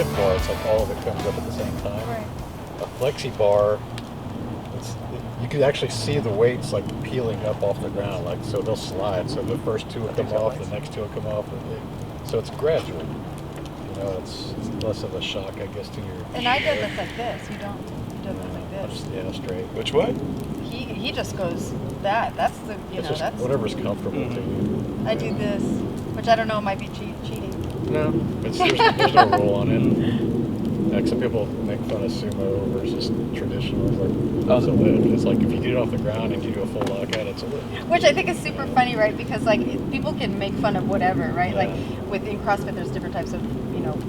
fit bar, it's like all of it comes up at the same time. Right. A flexi bar, you could actually see the weights like peeling up off the ground, like so they'll slide. So the first two will come off, the next two will come off. So it's gradual. You know, it's less of a shock, I guess, to your. And I did this like this. You don't. You do this like this. Yeah, straight. Which way? He just goes that. That's the that's whatever's comfortable to you. I do this, which I don't know might be cheating. No. There's no rule on it. Like some people make fun of sumo versus traditional. It's a lift. It's like if you get it off the ground and you do a full lockout, it's a lift. Which I think is super funny, right? Because like people can make fun of whatever, right? Yeah. Like within CrossFit, there's different types of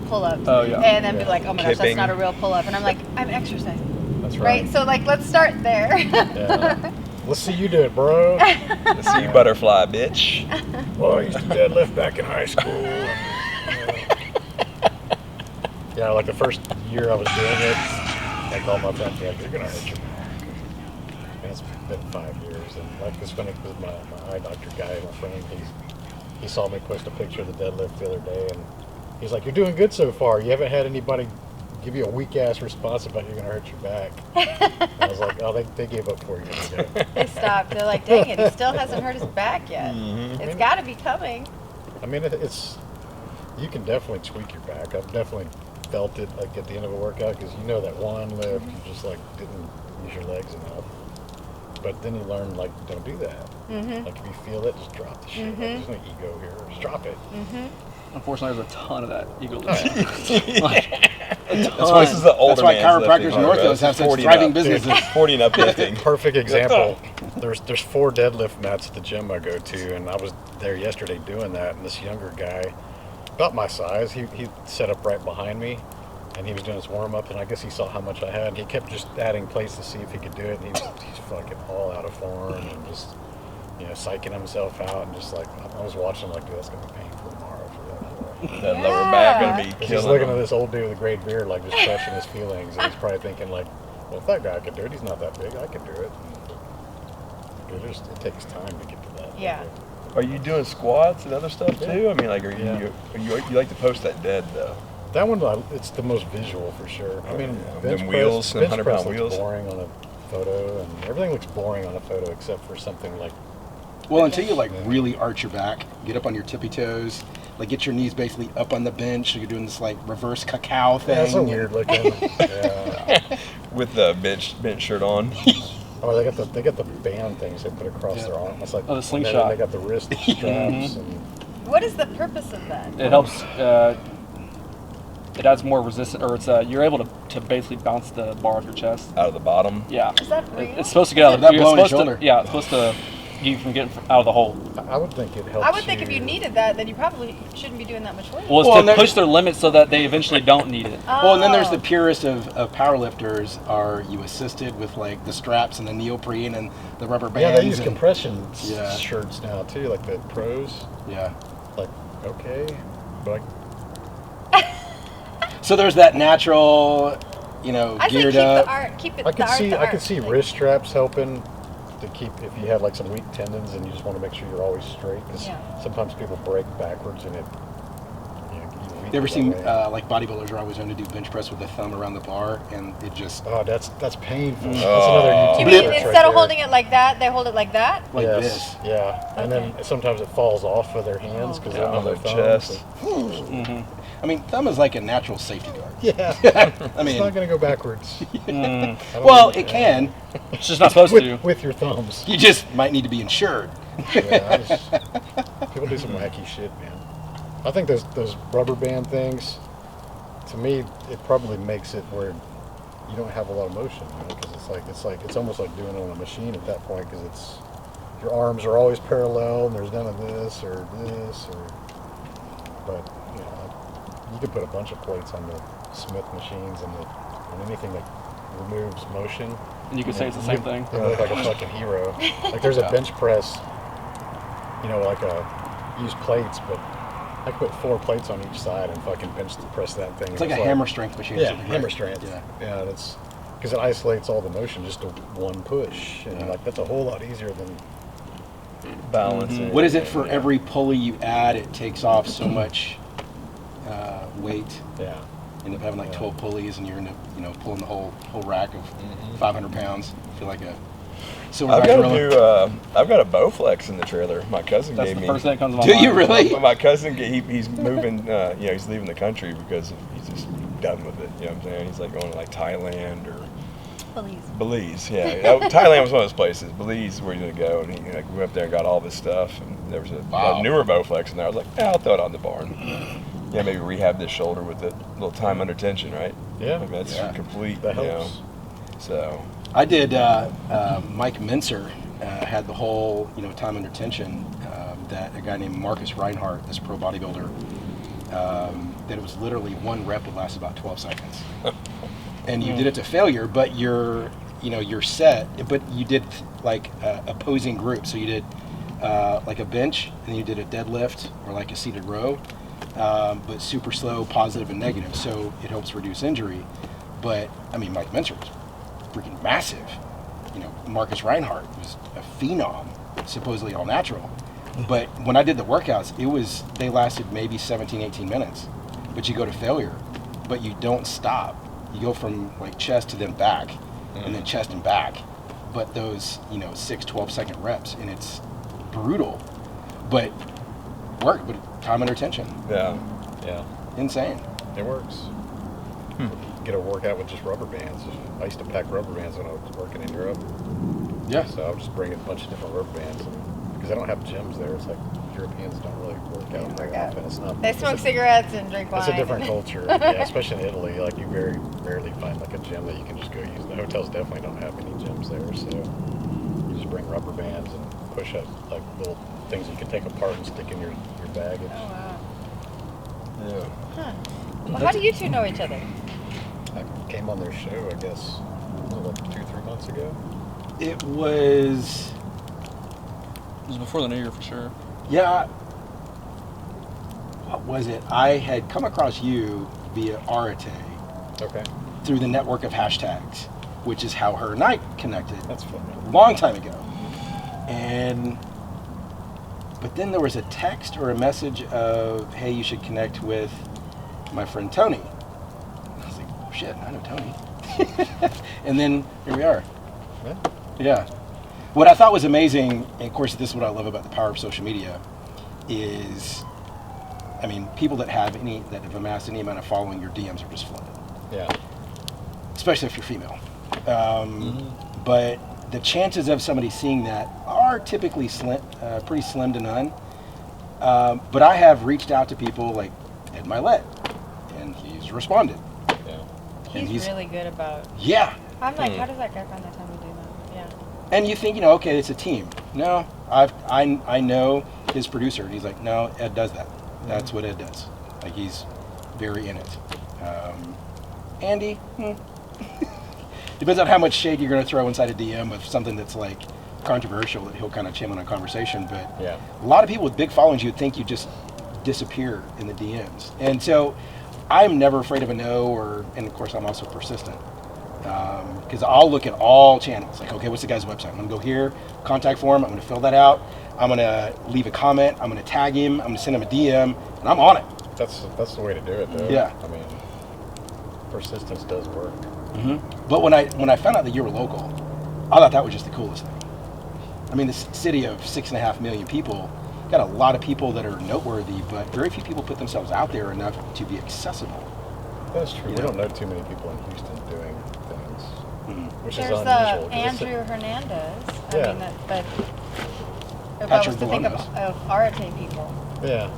pull-ups. Oh, yeah. And then be like, oh my gosh, that's Kipping. not a real pull-up. And I'm like, I'm exercising. That's right. So like, let's start there. Yeah. Let's see you do it, bro. Let's see you butterfly, bitch. Well, I used to deadlift back in high school. Yeah, like the first year I was doing it, like all my friends were like, you're gonna hurt your back. And it's been 5 years, and like it's funny because my eye doctor guy, my friend, he saw me post a picture of the deadlift the other day, and he's like, you're doing good so far. You haven't had anybody give you a weak ass response about you're gonna hurt your back. I was like, oh, they gave up 4 years ago. They stopped. They're like, dang it, he still hasn't hurt his back yet. Mm-hmm. It's got to be coming. I mean, it's you can definitely tweak your back. I've definitely felt it like at the end of a workout because you know that one lift you just like didn't use your legs enough. But then you learn like don't do that. Mm-hmm. Like if you feel it, just drop the shit. Like, there's no ego here. Just drop it. Mm-hmm. Unfortunately, there's a ton of that ego Oh, lifting. Like, a That's ton. why this is the older That's why man's chiropractors lifting, and right? orthos have such 40 and thriving up. businesses. 40 and up lifting. Perfect example. There's 4 deadlift mats at the gym I go to, and I was there yesterday doing that, and this younger guy, about my size, he set up right behind me, and he was doing his warm up, and I guess he saw how much I had, and he kept just adding plates to see if he could do it, and he's fucking all out of form and just psyching himself out, and just like I was watching like, dude, that's gonna be painful tomorrow for that. That lower back gonna be He's killing looking him. at this old dude with a great beard, like just crushing his feelings, and he's probably thinking like, well, if that guy could do it, he's not that big, I could do it. And it takes time to get to that. Yeah. Are you doing squats and other stuff too? Yeah. I mean, like, are you like to post that dead though? That one, it's the most visual for sure. I mean, bench Them press, wheels, them bench press 100-pound looks wheels. boring on a photo, and everything looks boring on a photo except for something like. Well, until you like really arch your back, get up on your tippy toes, like get your knees basically up on the bench, so you're doing this like reverse cacao thing. Yeah, so weird looking. Yeah. With the bench shirt on. Oh, they got the band things they put across their arm. It's like Oh, the and then slingshot. They got the wrist straps and. What is the purpose of that? it helps. It adds more resistance, or it's you're able to basically bounce the bar off your chest. Out of the bottom. Yeah. Is that real? It's supposed to get out of That you're blow in your supposed shoulder. to, yeah, it's supposed to keep you from getting out of the hole. I would think it helps. I would think if you needed that, then you probably shouldn't be doing that much work. Well, it's Well, and to there- push their limits so that they eventually don't need it. Well, and then there's Oh. the purest of powerlifters. Are you assisted with like the straps and the neoprene and the rubber bands? Yeah, they use and- compression Yeah. shirts now too, like the pros. Yeah. Like, okay, but So there's that natural, I say geared keep up. the art, keep it. I the could art, see the I art. could see Like, wrist straps helping to keep if you have like some weak tendons and you just want to make sure you're always straight because Yeah. sometimes people break backwards and it. You ever seen like bodybuilders are always going to do bench press with the thumb around the bar, and it just Oh, that's painful. That's Oh. another YouTube You mean trick instead right of there. holding it like that, they hold it like that? like Yes, this. yeah, and then sometimes it falls off of their hands because Yeah, they're on on their their thumbs. chest. I mean, thumb is like a natural safety guard. Yeah, I mean, it's not going to go backwards. I don't well, know. it can. It's just not supposed to. with your thumbs. You just might need to be insured. Yeah, people do some wacky shit, man. I think those rubber band things, to me, it probably makes it where you don't have a lot of motion, because it's almost like doing it on a machine at that point, because it's your arms are always parallel and there's none of this or but you can put a bunch of plates on the Smith machines and on anything that removes motion. And you could say it's the same thing. You look like a fucking hero. Like there's a bench press, use plates, but I could put 4 plates on each side and fucking bench press that thing. It's like a hammer strength machine. or Yeah, something, hammer right? strength. Yeah. That's because it isolates all the motion just to one push, and that's a whole lot easier than. Balancing. What is it for every pulley you add? It takes off so much weight. Yeah. end up having like 12 pulleys, and you're end up, pulling the whole rack of 500 pounds. I feel like a silverback gorilla. I've got a Bowflex in the trailer. My cousin That's gave the me. first thing that comes to my Do mind. you really? My cousin, he's moving. He's leaving the country because he's just done with it. You know what I'm saying? He's like going to like Thailand or Belize. Yeah, Thailand was one of those places. Belize is where he's gonna go, and he we went up there and got all this stuff. And there was a newer Bowflex in there. I was like, I'll throw it on the barn. Yeah, maybe rehab this shoulder with a little time under tension, right? Yeah. I mean, that's complete. That helps. So. I did. Mike Mincer had the whole, time under tension. That a guy named Marcus Reinhardt, this pro bodybuilder, that it was literally one rep would last about 12 seconds, and you did it to failure. But you're set. But you did like opposing groups. So you did like a bench, and then you did a deadlift or like a seated row, but super slow, positive and negative. So it helps reduce injury. But I mean, Mike Mincer was freaking massive. Marcus Reinhardt was a phenom, supposedly all natural. But when I did the workouts, they lasted maybe 17, 18 minutes. But you go to failure, but you don't stop. You go from like chest to then back, and then chest and back. But those, 6, 12-second reps, and it's brutal. But time under tension. Yeah. Insane. It works. Get a workout with just rubber bands. I used to pack rubber bands when I was working in Europe. Yeah. So I would just bring a bunch of different rubber bands, because I don't have gyms there. It's like Europeans don't really work out very often. It's not. They smoke cigarettes and drink wine. It's a different culture, yeah, especially in Italy. Like you very rarely find like a gym that you can just go use. The hotels definitely don't have any gyms there, so you just bring rubber bands and push up like little things you can take apart and stick in your baggage. Oh wow. Yeah. Huh. Well, how do you two know each other? I came on their show, I guess, like 2-3 months ago. It was. It was before the New Year for sure. Yeah. What was it? I had come across you via Arate Okay, through the network of hashtags, which is how her and I connected that's fun. a long time ago. But then there was a text or a message of, hey, you should connect with my friend Tony. I was like, oh, shit, I know Tony. And then here we are. Yeah. What I thought was amazing, and of course this is what I love about the power of social media, is, I mean, people that have amassed any amount of following, your DMs are just flooded. Yeah. Especially if you're female. But the chances of somebody seeing that are typically pretty slim to none. But I have reached out to people like Ed Milet, and he's responded. Yeah. He's really good about. Yeah. I'm like, how does that guy find the time to do that? Yeah. And you think, okay, it's a team. No, I know his producer, and he's like, no, Ed does that. That's what Ed does. Like, he's very in it. Andy, depends on how much shade you're going to throw inside a DM of something that's like controversial that he'll kind of chime on a conversation. But Yeah. a lot of people with big followings, you'd think you just disappear in the DMs. And so I'm never afraid of a no, and of course I'm also persistent. Because I'll look at all channels. Like, okay, what's the guy's website? I'm going to go here, contact form, I'm going to fill that out. I'm going to leave a comment, I'm going to tag him, I'm going to send him a DM, and I'm on it. That's the way to do it, though. Yeah. I mean, persistence does work. But when I found out that you were local, I thought that was just the coolest thing. I mean, this city of 6.5 million people got a lot of people that are noteworthy, but very few people put themselves out there enough to be accessible. That's true. Yeah. We don't know too many people in Houston doing things, which There's is unusual. 'cause Andrew Hernandez. Yeah. I mean, but if I Patrick was to think Bolanos. of Arate people, Yeah.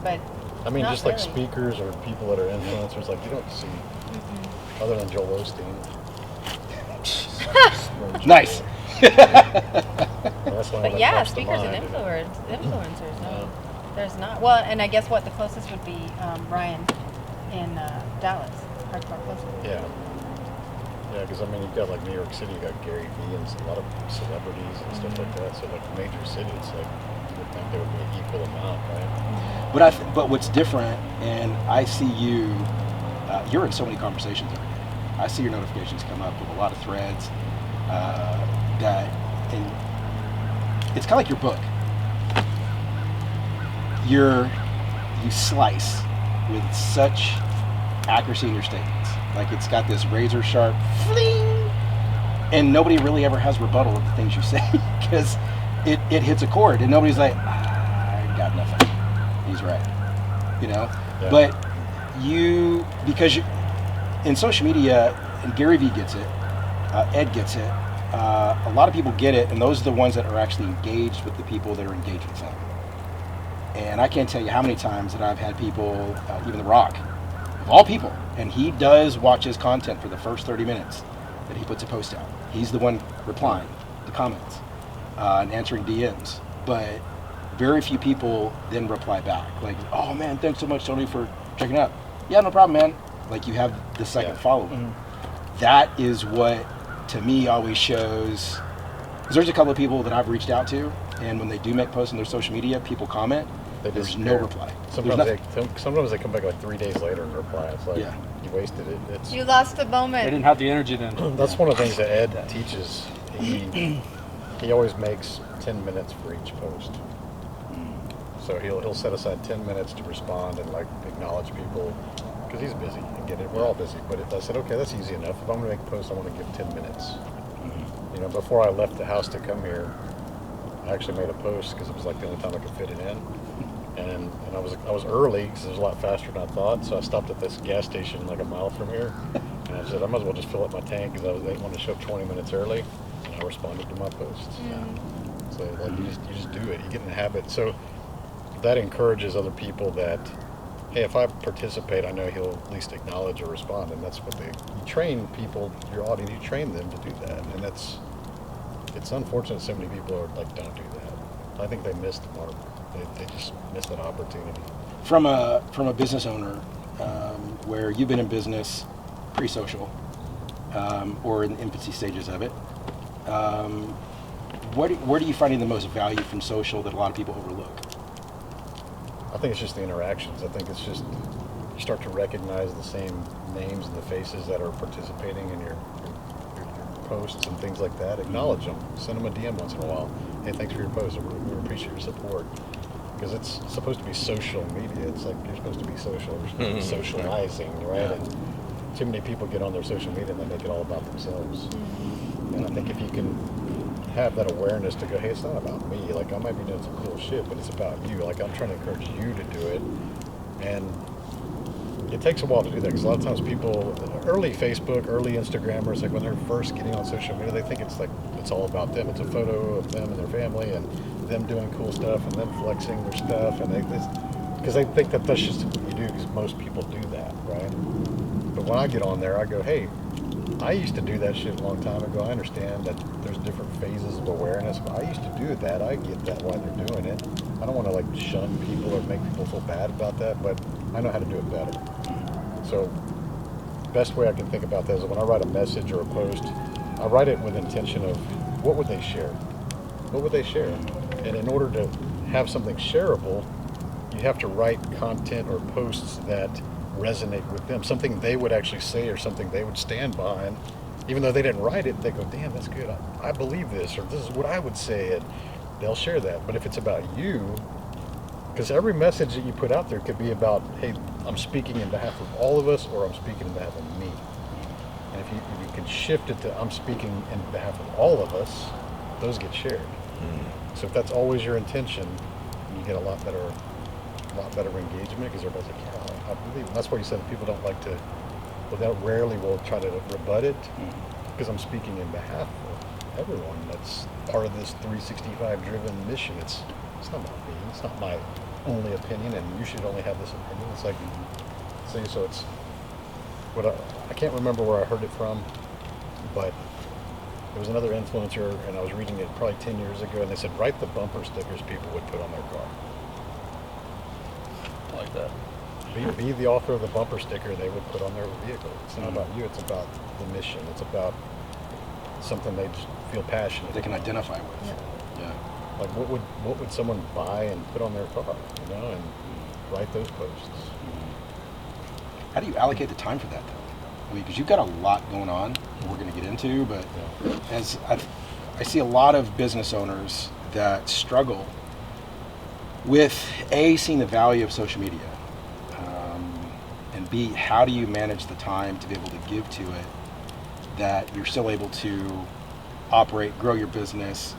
but I mean, not just like really. speakers or people that are influencers, like you don't see, other than Joel Osteen. Nice. That's the one But that yeah, comes to speakers and mind. influencers. No, there's not. Well, and I guess what the closest would be Ryan in Dallas, Hardcore Closer. Yeah. Yeah, because I mean, you've got like New York City, you got Gary Vee and a lot of celebrities and stuff like that. So like major city, it's like you would think there would be an equal amount, right? But what's different, and I see you, you're in so many conversations every day. I see your notifications come up with a lot of threads and it's kind of like your book. You slice with such accuracy in your statements. Like it's got this razor sharp fling, and nobody really ever has rebuttal of the things you say because it hits a chord, and nobody's like, I got nothing. He's right, you know. Yeah. But because in social media, and Gary Vee gets it, Ed gets it. A lot of people get it, and those are the ones that are actually engaged with the people that are engaged with them. And I can't tell you how many times that I've had people, even The Rock, of all people, and he does watch his content for the first 30 minutes that he puts a post out. He's the one replying to comments and answering DMs. But very few people then reply back. Like, oh man, thanks so much, Tony, for checking out. Yeah, no problem, man. Like you have the second follow-up. Mm-hmm. That is what, to me, always shows, because there's a couple of people that I've reached out to, and when they do make posts on their social media, people comment, there's no reply. Sometimes they come back like 3 days later and reply. It's like, you wasted it. You lost a moment. They didn't have the energy then. That's one of the things that Ed teaches. He always makes 10 minutes for each post. So he'll set aside 10 minutes to respond and like acknowledge people, because he's busy. I get it. We're all busy. But I said, okay, that's easy enough. If I'm going to make a post, I want to give 10 minutes. You know, before I left the house to come here, I actually made a post because it was like the only time I could fit it in. And I was early because it was a lot faster than I thought. So I stopped at this gas station like a mile from here. And I said, I might as well just fill up my tank because I wanted to show up 20 minutes early. And I responded to my posts. So like you just do it. You get in the habit. So that encourages other people that, hey, if I participate, I know he'll at least acknowledge or respond. And that's what you train people, your audience, you train them to do that. And it's unfortunate so many people are like, don't do that. I think they missed the mark. They just missed that opportunity. From a business owner, where you've been in business pre-social, or in the infancy stages of it, where do you find the most value from social that a lot of people overlook? I think it's just the interactions. I think it's just you start to recognize the same names and the faces that are participating in your posts and things like that. Acknowledge them. Send them a DM once in a while. Hey, thanks for your post. We appreciate your support. Because it's supposed to be social media. It's like you're supposed to be social. You're supposed to be socializing, right? And too many people get on their social media and they make it all about themselves. And I think if you can have that awareness to go, hey, it's not about me. Like I might be doing some cool shit, but it's about you. Like I'm trying to encourage you to do it. And it takes a while to do that because a lot of times people, early Facebook, early Instagrammers, like when they're first getting on social media, they think it's like it's all about them. It's a photo of them and their family and them doing cool stuff and them flexing their stuff, and because they think that that's just what you do because most people do that, right? But when I get on there, I go, hey, I used to do that shit a long time ago. I understand that there's different phases of awareness, but I used to do that. I get that why they're doing it. I don't want to like shun people or make people feel bad about that, but I know how to do it better. So the best way I can think about that is when I write a message or a post, I write it with intention of what would they share? What would they share? And in order to have something shareable, you have to write content or posts that resonate with them, something they would actually say or something they would stand behind. Even though they didn't write it, they go, damn, that's good. I believe this, or this is what I would say, and they'll share that. But if it's about you, because every message that you put out there could be about, hey, I'm speaking in behalf of all of us, or I'm speaking in behalf of me. And if you can shift it to I'm speaking in behalf of all of us, those get shared. So if that's always your intention, you get a lot better engagement because everybody's like, yeah, I believe it. That's why you said people don't like to, well, they rarely will try to rebut it because I'm speaking in behalf of everyone. That's part of this 365 driven mission. It's not about me. It's not my only opinion, and you should only have this opinion. It's like, see, so it's what I can't remember where I heard it from, but there was another influencer, and I was reading it probably 10 years ago, and they said, write the bumper stickers people would put on their car. I like that. Be the author of the bumper sticker they would put on their vehicle. It's not about you, it's about the mission. It's about something they just feel passionate They can identify with. Yeah. Like what would someone buy and put on their car, you know, and write those posts. How do you allocate the time for that, though? Because you've got a lot going on we're going to get into, but as I see a lot of business owners that struggle with seeing the value of social media, and B, how do you manage the time to be able to give to it that you're still able to operate, grow your business,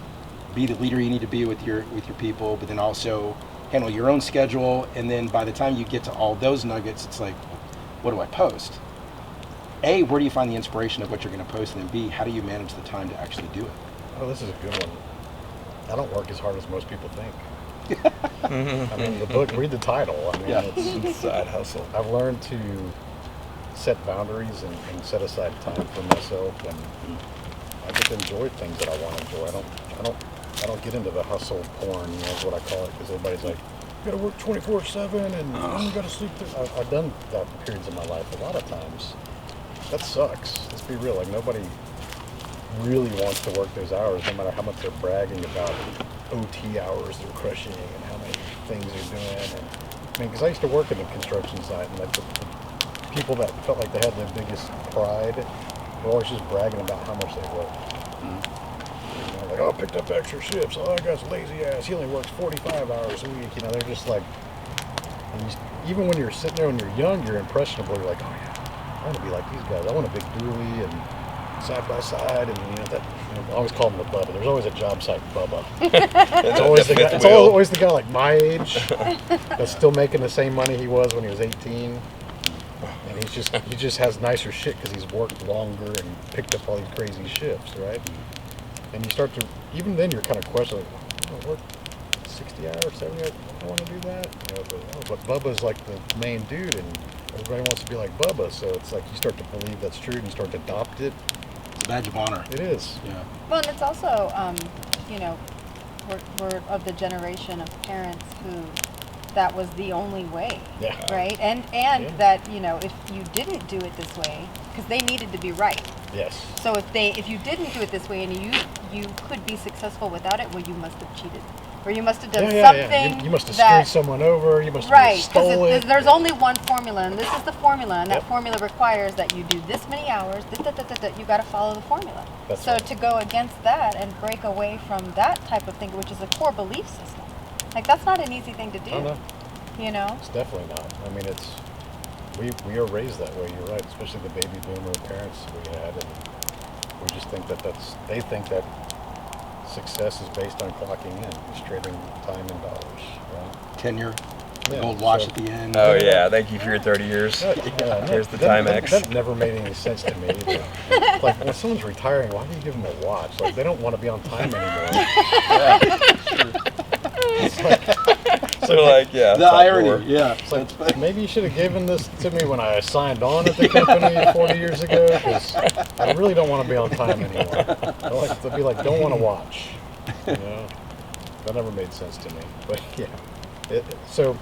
be the leader you need to be with your people, but then also handle your own schedule. And then by the time you get to all those nuggets, it's like, what do I post? A, where do you find the inspiration of what you're going to post? And then B, how do you manage the time to actually do it? Oh, this is a good one. I don't work as hard as most people think. I mean, the book, read the title. I mean, It's side hustle. I've learned to set boundaries and set aside time for myself, and I just enjoy things that I want to enjoy. I don't get into the hustle porn, is what I call it, because everybody's like, you gotta work 24/7 and you gotta sleep. I've done that periods of my life a lot of times. That sucks. Let's be real. Like, nobody really wants to work those hours, no matter how much they're bragging about OT hours they're crushing and how many things they're doing. And, I mean, because I used to work in the construction site, and like the people that felt like they had the biggest pride were always just bragging about how much they worked. You know, like, oh, I picked up extra shifts. Oh, that guy's lazy ass. He only works 45 hours a week. You know, they're just like, even when you're sitting there when you're young, you're impressionable. You're like, oh yeah, I want to be like these guys. I want a big dually and side by side, and I always call him the Bubba. There's always a job site Bubba. It's always the guy. It's always the guy like my age that's still making the same money he was when he was 18, and he just has nicer shit because he's worked longer and picked up all these crazy shifts, right? And you start to, even then you're kind of questioning, I work 60 hours, 70 hours. I don't want to do that. You know, but Bubba's like the main dude, and everybody wants to be like Bubba. So it's like you start to believe that's true, and you start to adopt it. It's a badge of honor. It is. Yeah. Well, and it's also, we're of the generation of parents who that was the only way, Yeah. right? And that, if you didn't do it this way, because they needed to be right. Yes. So if you didn't do it this way and you could be successful without it, well, you must have cheated, or you must have done something. You must have screwed someone over. You must have stole it. Because there's only one formula, and this is the formula, and that formula requires that you do this many hours. You got to follow the formula. That's so right. to go against that and break away from that type of thinking, which is a core belief system, like that's not an easy thing to do. Oh, no. You know. It's definitely not. I mean, we are raised that way. You're right, especially the baby boomer parents we had, and we just think they think that success is based on clocking in, just trading time and dollars, right? Tenure, Yeah, gold watch so- at the end. Oh yeah, thank you for your 30 years. Here's the Timex. That never made any sense to me either. Like, when someone's retiring, why do you give them a watch? Like, they don't want to be on time anymore. It's like, So like, yeah. The top irony, drawer. yeah. it's like, maybe you should have given this to me when I signed on at the company 40 years ago, because I really don't want to be on time anymore. They'll be like, don't want to watch. You know? That never made sense to me. But yeah. So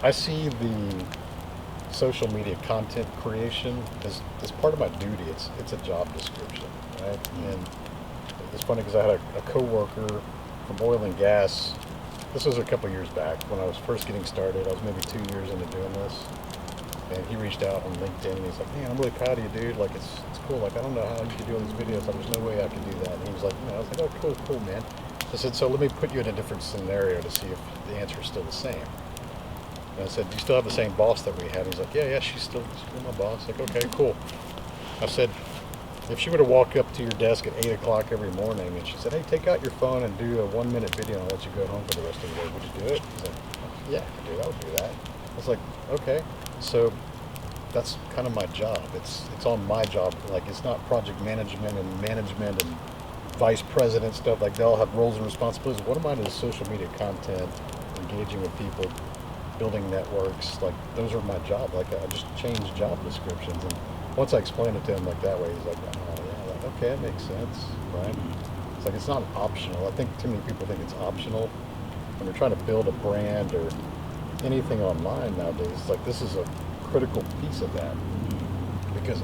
I see the social media content creation as part of my duty. It's a job description, right? And it's funny because I had a coworker from oil and gas. This was a couple years back when I was first getting started. I was maybe 2 years into doing this, and he reached out on LinkedIn and he's like, "Man, I'm really proud of you, dude. Like, it's cool. Like, I don't know how you can do all these videos. Like, there's no way I can do that." And he was like, I was like, "Oh, cool, man." I said, "So let me put you in a different scenario to see if the answer is still the same." And I said, "Do you still have the same boss that we had?" And he's like, "Yeah, she's still my boss." Like, "Okay, cool." I said, if she would have walked up to your desk at 8 o'clock every morning and she said, "Hey, take out your phone and do a 1-minute video and I'll let you go home for the rest of the day," would you do it? He's like, "Yeah, I could do that. I would do that." I was like, "Okay." So that's kind of my job. It's on my job. Like, it's not project management and vice president stuff. Like, they all have roles and responsibilities. What am I to social media content, engaging with people, building networks? Like, those are my job. Like, I just changed job descriptions, and once I explained it to him like that way, he's like, "Oh yeah, like, okay, that makes sense, right?" It's like, it's not optional. I think too many people think it's optional when they're trying to build a brand or anything online nowadays. It's like, this is a critical piece of that, because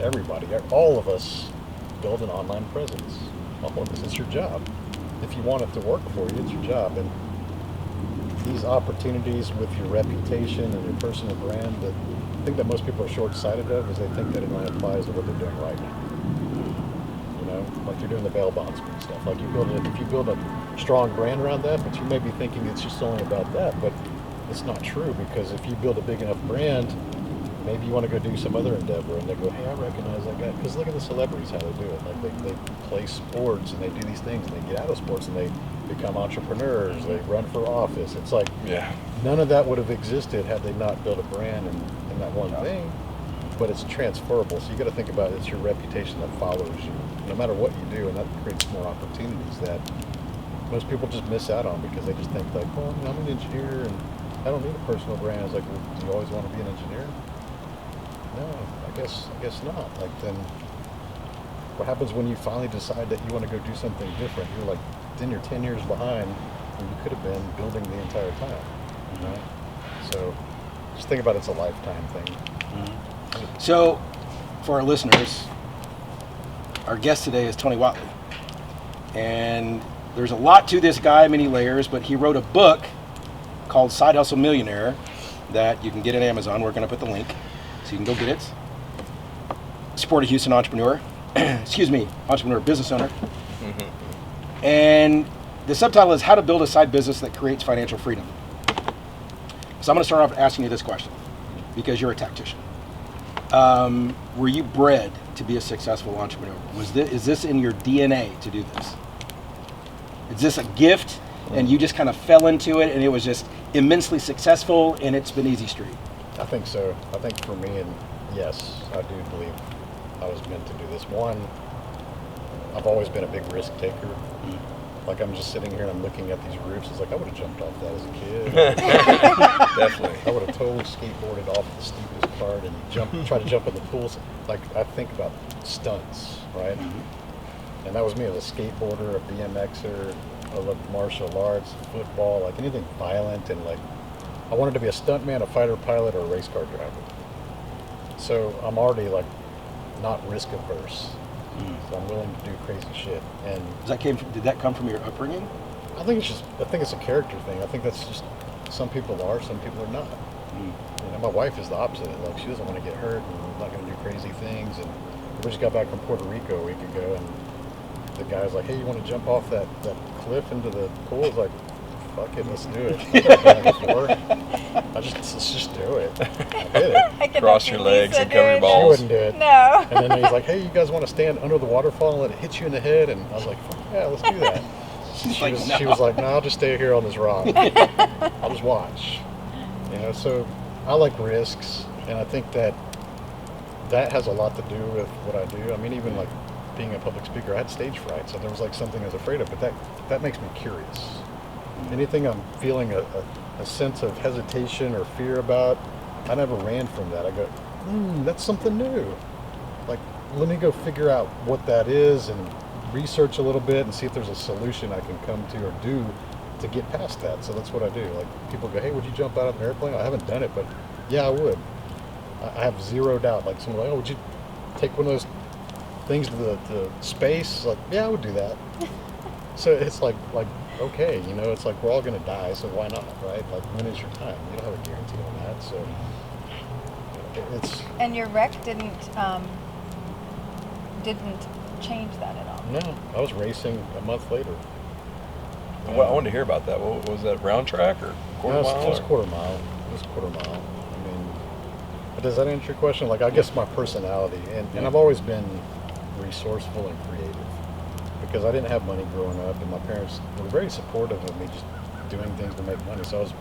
all of us build an online presence. All of us. It's your job. If you want it to work for you, it's your job. And these opportunities with your reputation and your personal brand, that I think that most people are short-sighted of, is they think that it only applies to what they're doing right now. You know, like you're doing the bail bondsman stuff. Like, if you build a strong brand around that, but you may be thinking it's just only about that, but it's not true, because if you build a big enough brand maybe you want to go do some other endeavor, and they go, hey, I recognize that guy. Because look at the celebrities, how they do it. Like they play sports, and they do these things, and they get out of sports, and they become entrepreneurs. They run for office. It's like none of that would have existed had they not built a brand in that one thing. But it's transferable, so you got to think about it. It's your reputation that follows you, no matter what you do, and that creates more opportunities that most people just miss out on because they just think like, well, I'm an engineer and I don't need a personal brand. It's like, well, do you always want to be an engineer? No, I guess not. Like then, what happens when you finally decide that you want to go do something different? You're like, then you're 10 years behind when you could have been building the entire time, right? So just think about it's a lifetime thing. So, for our listeners, our guest today is Tony Whatley. And there's a lot to this guy, many layers, but he wrote a book called Side Hustle Millionaire that you can get on Amazon. We're going to put the link so you can go get it. Support a Houston entrepreneur. Entrepreneur, business owner. Mm-hmm. And the subtitle is How to Build a Side Business That Creates Financial Freedom. So I'm going to start off asking you this question because you're a tactician. Were you bred to be a successful entrepreneur? Is this in your DNA to do this? Is this a gift and you just kind of fell into it and it was just immensely successful and it's been easy street? I think so. I think for me, and yes, I do believe I was meant to do this. One, I've always been a big risk taker. Mm-hmm. Like I'm just sitting here and I'm looking at these roofs. It's like I would have jumped off that as a kid. Definitely. I would have totally skateboarded off the steepest part and try to jump in the pools. Like I think about stunts, right? Mm-hmm. And that was me as a skateboarder, a BMXer. I loved martial arts, football, like anything violent, and like I wanted to be a stuntman, a fighter pilot, or a race car driver. So I'm already like not risk averse. So I'm willing to do crazy shit. And did that come from your upbringing? I think it's a character thing. I think that's just some people are, some people are not. You know, my wife is the opposite. Like she doesn't want to get hurt and not going to do crazy things. And we just got back from Puerto Rico a week ago, and the guy's like, "Hey, you want to jump off that cliff into the pool?" I was like, "Fuck it, let's do it." I've never done it before. Let's just do it. I did it. Cross your legs and cover your She balls. wouldn't do it. No. And then he's like, "Hey, you guys want to stand under the waterfall and let it hit you in the head?" And I was like, "Fuck yeah, let's do that." She was like, "No, I'll just stay here on this rock. I'll just watch." You know, so I like risks, and I think that has a lot to do with what I do. I mean, even like being a public speaker, I had stage fright, so there was like something I was afraid of, but that makes me curious. Anything I'm feeling a sense of hesitation or fear about, I never ran from that. I go, that's something new. Like, let me go figure out what that is and research a little bit and see if there's a solution I can come to or do to get past that. So that's what I do. Like, people go, hey, would you jump out of an airplane? I haven't done it, but yeah, I would. I have zero doubt. Like, someone like, oh, would you take one of those things to space? Like, yeah, I would do that. So it's like, okay, you know, it's like we're all going to die, so why not, right? Like, when is your time? You don't have a guarantee on that, so it's... And your wreck didn't change that at all? No, I was racing a month later. Well, I wanted to hear about that. What was that, round track or quarter mile? It was quarter mile. It was quarter mile. I mean, but does that answer your question? Like, I guess my personality, and I've always been resourceful and creative. Because I didn't have money growing up, and my parents were very supportive of me just doing things to make money. So I was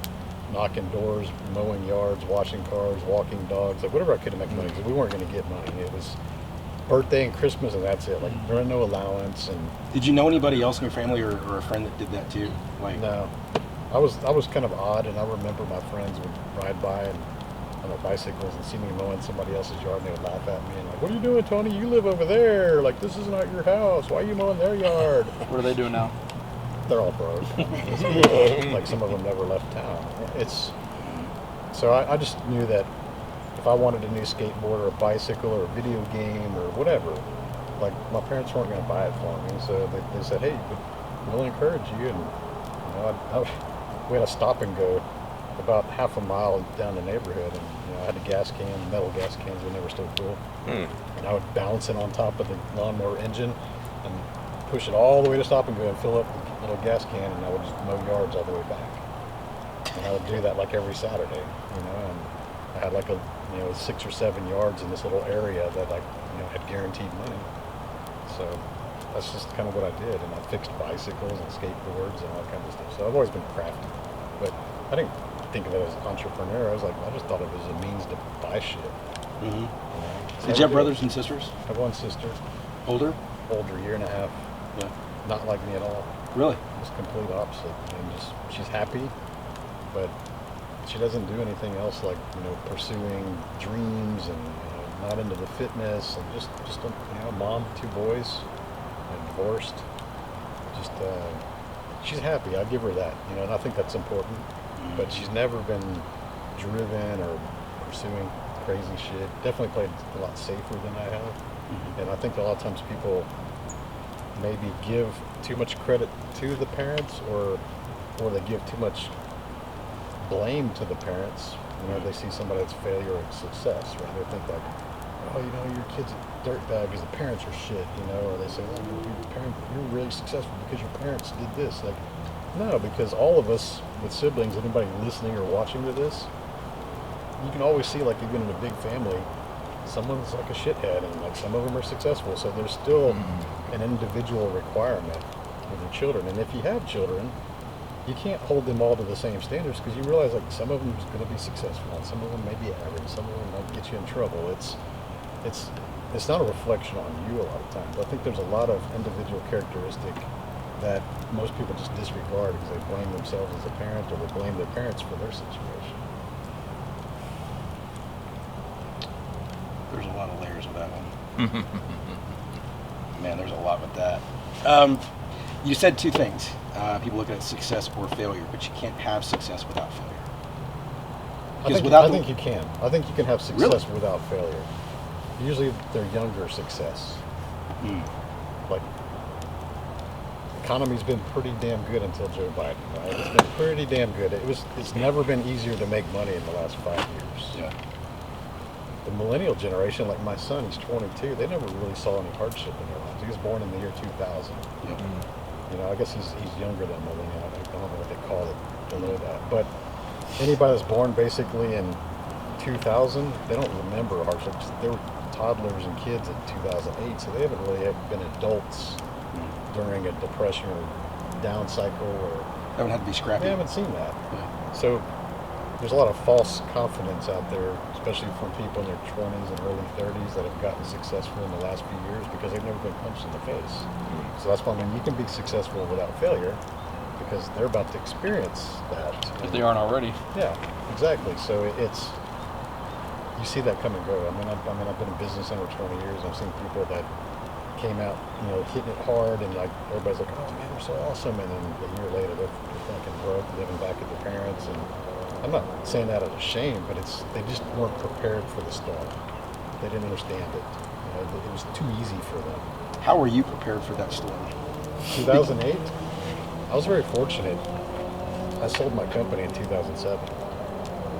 knocking doors, mowing yards, washing cars, walking dogs, like whatever I could to make money. Because we weren't going to get money. It was birthday and Christmas, and that's it. Like there was no allowance. And did you know anybody else in your family or a friend that did that too? Like, no, I was kind of odd, and I remember my friends would ride by and on their bicycles and see me mowing somebody else's yard, and they would laugh at me and like, "What are you doing, Tony? You live over there. Like, this is not your house. Why are you mowing their yard?" What are they doing now? They're all broke. Like, some of them never left town. So I just knew that if I wanted a new skateboard or a bicycle or a video game or whatever, like, my parents weren't going to buy it for me. So they said, "Hey, we'll encourage you." And you know, we had a stop and go about half a mile down the neighborhood, and you know, I had a gas can, metal gas cans when they were still cool, and I would balance it on top of the lawnmower engine and push it all the way to stop and go and fill up the little gas can, and I would just mow yards all the way back. And I would do that like every Saturday, you know, and I had like a 6 or 7 yards in this little area that I had guaranteed money. So that's just kind of what I did, and I fixed bicycles and skateboards and all kinds of stuff. So I've always been crafty, but I didn't think of it as entrepreneur. I just thought of it as a means to buy shit. Mm-hmm. So Did you have brothers and sisters? I have one sister, Older? older, year and a half, Yeah. not like me at all. Really? Just complete opposite. And she's happy, but she doesn't do anything else like pursuing dreams and not into the fitness and just a mom, 2 boys, and divorced. Just she's happy. I give her that, and I think that's important. But she's never been driven or pursuing crazy shit. Definitely played a lot safer than I have. Mm-hmm. And I think a lot of times people maybe give too much credit to the parents, or they give too much blame to the parents. They see somebody that's failure or success, right? They think like, oh, your kid's a dirtbag because the parents are shit, or they say, oh, you're really successful because your parents did this. Like, no, because all of us with siblings, anybody listening or watching to this, you can always see, like, even in a big family, someone's like a shithead, and like some of them are successful. So there's still an individual requirement with your children. And if you have children, you can't hold them all to the same standards, because you realize like some of them is going to be successful and some of them may be average, some of them might get you in trouble. It's not a reflection on you a lot of times. I think there's a lot of individual characteristic that most people just disregard because they blame themselves as a parent, or they blame their parents for their situation. There's a lot of layers of that one. Man, there's a lot with that. You said 2 things. People look at success or failure, but you can't have success without failure. I think you can. I think you can have success Really? without failure. Usually they're younger success. Like, the economy's been pretty damn good until Joe Biden, right? It's been pretty damn good. It's never been easier to make money in the last 5 years. Yeah. The millennial generation, like my son, he's 22, they never really saw any hardship in their lives. He was born in the year 2000. Yeah. I guess he's younger than millennial. I don't know what they call it below that. But anybody that's born basically in 2000, they don't remember hardships. They were toddlers and kids in 2008, so they haven't really been adults during a depression or down cycle, or That would have to be scrappy. they haven't seen that. Yeah. So there's a lot of false confidence out there, especially from people in their 20s and early 30s that have gotten successful in the last few years because they've never been punched in the face. So that's why you can be successful without failure, because they're about to experience that. If they aren't already. Yeah, exactly. So you see that come and go. I've been in business under 20 years. I've seen people that came out, hitting it hard, and like everybody's like, oh man, they're so awesome, and then a year later they're fucking broke, living back with their parents. And I'm not saying that as a shame, but they just weren't prepared for the storm. They didn't understand it. It was too easy for them. How were you prepared for that storm? 2008, I was very fortunate. I sold my company in 2007,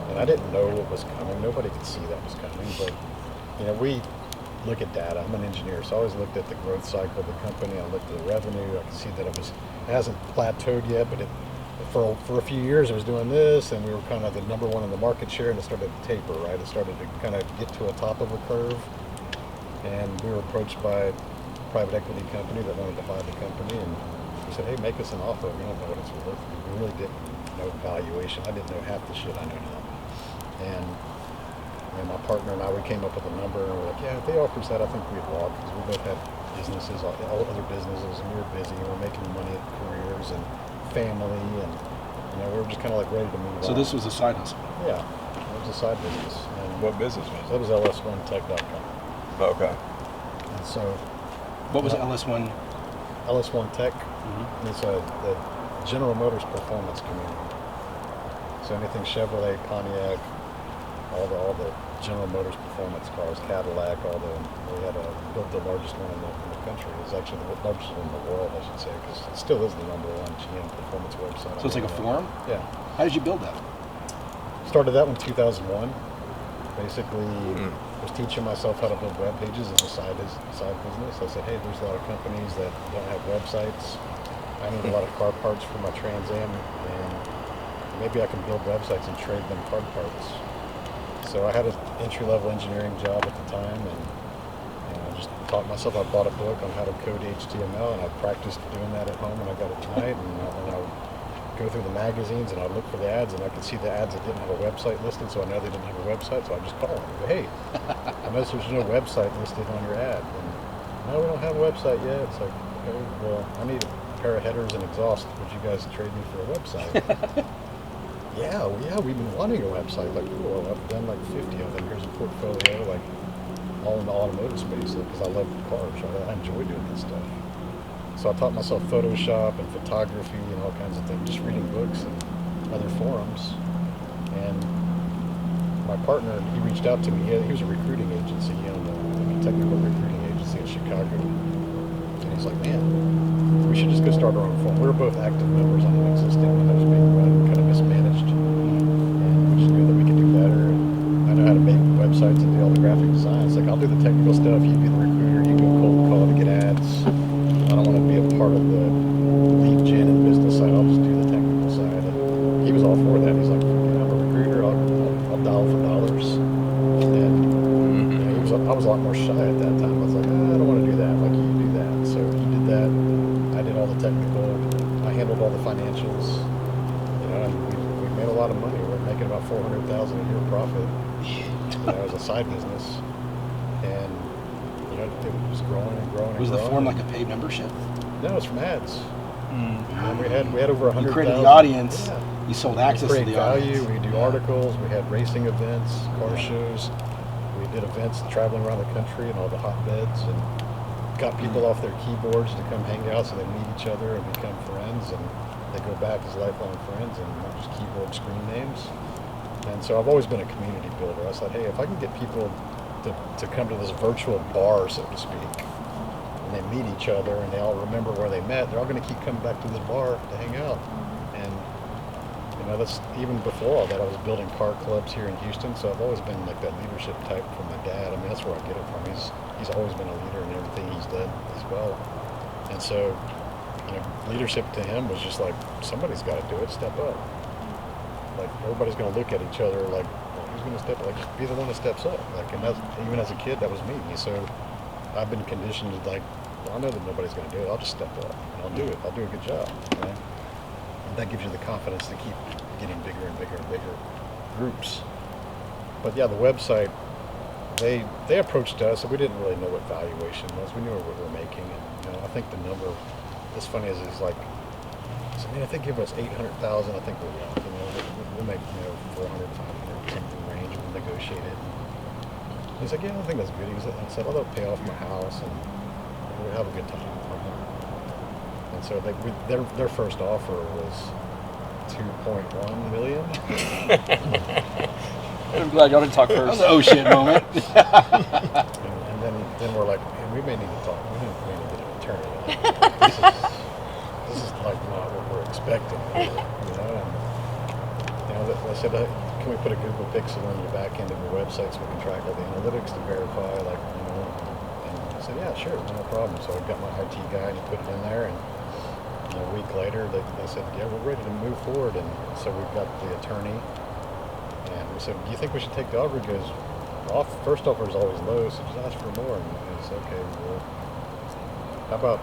and I didn't know what was coming. Nobody could see that was coming, but we look at data. I'm an engineer, so I always looked at the growth cycle of the company. I looked at the revenue. I could see that it hasn't plateaued yet, but for a few years it was doing this, and we were kind of the number 1 in the market share, and it started to taper, right? It started to kind of get to a top of a curve, and we were approached by a private equity company that wanted to buy the company, and we said, hey, make us an offer. We don't know what it's worth. We really didn't know valuation. I didn't know half the shit I know now. And my partner and I, we came up with a number, and we're like, yeah, if they offer us that, I think we'd walk, because we both had businesses, all other businesses, and we were busy, and we were making money at careers and family, and we were just kind of like ready to move on. So this was a side hustle? Yeah, it was a side business. And What business was that was ls1tech.com. Okay. And so What was LS1? LS1 Tech, it's the General Motors performance community. So anything Chevrolet, Pontiac, all the General Motors performance cars, Cadillac, we had built the largest one in the country. It was actually the largest one in the world, I should say, because it still is the number 1 GM performance website. So it's like a forum? Yeah. How did you build that? Started that in 2001. Basically, was teaching myself how to build web pages as a side business. I said, hey, there's a lot of companies that don't have websites. I need a lot of car parts for my Trans Am, and maybe I can build websites and trade them car parts. So I had an entry-level engineering job at the time, and I just taught myself. I bought a book on how to code HTML, and I practiced doing that at home when I got it at night, and I would go through the magazines, and I'd look for the ads, and I could see the ads that didn't have a website listed, so I know they didn't have a website, so I just call them and go, hey, I noticed there's no website listed on your ad. And, no, we don't have a website yet. It's like, okay, well, I need a pair of headers and exhaust. Would you guys trade me for a website? Yeah, we've been wanting a website. Like, cool, well, I've done like 50 of them. Here's a portfolio, like, all in the automotive space, because I love cars. I enjoy doing this stuff. So I taught myself Photoshop and photography and all kinds of things, just reading books and other forums. And my partner, he reached out to me. He was a recruiting agency, a technical recruiting agency in Chicago. And he's like, man, we should just go start our own forum. We were both active members on an existing one that was being run, kind of mismanaged. And we just knew that we could do better. And I know how to make websites and do all the graphic design. It's like, I'll do the technical stuff, you be the recruiter, you go cold call to get ads. I don't want to be a part of the lead gen and business side. I'll just do the technical side. And he was all for that. He's like, I'm a recruiter. I'll dial for dollars. And I was a lot more shy at that time. I was like, I don't want to do that. Like, you do that. So he did that. I did all the technical. I handled all the financials. And we made a lot of money. We're making about $400,000 a year profit. As a side business. And it was growing and growing and Was the growing. forum like a paid membership? No, it's from ads. And we had over 100,000. You created the audience. Yeah. You sold We access to create the value. audience. We do articles. We had racing events, car shows. We did events traveling around the country and all the hotbeds, and got people off their keyboards to come hang out, so they meet each other and become friends, and they go back as lifelong friends and not just keyboard screen names. And so I've always been a community builder. I thought, hey, if I can get people to come to this virtual bar, so to speak, and they meet each other and they all remember where they met, they're all going to keep coming back to this bar to hang out. And that's even before all that. I was building car clubs here in Houston, so I've always been like that leadership type from my dad. I mean, that's where I get it from. He's always been a leader in everything he's done as well. And so, leadership to him was just like, somebody's got to do it. Step up. Like, everybody's going to look at each other like, who's going to step up? Like, just be the one that steps up. Like, and that's, even as a kid, that was me. So I've been conditioned to like, well, I know that nobody's going to do it. I'll just step up and I'll do it. I'll do a good job. And that gives you the confidence to keep getting bigger and bigger and bigger groups. But yeah, the website, they approached us, and we didn't really know what valuation was. We knew what we were making, and I think the number, as funny as it's like, so, if they give us 800,000, I think we'll walk. We'll make 400, 500 something range. We'll negotiate it. And he's like, yeah, I think that's good. I said, oh, they'll pay off my house, and we'll have a good time. And so their first offer was $2.1 million. I'm glad y'all didn't talk That was first. an oh shit moment. and then we're like, man, we may need to talk. We may need to get an attorney. This is like not what we're expecting. And they said, can we put a Google Pixel in the back end of the website so we can track all the analytics to verify, like, And I said, yeah, sure, no problem. So I got my IT guy and he put it in there, and a week later, they said, yeah, we're ready to move forward. And so we've got the attorney, and we said, do you think we should take the offer? He goes, first offer is always low, so just ask for more. And I said, okay, well,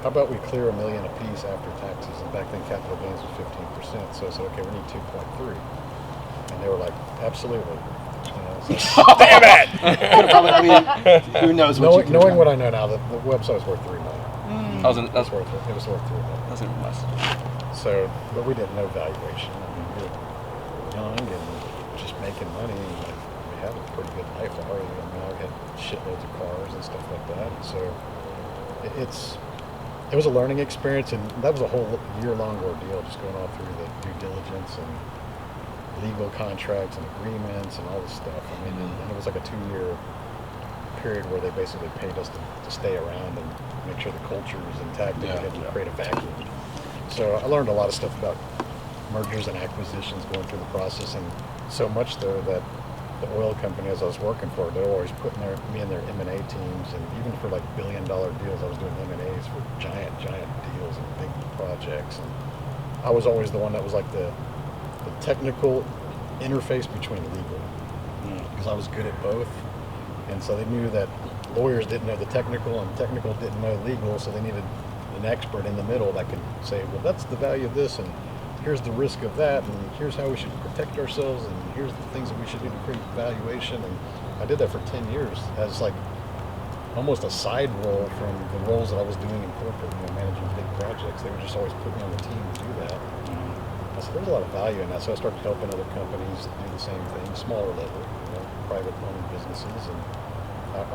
how about we clear $1 million a piece after taxes? And back then, capital gains was 15%. So I said, okay, we need 2.3. And they were like, absolutely. So, Damn it! I mean, who knows what knowing what I know now, the website's worth $3 million. That's Worth it. It was worth $3 million. That's even less. So, but we didn't know valuation. I mean, we were young and just making money. And we had a pretty good life already. I mean, I had shitloads of cars and stuff like that. And so it was a learning experience, and that was a whole year-long ordeal, just going all through the due diligence and legal contracts and agreements and all this stuff. I mean, and it was like a 2-year period where they basically paid us to stay around and make sure the culture was intact and we didn't create a vacuum. So I learned a lot of stuff about mergers and acquisitions going through the process, and so much though that the oil company, as I was working for, they were always putting me in their M&A teams, and even for like billion-dollar deals, I was doing M&As for giant deals and big projects, and I was always the one that was like the technical interface between legal. because I was good at both. And so they knew that lawyers didn't know the technical and technical didn't know legal, so they needed an expert in the middle that could say, well, that's the value of this, and here's the risk of that, and here's how we should protect ourselves, and here's the things that we should do to create valuation. And I did that for 10 years as like almost a side role from the roles that I was doing in corporate, managing big projects. They would just always put me on the team to do that. I said, there's a lot of value in that. So I started helping other companies do the same thing, smaller level, private owned businesses. And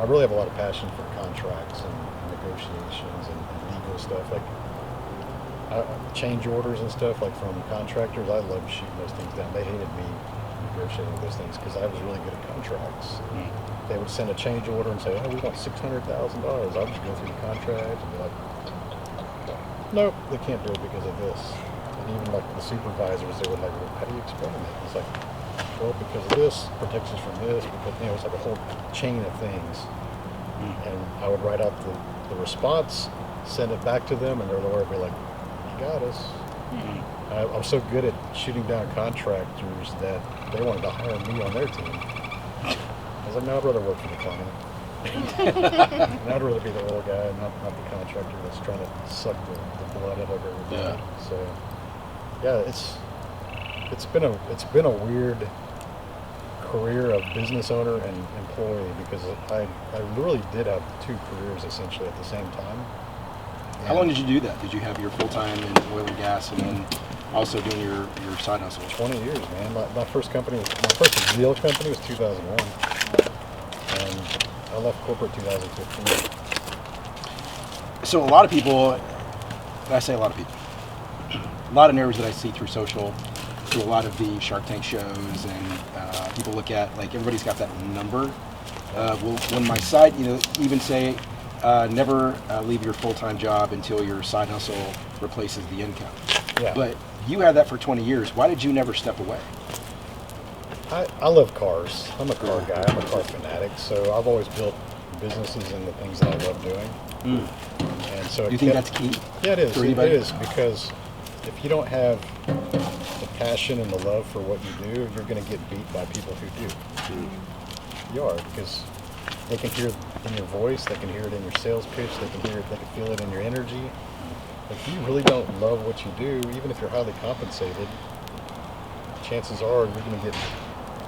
I really have a lot of passion for contracts and negotiations and legal stuff, like change orders and stuff, like from contractors. I loved shooting those things down. They hated me negotiating those things because I was really good at contracts. They would send a change order and say, oh, we want $600,000. I'll just go through the contract and be like, nope, they can't do it because of this. And even like the supervisors, they were like, well, how do you explain it? It's like, well, because of this, protects us from this, because, it's like a whole chain of things. And I would write out the response, send it back to them, and their lawyer would be like, you got us. I was so good at shooting down contractors that they wanted to hire me on their team. I was like, no, I'd rather work for the client. And I'd rather be the little guy, not the contractor that's trying to suck the blood out of everybody. Yeah. So, yeah, it's been a weird career of business owner and employee, because I really did have two careers essentially at the same time. How long did you do that? Did you have your full-time in oil and gas and then also doing your side hustle? 20 years, man. My first real company was 2001. And I left corporate 2015. So a lot of people, I say a lot of people, a lot of narratives that I see through social, through a lot of the Shark Tank shows, and people look at, like, everybody's got that number. Well, when my side, even say, never leave your full-time job until your side hustle replaces the income. Yeah. But you had that for 20 years. Why did you never step away? I love cars. I'm a car guy. I'm a car fanatic. So I've always built businesses and the things that I love doing. And so Do you think that's key? Yeah, it is. For It anybody? is, because if you don't have the passion and the love for what you do, you're going to get beat by people who do. You are, because they can hear it in your voice, they can hear it in your sales pitch, they can feel it in your energy. If you really don't love what you do, even if you're highly compensated, chances are you're going to get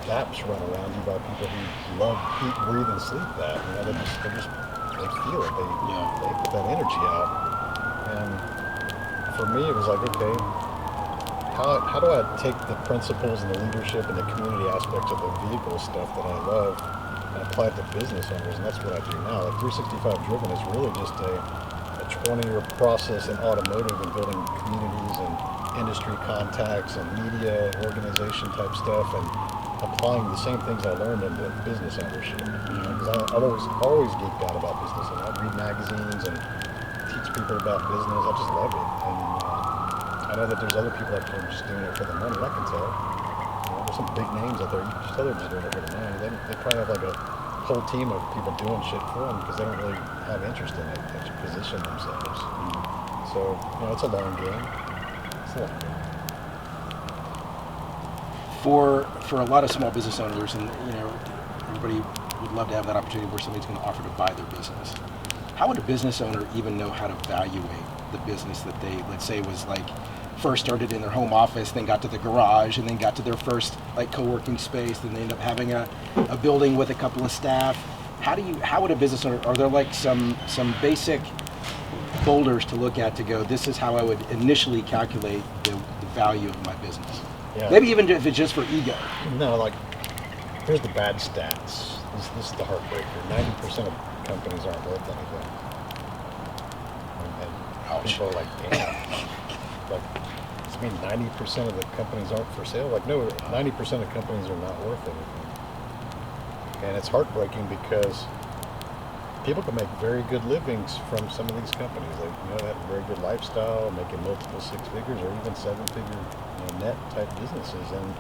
laps run around you by people who love, eat, breathe, and sleep that. They feel it. They put that energy out. And for me, it was like, okay, how do I take the principles and the leadership and the community aspects of the vehicle stuff that I love and apply it to business owners? And that's what I do now. Like 365 Driven is really just a 20-year process in automotive and building communities and industry contacts and media organization type stuff, and applying the same things I learned into business ownership. Because I've always geeked out about business, and I read magazines and teach people about business. I just love it. And I know that there's other people out there just doing it for the money. I can tell. There's some big names out there. You can just tell they're just doing it for the money. They probably have like a whole team of people doing shit for them because they don't really have interest in it. They just position themselves. So, it's a long game. It's a long game. For a lot of small business owners, and everybody would love to have that opportunity where somebody's going to offer to buy their business. How would a business owner even know how to evaluate the business that they, let's say, was like first started in their home office, then got to the garage, and then got to their first like co-working space, then they end up having a building with a couple of staff? How would a business owner, are there like some basic boulders to look at to go, this is how I would initially calculate the value of my business? Yeah. Maybe even if it's just for ego. No, like, here's the bad stats. This is the heartbreaker. 90% of companies aren't worth anything. And people are like, damn. Like, does it mean 90% of the companies aren't for sale? Like, no, 90% of companies are not worth anything. And it's heartbreaking because people can make very good livings from some of these companies. They have a very good lifestyle, making multiple six figures or even seven-figure net type businesses. And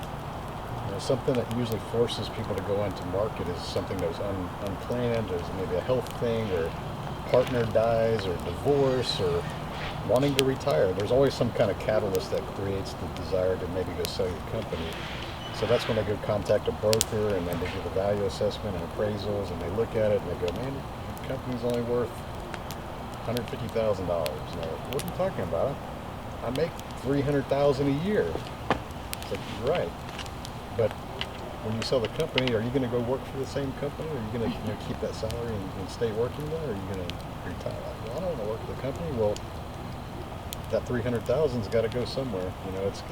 something that usually forces people to go into market is something that was unplanned. There's maybe a health thing, or partner dies, or divorce, or wanting to retire. There's always some kind of catalyst that creates the desire to maybe go sell your company. So that's when they go contact a broker, and then they do the value assessment and appraisals, and they look at it and they go, man, the company's only worth $150,000. And they're like, what are you talking about? I make $300,000 a year. It's like, you're right. But when you sell the company, are you going to go work for the same company? Are you going to keep that salary and stay working there? Or are you going to retire? Like, well, I don't want to work for the company. Well, that $300,000's got to go somewhere. It's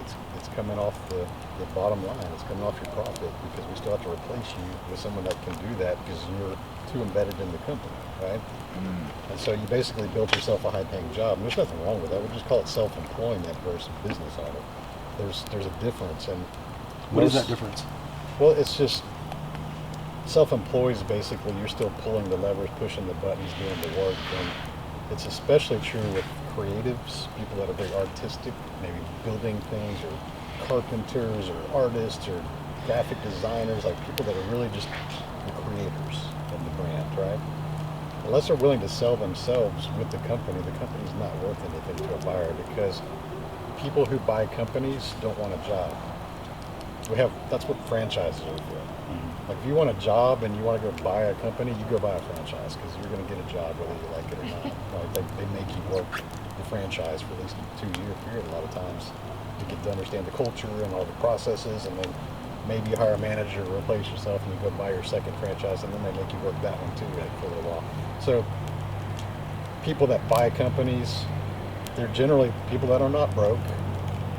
coming off the bottom line. It's coming off your profit, because we still have to replace you with someone that can do that because you're too embedded in the company, right? And so you basically built yourself a high-paying job. And there's nothing wrong with that. We just call it self-employment versus business owner. There's a difference. And what is that difference? Well, it's just self-employed is basically you're still pulling the levers, pushing the buttons, doing the work. And it's especially true with creatives, people that are very artistic, maybe building things, or carpenters, or artists, or graphic designers, like people that are really just the creators of the brand, right? Unless they're willing to sell themselves with the company's not worth anything to a buyer, because people who buy companies don't want a job. That's what franchises are for. Like if you want a job and you want to go buy a company, you go buy a franchise, because you're going to get a job whether you like it or not. Like they make you work the franchise for at least a 2-year period a lot of times to get to understand the culture and all the processes, and then maybe you hire a manager to replace yourself and you go buy your second franchise, and then they make you work that one too, like, for a little while. So people that buy companies, they're generally people that are not broke,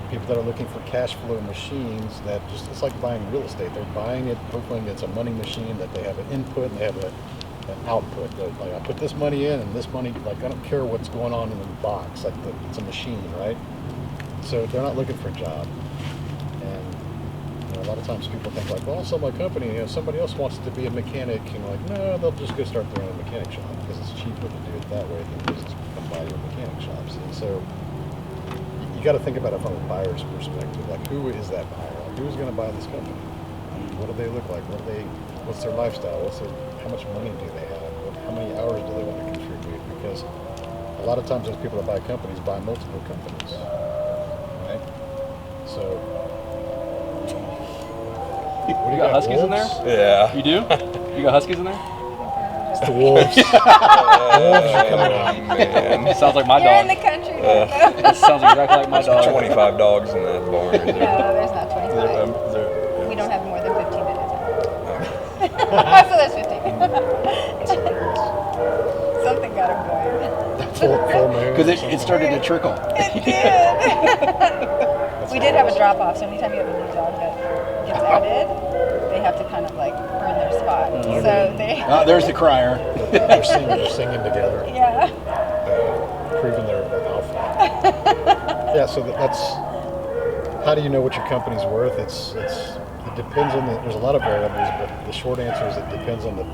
people that are looking for cash flow machines that just, it's like buying real estate. They're buying it, hoping it's a money machine, that they have an input and they have an output. Like, I put this money in, and this money, like, I don't care what's going on in the box, like it's a machine, right? So they're not looking for a job. And a lot of times people think like, well, I'll sell my company, somebody else wants to be a mechanic, and like, no, they'll just go start their own mechanic shop, because it's cheaper to do it that way than just come buy your mechanic shops. And so you got to think about it from a buyer's perspective. Like, who is that buyer? Like, who's going to buy this company? What do they look like? What's their lifestyle? How much money do they have? How many hours do they want to contribute? Because a lot of times those people that buy companies buy multiple companies, right? So, what do You got huskies in wolves? there? Yeah. You do? You got huskies in there? It's the wolves. The wolves are coming out. Man. Sounds like my You're in dog. the country. Though. It sounds exactly like my There's dog. 25 dogs in that barn. Is No, there? there's not 25. We don't have more than 15 minutes. So there's 15. That's hilarious. Something got him going. Full moon. Because it started to trickle. It did. We did have a drop off, so anytime you have a new dog that gets added, they have to kind of like earn their spot. So they. There's the crier. They're singing together. Yeah. Proving their alpha. Yeah, so that's how do you know what your company's worth? It depends on there's a lot of variables, but the short answer is it depends on the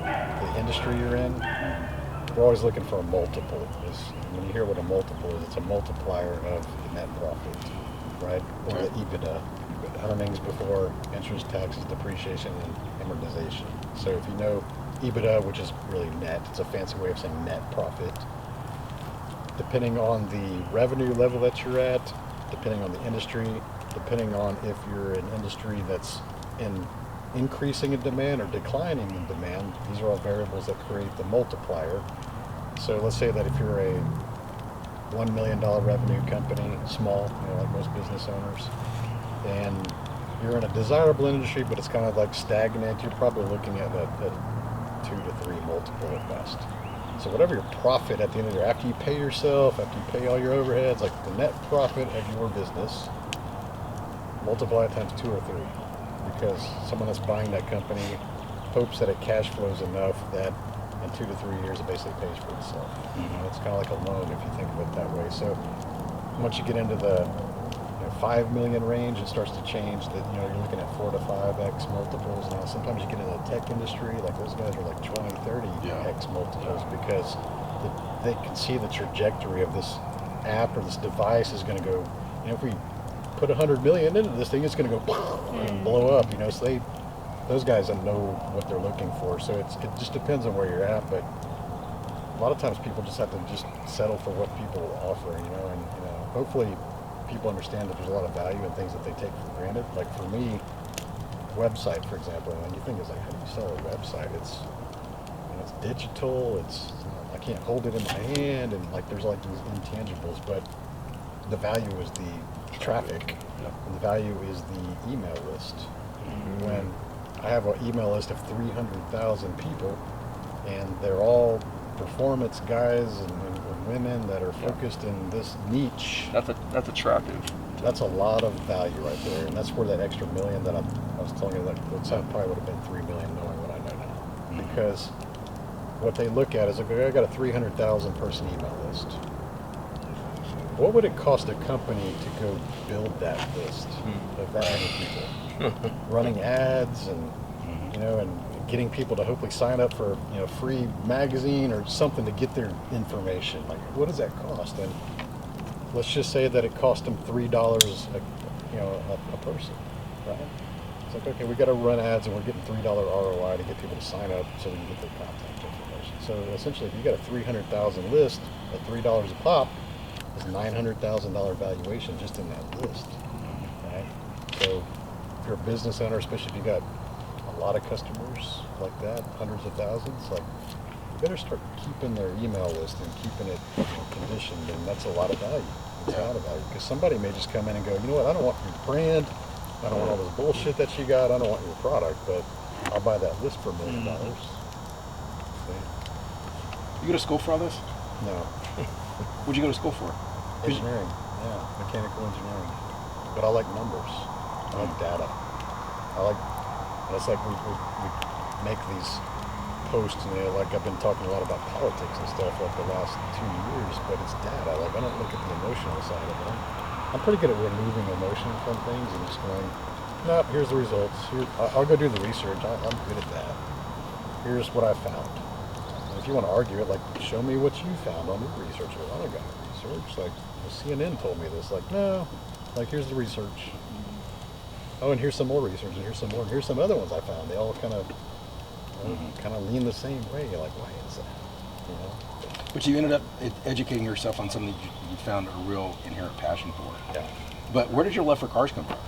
industry you're in. We're always looking for a multiple. When you hear what a multiple is, it's a multiplier of the net profit, right? Or the EBITDA, earnings before interest, taxes, depreciation, and amortization. So if you know EBITDA, which is really net, it's a fancy way of saying net profit. Depending on the revenue level that you're at, depending on the industry, depending on if you're an industry that's increasing in demand or declining in demand, these are all variables that create the multiplier. So let's say that if you're a $1 million revenue company, small, like most business owners, and you're in a desirable industry, but it's kind of like stagnant, you're probably looking at a 2 to 3 multiple at best. So whatever your profit at the end of the year, after you pay yourself, after you pay all your overheads, like the net profit of your business, multiply it times 2 or 3. Because someone that's buying that company hopes that it cash flows enough that in 2 to 3 years it basically pays for itself. It's kind of like a loan if you think of it that way. So once you get into the 5 million range, it starts to change. That you're looking at 4 to 5x multiples. Now sometimes you get into the tech industry, like those guys are like 20, 30x multiples, because they can see the trajectory of this app or this device is going to go. If we put 100 million into this thing, it's going to go and blow up. So those guys know what they're looking for. So it just depends on where you're at. But a lot of times people just have to just settle for what people offer. And hopefully people understand that there's a lot of value in things that they take for granted. Like for me, website, for example, and you think it's like, how do you sell a website? It's it's digital. I can't hold it in my hand, and like there's like these intangibles, but the value is the traffic, and the value is the email list. When I have an email list of 300,000 people, and they're all performance guys and women that are focused in this niche. That's attractive. That's a lot of value right there, and that's where that extra million that I was telling you, that probably would have been 3 million knowing what I know now. Because what they look at is, okay, I got a 300,000 person email list. What would it cost a company to go build that list of that many people? Running ads and and getting people to hopefully sign up for free magazine or something to get their information. Like, what does that cost? And let's just say that it cost them $3 a person, right? It's like, okay, we got to run ads and we're getting $3 ROI to get people to sign up so we can get their contact information. So essentially, if you got a 300,000 list at $3 a pop, it's $900,000 valuation just in that list, right? So if you're a business owner, especially if you got a lot of customers like that, hundreds of thousands, like, you better start keeping their email list and keeping it conditioned, and that's a lot of value. It's a lot of value, because somebody may just come in and go, you know what, I don't want your brand, I don't want all this bullshit that you got, I don't want your product, but I'll buy that list for $1 million. You go to school for all this? No. What'd you go to school for? Engineering, mechanical engineering. But I like numbers. I like data. It's like we make these posts, and like I've been talking a lot about politics and stuff like the last 2 years, but it's data. Like, I don't look at the emotional side of it. I'm pretty good at removing emotion from things and just going, nope, here's the results. I'll go do the research. I'm good at that. Here's what I found. And if you want to argue it, like, show me what you found on your research. Well, I got research. Like, CNN told me this. Like, no. Like, here's the research. Oh, and here's some more research, and here's some more, and here's some other ones I found. They all kind of lean the same way. You're like, why is that? But you ended up educating yourself on something you found a real inherent passion for. Yeah. But where did your love for cars come from?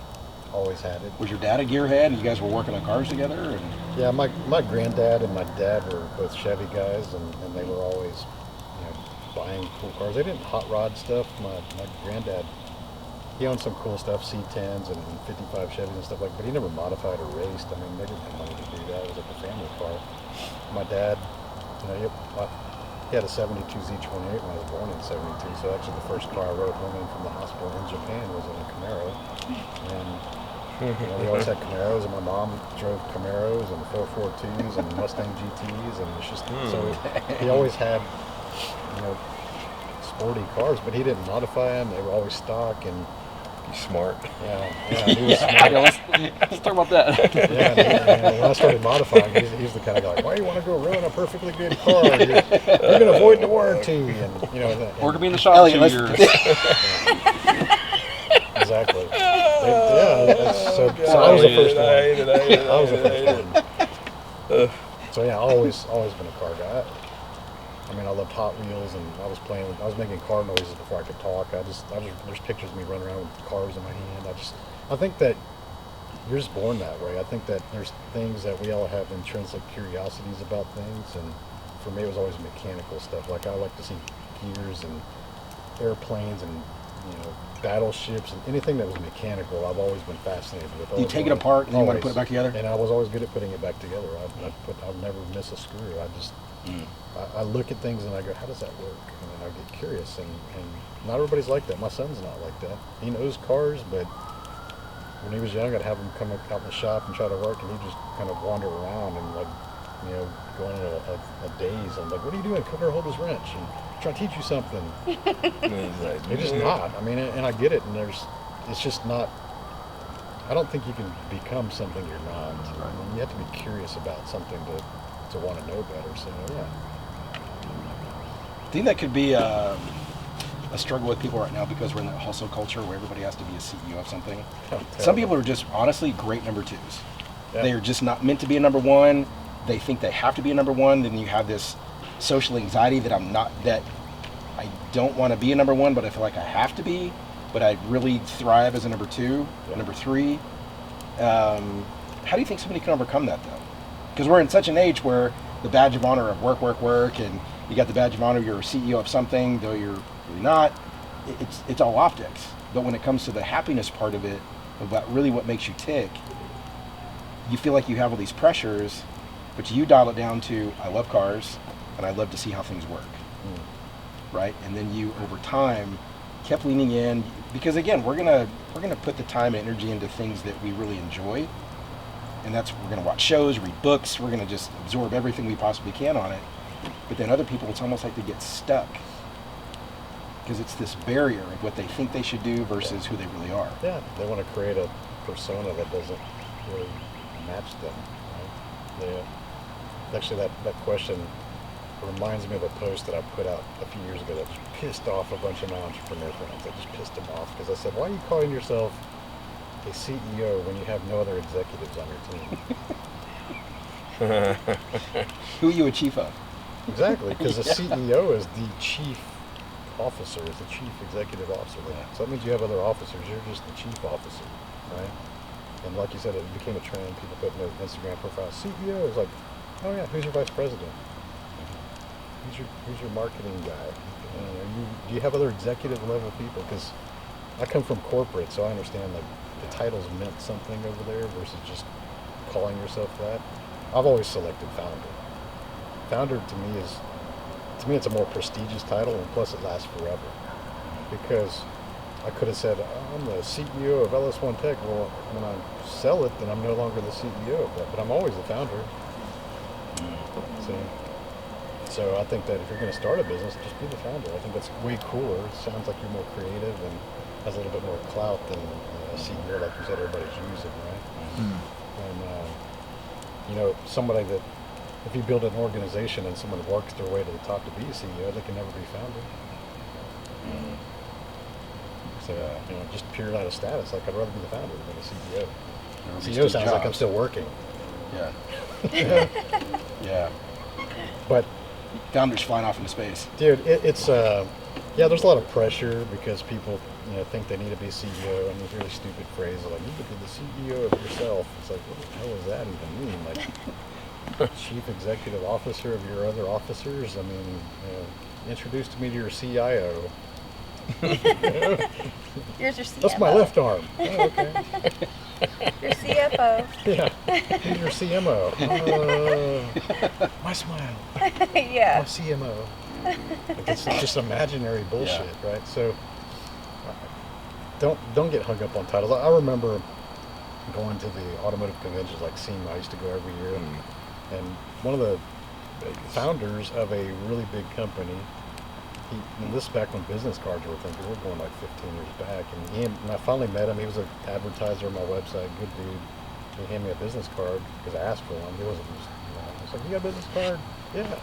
Always had it. Was your dad a gearhead, and you guys were working on cars together? And... Yeah, my granddad and my dad were both Chevy guys, and they were always, buying cool cars. They didn't hot rod stuff. My granddad, he owned some cool stuff, C10s and 55 Chevys and stuff like that, but he never modified or raced. I mean, they didn't have money to do that. It was like a family car. My dad, he had a 72 Z28 when I was born in 72, so actually the first car I rode home in from the hospital in Japan was in a Camaro. And we always had Camaros, and my mom drove Camaros and 442s and Mustang GTs, and it's just, so he always had, sporty cars, but he didn't modify them. They were always stock, and He's smart. yeah, he was smart. Let's talk about that. When I started modifying, he's the kind of guy like, why do you want to go ruin a perfectly good car? You're going to avoid the warranty, and that. We're gonna be in the shop in 2 years. Exactly. So I was the first one. I was the first one. So yeah, always been a car guy. I mean, I loved Hot Wheels, and I was making car noises before I could talk. there's pictures of me running around with cars in my hand. I think that you're just born that way. I think that there's things that we all have intrinsic curiosities about things, and for me, it was always mechanical stuff. Like, I like to see gears and airplanes and battleships and anything that was mechanical. I've always been fascinated with. You take it apart and you want to put it back together? And I was always good at putting it back together. I'd never miss a screw. I look at things and I go, how does that work? And then I get curious, and not everybody's like that. My son's not like that. He knows cars, but when he was young, I'd have him come out in the shop and try to work, and he'd just kind of wander around and go in a daze. I'm like, what are you doing? Come here, hold his wrench and try to teach you something. It's just not. I mean, and I get it, and it's just not. I don't think you can become something you're not. I mean, you have to be curious about something to want to know better. So yeah. I think that could be a struggle with people right now, because we're in that hustle culture where everybody has to be a CEO of something. Some people are just honestly great number twos. Yeah. They're just not meant to be a number one. They think they have to be a number one. Then you have this social anxiety that I don't want to be a number one, but I feel like I have to be. But I really thrive as a number two, number three. how do you think somebody can overcome that though? Because we're in such an age where the badge of honor of work, and you got the badge of honor, you're a CEO of something, though you're really not. It's all optics. But when it comes to the happiness part of it, about really what makes you tick, you feel like you have all these pressures, but you dial it down to, I love cars, and I love to see how things work, right? And then you, over time, kept leaning in, because again, we're gonna put the time and energy into things that we really enjoy, and we're gonna watch shows, read books, we're gonna just absorb everything we possibly can on it. But then other people, it's almost like they get stuck, because it's this barrier of what they think they should do versus who they really are. Yeah, they want to create a persona that doesn't really match them. Right? Actually, that question reminds me of a post that I put out a few years ago that pissed off a bunch of my entrepreneur friends. I just pissed them off because I said, why are you calling yourself a CEO when you have no other executives on your team? Who are you a chief of? Exactly, because the CEO is the chief officer, is the chief executive officer. So that means you have other officers. You're just the chief officer, right? And like you said, it became a trend. People put in their Instagram profile, CEO is like, oh yeah, who's your vice president? Who's your marketing guy? Do you have other executive level people? Because I come from corporate, so I understand like the titles meant something over there versus just calling yourself that. I've always selected founder. Founder to me it's a more prestigious title, and plus it lasts forever. Because I could have said, I'm the CEO of LS1 Tech. Well, when I sell it, then I'm no longer the CEO of that, but I'm always the founder. So I think that if you're going to start a business, just be the founder. I think that's way cooler. It sounds like you're more creative and has a little bit more clout than a CEO, like you said, everybody's using, right? And, somebody that, if you build an organization and someone works their way to the top to be a CEO, they can never be founder. So, just pure out of status, like I'd rather be the founder than a CEO. CEO sounds like I'm still working. Yeah. Yeah. But founders flying off into space. Dude, it's there's a lot of pressure because people think they need to be CEO, and these really stupid phrases like you could be the CEO of yourself. It's like, what the hell does that even mean? Like chief executive officer of your other officers? I mean, introduce me to your CIO. Here's your CFO. That's my left arm. Oh, okay. Your CFO. Yeah. Who's your CMO? My smile. Yeah. My CMO. Like it's just imaginary bullshit, right? So don't get hung up on titles. I remember going to the automotive conventions like SEMA. I used to go every year, and one of the founders of a really big company, and this is back when business cards were a thing, because we're going like 15 years back, and I finally met him. He was an advertiser on my website, good dude. He handed me a business card because I asked for one. He wasn't just, I was like, you got a business card? Yeah.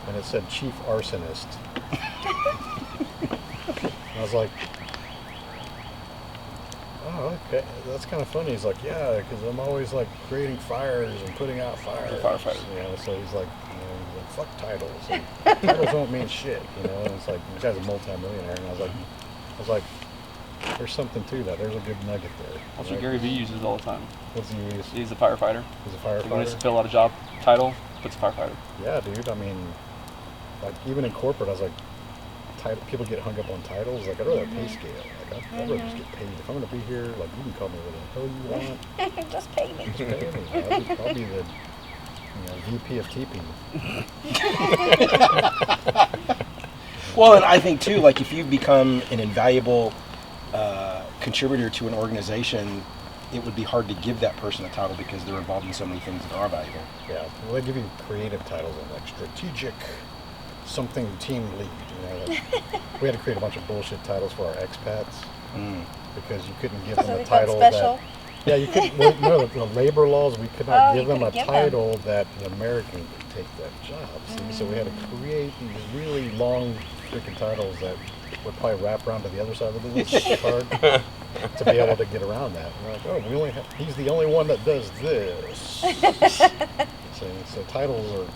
And it said Chief Arsonist. I was like, oh, okay, that's kind of funny. He's like, yeah, because I'm always like creating fires and putting out fires. Firefighter. So he's like, fuck titles. And titles don't mean shit, And it's like, this guy's a multi-millionaire, and I was like, there's something to that. There's a good nugget there. That's what Gary Vee uses all the time. What's he use? He's a firefighter. He's a firefighter. When he wants to fill out a job title, puts firefighter. Yeah, dude. I mean, like even in corporate, I was like, people get hung up on titles. Like I'd rather have pay scale. Like I'd rather just get paid. If I'm gonna be here, like you can call me whatever the hell you want. Just pay me. Just pay me. I'll be the VP of TP. Well, and I think too, like if you become an invaluable contributor to an organization, it would be hard to give that person a title because they're involved in so many things that are valuable. Yeah, well, they give you creative titles and like strategic something team lead. Like we had to create a bunch of bullshit titles for our expats because you couldn't give them a title special? Yeah, you couldn't. No, the labor laws, we could not give them a title that an American could take that job. See, so we had to create these really long freaking titles that would probably wrap around to the other side of the business card to be able to get around that. And we're like, oh, he's the only one that does this. So titles are.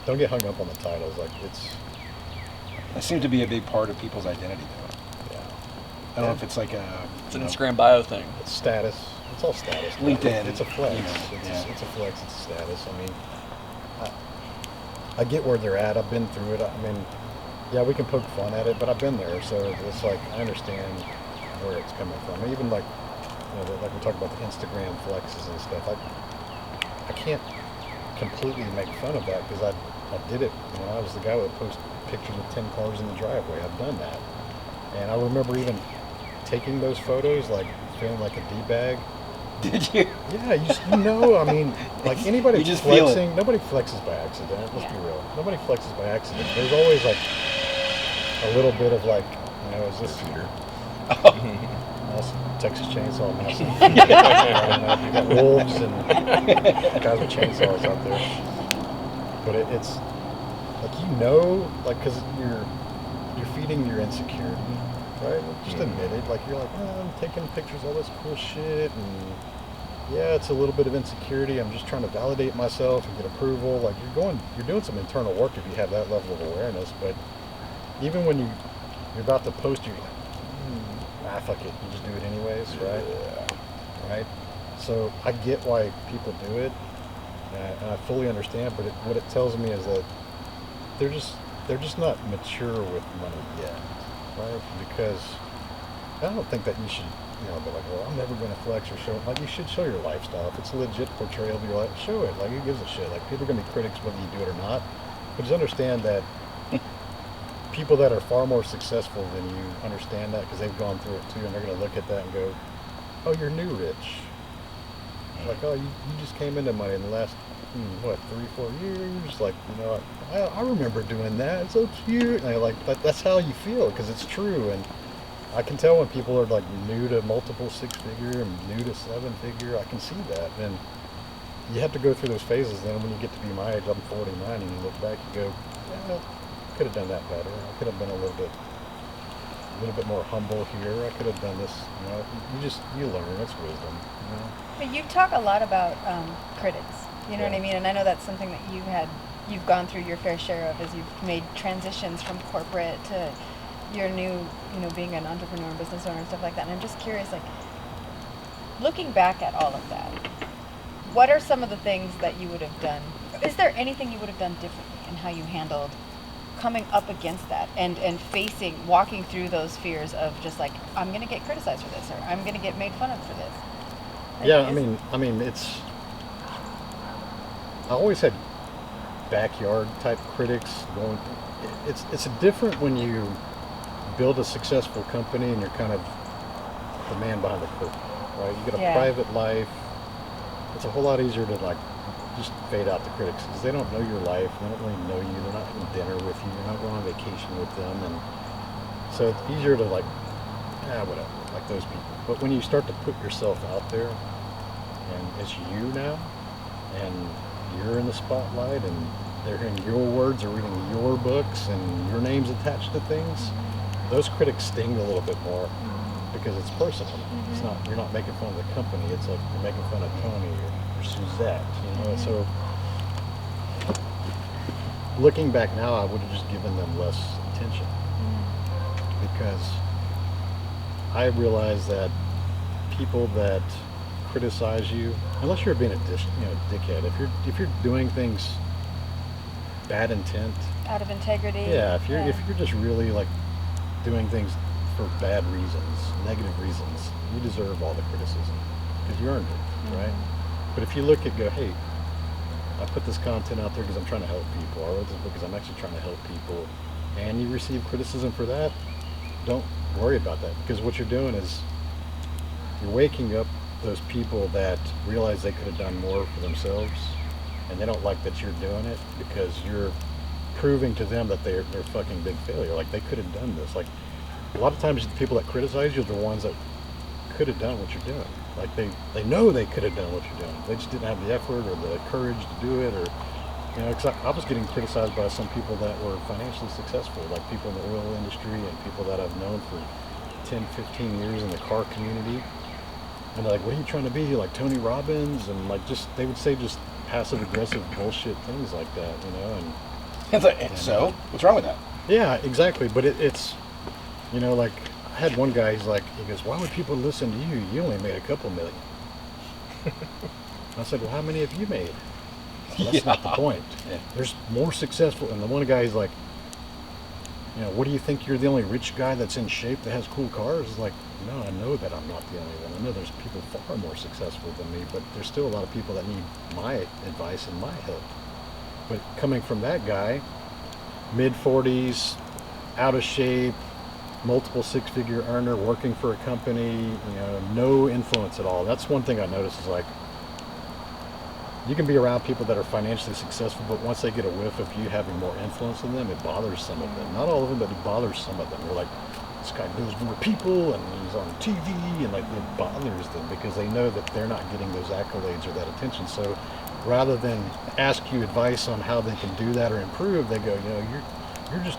Don't get hung up on the titles. Like That seems to be a big part of people's identity, though. Yeah. I don't know if it's like It's an Instagram bio thing. It's status. it's all status. LinkedIn, It's a flex. you know, It's a flex. It's a status. I mean, I get where they're at. I've been through it. I mean, yeah, we can poke fun at it, but I've been there, so it's like I understand where it's coming from. Even like, like we talk about the Instagram flexes and stuff. I can't completely make fun of that because I did it. I was the guy that would post pictures of 10 cars in the driveway. I've done that, and I remember even taking those photos, like feeling like a d-bag. Did you? Yeah, I mean, like anybody You just feel flexing, nobody flexes by accident. Let's be real. Nobody flexes by accident. There's always like a little bit of like, is this here? Awesome. Texas Chainsaw Massacre. You got wolves and guys with chainsaws out there. But it's like, like, because you're feeding your insecurity, right? Just admit it. Like, you're like, I'm taking pictures of all this cool shit, and yeah, it's a little bit of insecurity. I'm just trying to validate myself and get approval. Like, you're doing some internal work if you have that level of awareness. But even when you're about to post, you're like, fuck it, you just do it anyways, right? Yeah. Right? So I get why people do it, and I fully understand, but what it tells me is that they're just not mature with money yet, right? Because I don't think that you should, be like, well, I'm never going to flex or show, like, you should show your lifestyle. If it's a legit portrayal of your life, show it. Like, who gives a shit? Like, people are going to be critics whether you do it or not, but just understand that people that are far more successful than you understand that because they've gone through it too, and they're going to look at that and go, oh, you're new rich. Like, oh, you just came into money in the last, 3-4 years? Like, I remember doing that. It's so cute. And like, that's how you feel because it's true. And I can tell when people are like new to multiple 6-figure and new to 7-figure. I can see that. And you have to go through those phases. Then when you get to be my age, I'm 49, and you look back and go, yeah, could have done that better. I could have been a little bit more humble here. I could have done this. You learn. It's wisdom. But you talk a lot about critics. You know what I mean? And I know that's something that you've gone through your fair share of as you've made transitions from corporate to your new, being an entrepreneur and business owner and stuff like that. And I'm just curious, like, looking back at all of that, what are some of the things that you would have done? Is there anything you would have done differently in how you handled coming up against that and walking through those fears of just like, I'm going to get criticized for this, or I'm going to get made fun of for this? Yeah, I mean, I always had backyard type critics going. It's different when you build a successful company and you're kind of the man behind the curtain, right? You got a private life. It's a whole lot easier to like just fade out the critics because they don't know your life. They don't really know you. They're not having dinner with you. You're not going on vacation with them, and so it's easier to like, whatever, like those people. But when you start to put yourself out there, and it's you now, and you're in the spotlight, and they're hearing your words or reading your books, and your name's attached to things, those critics sting a little bit more because it's personal. It's not, you're not making fun of the company. It's like you're making fun of Tony or Suzette, So looking back now, I would have just given them less attention because I realize that people that criticize you, unless you're being a dickhead, if you're doing things bad intent, out of integrity. Yeah, if you're just really like doing things for bad reasons, negative reasons, you deserve all the criticism because you earned it, right? But if you look at hey, I put this content out there because I'm trying to help people. I wrote this book because I'm actually trying to help people, and you receive criticism for that, don't worry about that because what you're doing is you're waking up those people that realize they could have done more for themselves, and they don't like that you're doing it because you're proving to them that they're a fucking big failure. Like, they could have done this. Like, a lot of times the people that criticize you are the ones that could have done what you're doing. Like, they know they could have done what you're doing. They just didn't have the effort or the courage to do it, or because I was getting criticized by some people that were financially successful, like people in the oil industry and people that I've known for 10, 15 years in the car community. And they're like, what are you trying to be? Like Tony Robbins? And like, they would say just passive aggressive bullshit things like that, and it's like, so what's wrong with that? Yeah, exactly. But it's, like I had one guy, he goes, why would people listen to you? You only made a couple million. I said, well, how many have you made? Well, that's not the point. Yeah. There's more successful. And the one guy's like, what do you think, you're the only rich guy that's in shape that has cool cars? It's like, no, I know that I'm not the only one. I know there's people far more successful than me, but there's still a lot of people that need my advice and my help. But coming from that guy, mid-40s, out of shape, multiple six-figure earner, working for a company, no influence at all. That's one thing I noticed is like, you can be around people that are financially successful, but once they get a whiff of you having more influence than them, it bothers some of them. Not all of them, but it bothers some of them. They're like, this guy knows more people, and he's on TV, and like it bothers them because they know that they're not getting those accolades or that attention. So rather than ask you advice on how they can do that or improve, they go, you're just,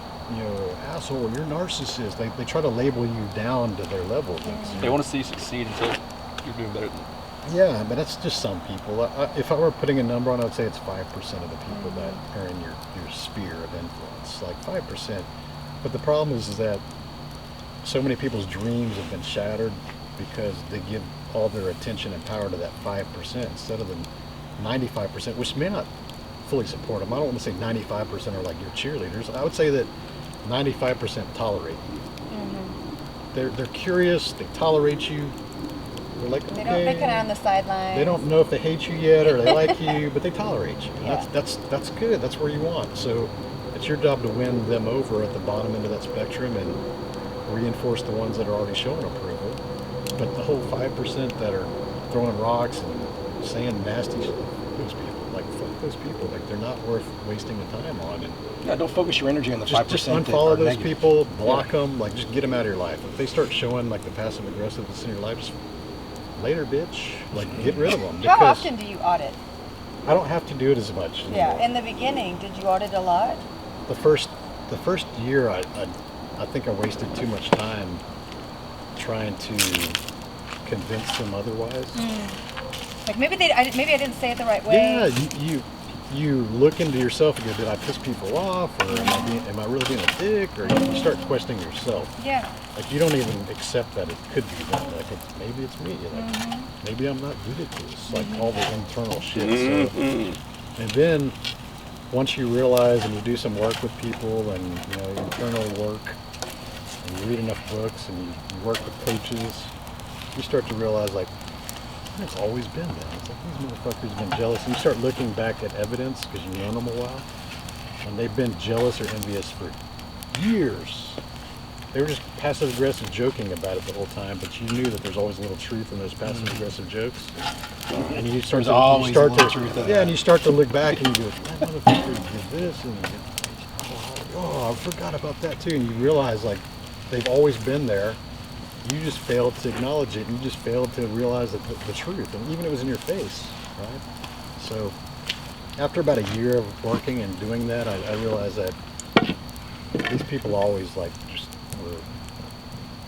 asshole, you're narcissist. They try to label you down to their level. They want to see you succeed until you're doing better than them. Yeah, but that's just some people. If I were putting a number on it, I would say it's 5% of the people that are in your sphere of influence. Like 5%. But the problem is that so many people's dreams have been shattered because they give all their attention and power to that 5% instead of the 95%, which may not fully support them. I don't want to say 95% are like your cheerleaders. I would say that 95% tolerate you. They're curious, they tolerate you. They're like, okay. They kind of on the sidelines. They don't know if they hate you yet or they like you, but they tolerate you. And that's good. That's where you want. So it's your job to win them over at the bottom end of that spectrum and reinforce the ones that are already showing approval. But the whole 5% that are throwing rocks and saying nasty shit, those people, like fuck those people. Like they're not worth wasting the time on. And Yeah, don't focus your energy on the 5%. just that unfollow are those negative. people, block them, like just get them out of your life. If they start showing like the passive aggressiveness in your life, just later, bitch. Like get rid of them. How Because often do you audit? I don't have to do it as much anymore. Yeah, in the beginning, did you audit a lot? The first year, I think I wasted too much time trying to convince them otherwise. Like maybe I didn't say it the right way. Yeah, you look into yourself and go, did I piss people off, or am I really being a dick, or you start questioning yourself. Yeah. Like you don't even accept that it could be that. Like maybe it's me. Like maybe I'm not good at this. Like all the internal shit. So, and then once you realize and you do some work with people and internal work, and you read enough books and you work with coaches, you start to realize like it's always been that. It's like these motherfuckers have been jealous. And you start looking back at evidence because you've known them a while, and they've been jealous or envious for years. They were just passive aggressive joking about it the whole time, but you knew that there's always a little truth in those passive aggressive jokes. And you start and you start to look back and you go, that motherfucker did this, and I forgot about that too. And you realize like they've always been there. You just failed to acknowledge it. You just failed to realize that the truth, and even it was in your face, right? So after about a year of working and doing that, I realized that these people always like just were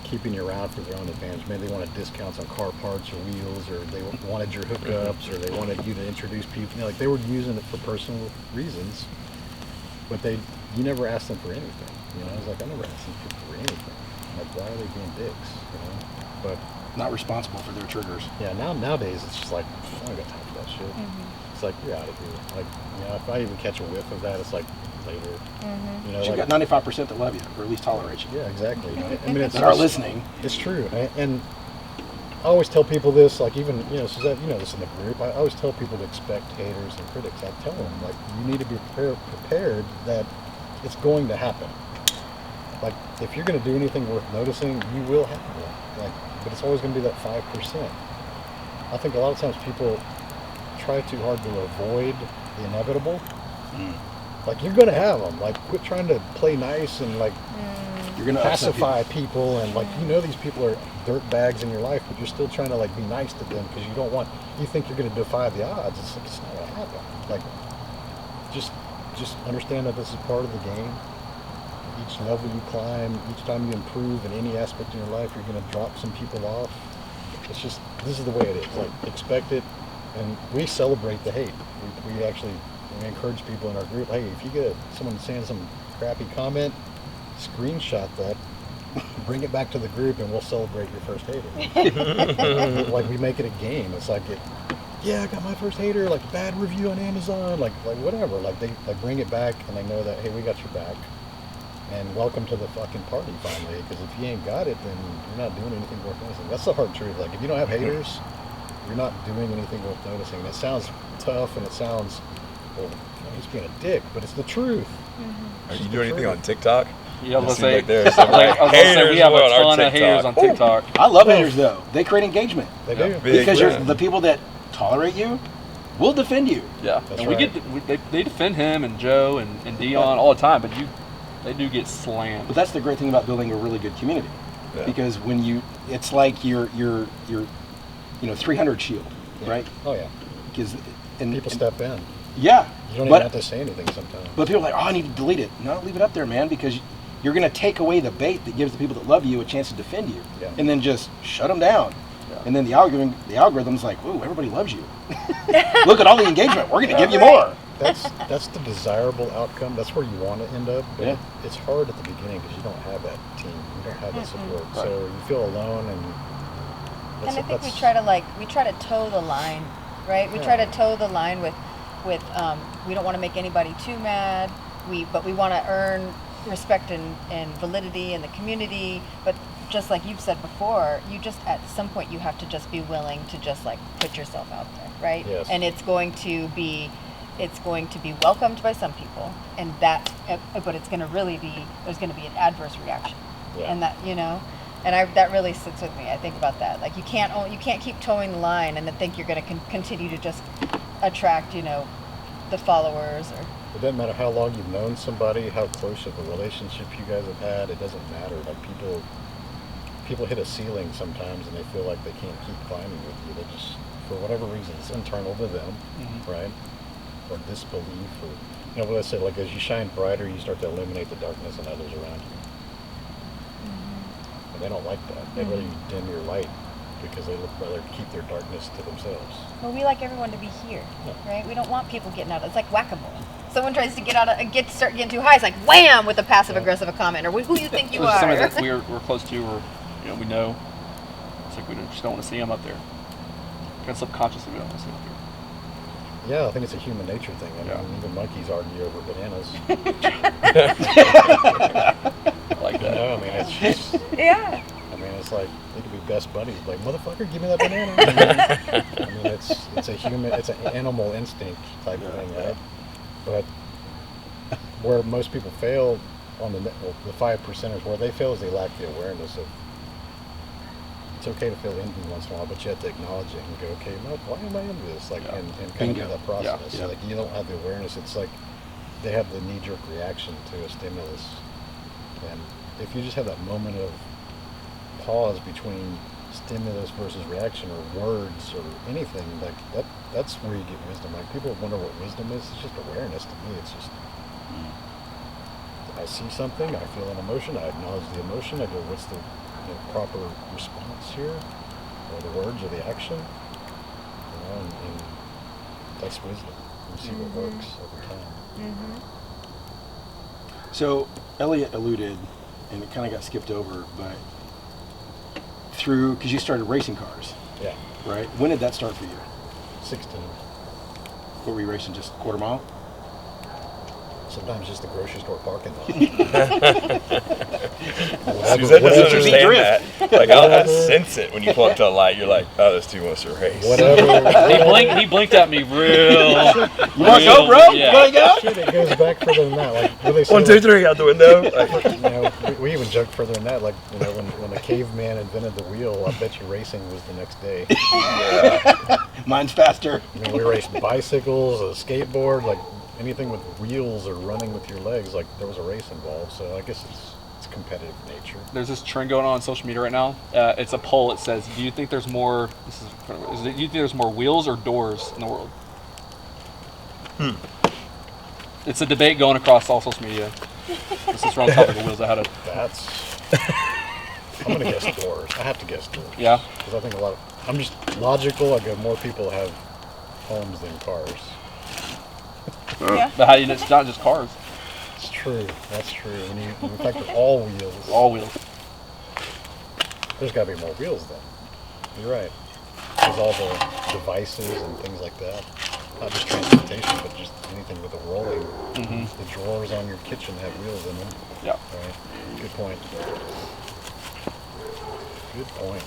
keeping you around for their own advantage. Maybe they wanted discounts on car parts or wheels, or they wanted your hookups, or they wanted you to introduce people. Like they were using it for personal reasons, but you never asked them for anything. I was like, I never asked these people for anything. Like, why are they being dicks? But Not responsible for their triggers. yeah, nowadays it's just like I don't got time for that shit. It's like you're out of here. Like if I even catch a whiff of that, it's like later. But you've got 95% that love you, or at least tolerate you. Yeah, exactly. I mean, it's That are listening. It's true, and I always tell people this. Like even Suzette, this in the group. I always tell people to expect haters and critics. I tell them like you need to be prepared that it's going to happen. Like if you're going to do anything worth noticing, you will have one. But it's always going to be that 5%. I think a lot of times people try too hard to avoid the inevitable. Like you're going to have them. Like quit trying to play nice and like You're going to pacify people and like these people are dirt bags in your life, but you're still trying to like be nice to them because you think you're going to defy the odds. It's like it's not going to happen. Like just understand that this is part of the game. Each level you climb, each time you improve in any aspect of your life, you're going to drop some people off. It's just, this is the way it is. Like, expect it, and we celebrate the hate. We encourage people in our group, hey, if you get someone saying some crappy comment, screenshot that, bring it back to the group, and we'll celebrate your first hater. Like, we make it a game. It's like, yeah, I got my first hater, like bad review on Amazon, like whatever. Like they bring it back and they know that, hey, we got your back. And welcome to the fucking party finally, because if you ain't got it, then you're not doing anything worth noticing. That's the hard truth. Like if you don't have haters, you're not doing anything worth noticing. It sounds tough and it sounds, well, he's being a dick, but it's the truth. Are you doing anything on TikTok? Yeah, I was It gonna seems like there's some, I was gonna say we have a on our ton of haters on TikTok. TikTok. I love haters though. They create engagement They do. Big because fan. the people that tolerate you will defend you. Yeah, That's and right. they defend him and Joe and Dion all the time, but they do get slammed. But that's the great thing about building a really good community, Yeah. because when it's like your 300 shield, right? Oh yeah. Because People step in. Yeah. You don't but, even have to say anything sometimes. But people are like, oh, I need to delete it. No, leave it up there, man, because you're going to take away the bait that gives the people that love you a chance to defend you, Yeah. and then just shut them down. Yeah. And then the algorithm's like, ooh, everybody loves you. Look at all the engagement. We're going to give you more. That's the desirable outcome. That's where you want to end up. But Yeah. it's hard at the beginning because you don't have that team. You don't have that support. Right. So you feel alone, and And I think we try to toe the line, right? We try to toe the line with we don't want to make anybody too mad. But we want to earn respect and validity in the community. But just like you've said before, you just at some point you have to just be willing to just like put yourself out there, right? Yes. And it's going to be welcomed by some people, and but it's going to really be, there's going to be an adverse reaction. Yeah. And that, and that really sits with me. I think about that. Like you can't keep towing the line and then think you're going to continue to just attract, the followers. Or it doesn't matter how long you've known somebody, how close of a relationship you guys have had. It doesn't matter. Like people hit a ceiling sometimes, and they feel like they can't keep climbing with you. They just, for whatever reason, it's internal to them, right? Or disbelief, or what I said. Like as you shine brighter, you start to eliminate the darkness in others around you. And they don't like that. They'd rather you dim your light because they would rather keep their darkness to themselves. well, we like everyone to be here, Yeah. right? We don't want people getting out. It's like whack-a-mole. Someone tries to start getting too high. It's like wham with a passive aggressive comment, or who you think you So are. somebody that we're close to, or we know, it's like we just don't want to see them up there. And subconsciously we don't want to see them up there. Yeah, I think it's a human nature thing. I mean, Yeah. even monkeys argue over bananas. I like that. I mean, it's just, Yeah. I mean, it's like they could be best buddies. Like, motherfucker, give me that banana. I mean, it's an animal instinct type of thing, right? But where most people fail on the 5%ers, where they fail is they lack the awareness of. It's okay to feel envy once in a while, but you have to acknowledge it and go, okay, why am I envious? Like, Yeah. and kind of do that process. Yeah. Like, you don't have the awareness. It's like they have the knee-jerk reaction to a stimulus, and if you just have that moment of pause between stimulus versus reaction, or words, or anything like that, that's where you get wisdom. Like people wonder what wisdom is. It's just awareness. To me, it's just I see something, I feel an emotion, I acknowledge the emotion, I go, what's the proper response here, or the words or the action, and that's wisdom. You see what works over time. So Elliott alluded, and it kind of got skipped over, but because you started racing cars, Yeah, right? When did that start for you? 16. What were you racing, just quarter mile? Sometimes just the grocery store parking lot. Suzette doesn't understand drift. that. Like, I sense it when you pull up to a light. You're like, oh, this dude wants to race. Whatever. He blinked at me real. You want to go, bro? Yeah. You want to go? Shit, it goes back further than that. Like, what they say, 1, 2, 3 out the window. Like, we even joke further than that. Like, when the caveman invented the wheel, I bet you racing was the next day. Mine's faster. I mean, we raced bicycles, a skateboard, like anything with wheels or running with your legs. Like there was a race involved. So I guess it's competitive nature. There's this trend going on social media right now. It's a poll. It says, "Do you think there's more? Do you think there's more wheels or doors in the world?" It's a debate going across all social media. This is around the topic of wheels. I had I'm gonna guess doors. I have to guess doors. Yeah. Because I think I'm just logical. I go, more people have homes than cars. Yeah. But how do you? It's not just cars. It's true. That's true. When you factor all wheels, All wheels. there's got to be more wheels then. You're right. with all the devices and things like that. Not just transportation, but just anything with the rolling. The drawers on your kitchen have wheels in them. Yeah. Right. Good point. Good point.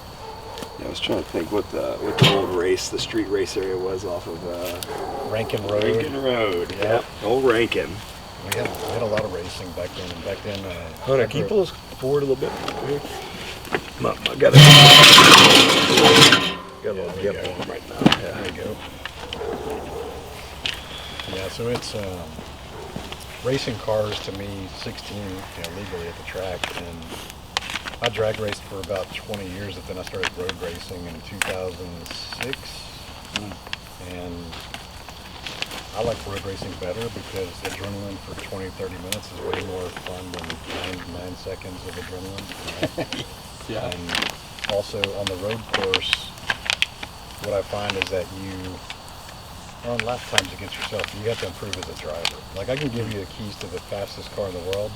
Yeah, I was trying to think what the old race, the street race area was off of Rankin Road. Rankin Road. Yep. Old Rankin. We had a lot of racing back then. And back then, Hunter, I can you grew- pull us forward a little bit? I got a little there you dip go. on right now. Yeah. There you go. Yeah, so it's racing cars to me, 16, legally at the track, and I drag raced for about 20 years, but then I started road racing in 2006, and I like road racing better because adrenaline for 20, 30 minutes is way more fun than 9 seconds of adrenaline. Right? Yeah. And also on the road course, what I find is that you are on lap times against yourself. You have to improve as a driver. Like, I can give you the keys to the fastest car in the world,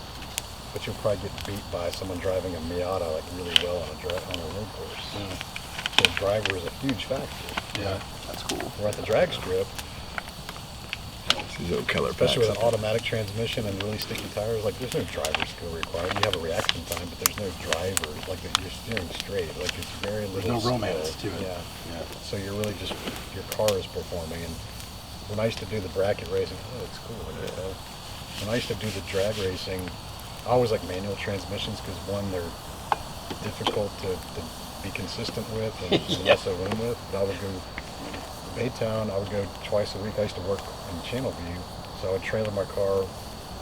but you'll probably get beat by someone driving a Miata like really well on a road course. So driver is a huge factor. Yeah. That's cool. We're at the drag strip, These little color especially with packs. an automatic transmission and really sticky tires. Like, there's no driver skill required. You have a reaction time, but there's no driver. Like, you're steering straight. Like, it's very There's little no romance skill. to it. Yeah. Yeah. So you're really just, your car is performing. And when I used to do the bracket racing, it's cool. When I used to do the drag racing, I always like manual transmissions because, one, they're difficult to be consistent with and also win with. But I would go to Baytown, I would go twice a week. I used to work in Channelview, so I would trailer my car, I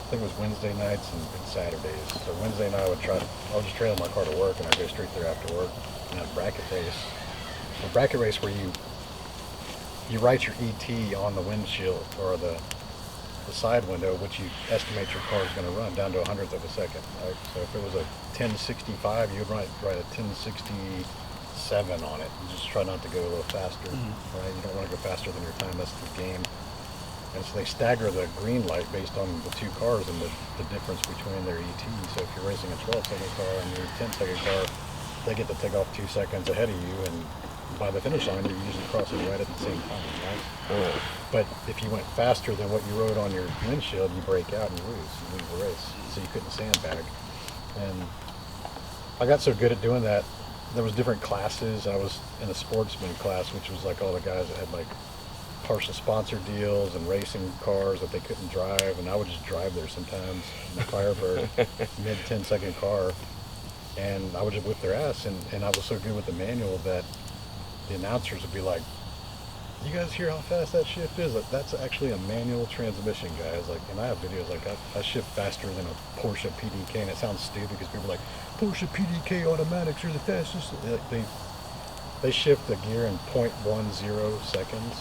think it was Wednesday nights and Saturdays. So Wednesday night I would just trailer my car to work, and I'd go straight there after work. And a bracket race. A bracket race where you write your ET on the windshield or the side window, which you estimate your car is going to run down to 100th of a second. Right? So if it was a 1065, you would write a 1067 on it. You just try not to go a little faster. Right? You don't want to go faster than your time. That's the game. And so they stagger the green light based on the two cars and the difference between their ET. So if you're racing a 12-second car and your 10-second car, they get to take off 2 seconds ahead of you, and by the finish line, you're usually crossing right at the same time, right? But if you went faster than what you rode on your windshield, you break out and you lose the race. So you couldn't sandbag. And I got so good at doing that, there was different classes. I was in a sportsman class, which was like all the guys that had like partial sponsor deals and racing cars that they couldn't drive, and I would just drive there sometimes in a Firebird mid 10-second car, and I would just whip their ass. And I was so good with the manual that the announcers would be like, "You guys hear how fast that shift is? Like, that's actually a manual transmission, guys." Like, and I have videos like I shift faster than a Porsche PDK, and it sounds stupid because people are like, "Porsche PDK automatics are the fastest." They shift the gear in 0.10 seconds.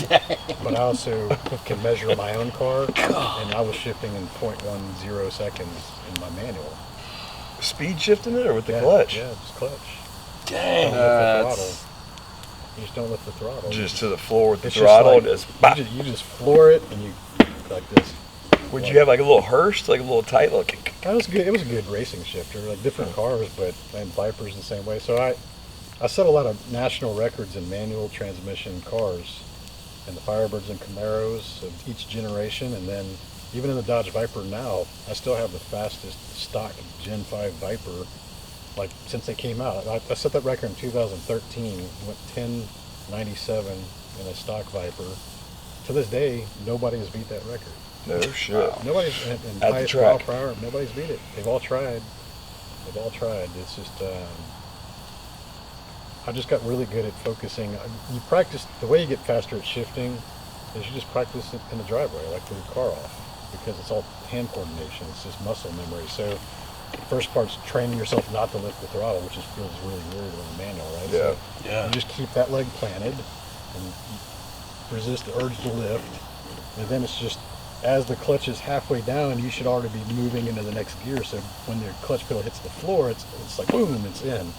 Dang. But I also can measure my own car, and I was shifting in 0.10 seconds in my manual. Speed shifting it or with the Yeah, clutch? Yeah, just clutch. Dang. Don't lift the throttle. You just don't lift the throttle. Just to the floor with the It's throttle. just Just, like, you just floor it, and you like this. would you have like a little Hearst, like a little tight looking? That was good. It was a good racing shifter, like different cars, but and Vipers the same way. So I set a lot of national records in manual transmission cars, and the Firebirds and Camaros of each generation, and then even in the Dodge Viper now, I still have the fastest stock Gen 5 Viper, like since they came out. I set that record in 2013, went 1097 in a stock Viper. To this day, nobody has beat that record. No shit. Nobody's in the highest mile track. per hour. Nobody's beat it. They've all tried. It's just I just got really good at focusing. You practice the way you get faster at shifting is you just practice it in the driveway, like with your car off, because it's all hand coordination. It's just muscle memory. So the first part's training yourself not to lift the throttle, which just feels really weird in a manual, right? Yeah. So Yeah. you just keep that leg planted and resist the urge to lift, and then it's just as the clutch is halfway down, you should already be moving into the next gear. So when your clutch pedal hits the floor, it's like boom, it's in.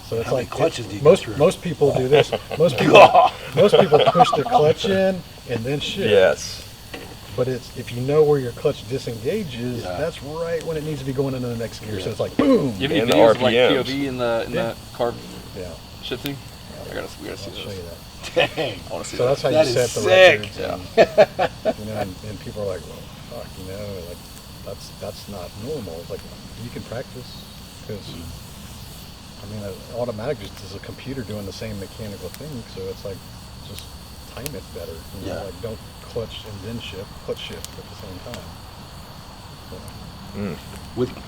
So it's How many like clutches do you go most through? most people do this. Most people push the clutch in and then shift. Yes. But it's if you know where your clutch disengages, Yeah. that's right when it needs to be going into the next gear. So it's like boom. You have any And the videos of like RPMs. POV in the car Yeah. shifting? We gotta see I'll those. show you that. Dang. I want to see So that. that's how That you is set the sick. records. Yeah. And, and people are like, well, fuck, like that's not normal. It's like, you can practice because, automatic just is a computer doing the same mechanical thing. So it's like, just time it better. Yeah. Like don't clutch and then shift, clutch shift at the same time. So,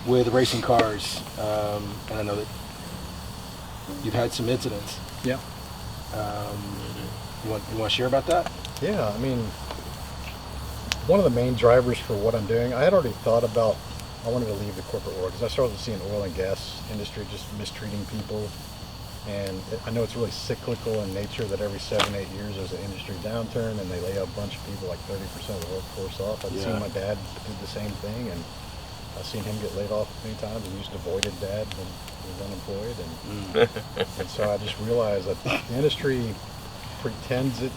With racing cars, and I know that you've had some incidents. yeah. You want to share about that? Yeah, one of the main drivers for what I'm doing, I had already thought about, I wanted to leave the corporate world because I started seeing oil and gas industry just mistreating people. And I know it's really cyclical in nature that every 7-8 years there's an industry downturn and they lay a bunch of people, like 30% of the workforce off. I've seen my dad do the same thing, and I've seen him get laid off many times, and just avoided dad when he was unemployed. And so I just realized that the industry pretends it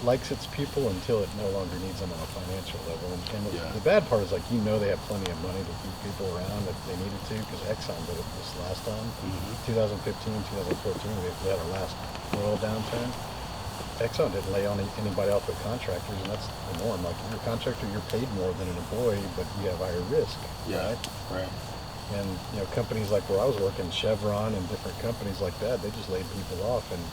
likes its people until it no longer needs them on a financial level. And the bad part is, they have plenty of money to keep people around if they needed to, because Exxon did it this last time. 2015, 2014, we had our last oil downturn. Exxon didn't lay on anybody off but contractors, and that's the norm. Like, if you're a contractor, you're paid more than an employee, but you have higher risk, right? And, companies like where I was working, Chevron and different companies like that, they just laid people off. And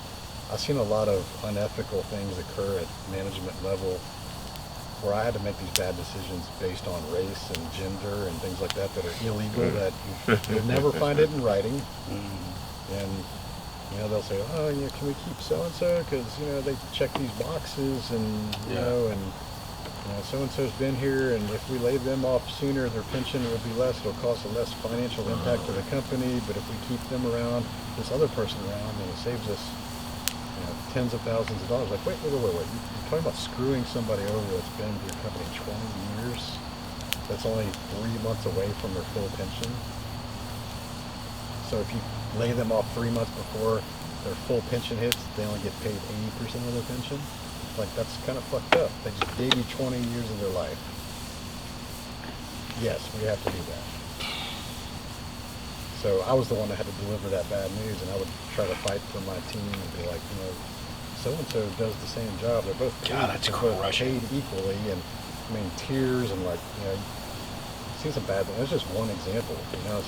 I've seen a lot of unethical things occur at management level where I had to make these bad decisions based on race and gender and things like that are illegal, that you'll never find it in writing. And, they'll say, oh, can we keep so-and-so because, they check these boxes and, and so-and-so's been here, and if we lay them off sooner, their pension will be less. It'll cause a less financial impact to the company, but if we keep them around, this other person around, then it saves us tens of thousands of dollars. Like, wait. You're talking about screwing somebody over that's been with your company 20 years, that's only 3 months away from their full pension. So if you lay them off 3 months before their full pension hits, they only get paid 80% of their pension. Like, that's kind of fucked up. They just gave you 20 years of their life. Yes, we have to do that. So I was the one that had to deliver that bad news, and I would try to fight for my team and be like, so-and-so does the same job. They're both paid, paid equally, and tears and seen some bad things. That's just one example,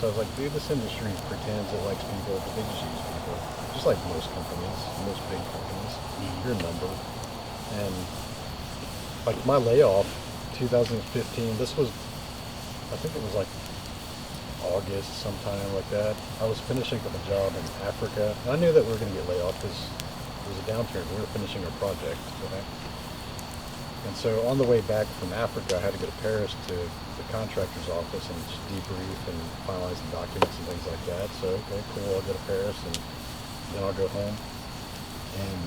So I was like, dude, this industry pretends it likes people, but they just use people. Just like most companies, most big companies. You're a number. And like my layoff, 2015, this was, I think it was like August, sometime like that. I was finishing up a job in Africa. And I knew that we were going to get laid off because it was a downturn. We were finishing our project. Right? And so on the way back from Africa, I had to go to Paris to the contractor's office and just debrief and finalize the documents and things like that. So, okay, cool, I'll go to Paris and then I'll go home. And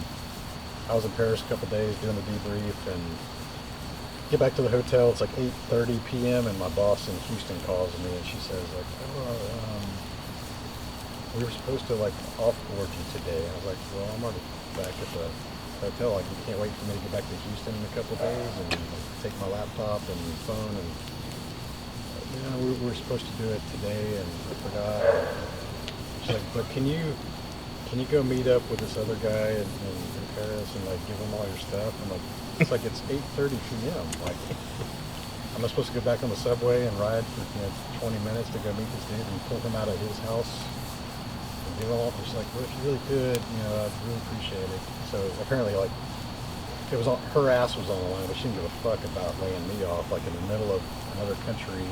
I was in Paris a couple of days doing the debrief and get back to the hotel. It's like 8:30 p.m. and my boss in Houston calls me and she says like, we were supposed to offboard you today. And I was like, well, I'm already back at the hotel. Like, you can't wait for me to get back to Houston in a couple of days and take my laptop and phone and we were supposed to do it today and I forgot. She's like, but can you go meet up with this other guy in Paris and give him all your stuff? I'm like, it's 8:30 p.m. Like, am I supposed to go back on the subway and ride for 20 minutes to go meet this dude and pull him out of his house and do all? She's like, well, if you really could, I'd really appreciate it. So apparently, it was her ass was on the line, but she didn't give a fuck about laying me off in the middle of another country.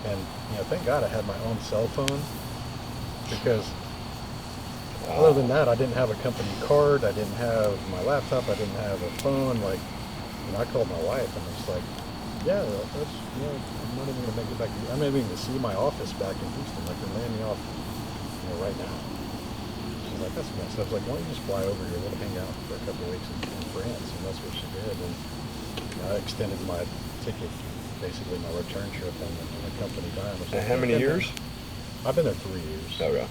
And thank God I had my own cell phone, because other than that, I didn't have a company card. I didn't have my laptop. I didn't have a phone. I called my wife and I was like, yeah, that's, I'm not even gonna make it back. I'm not even gonna see my office back in Houston. They're laying me off, right now. She's like, that's messed up. I was like, why don't you just fly over here? We'll hang out for a couple of weeks in France. And that's what she did. And I extended my ticket, basically my return trip on the company dime. How many years? I've been there 3 years. Okay.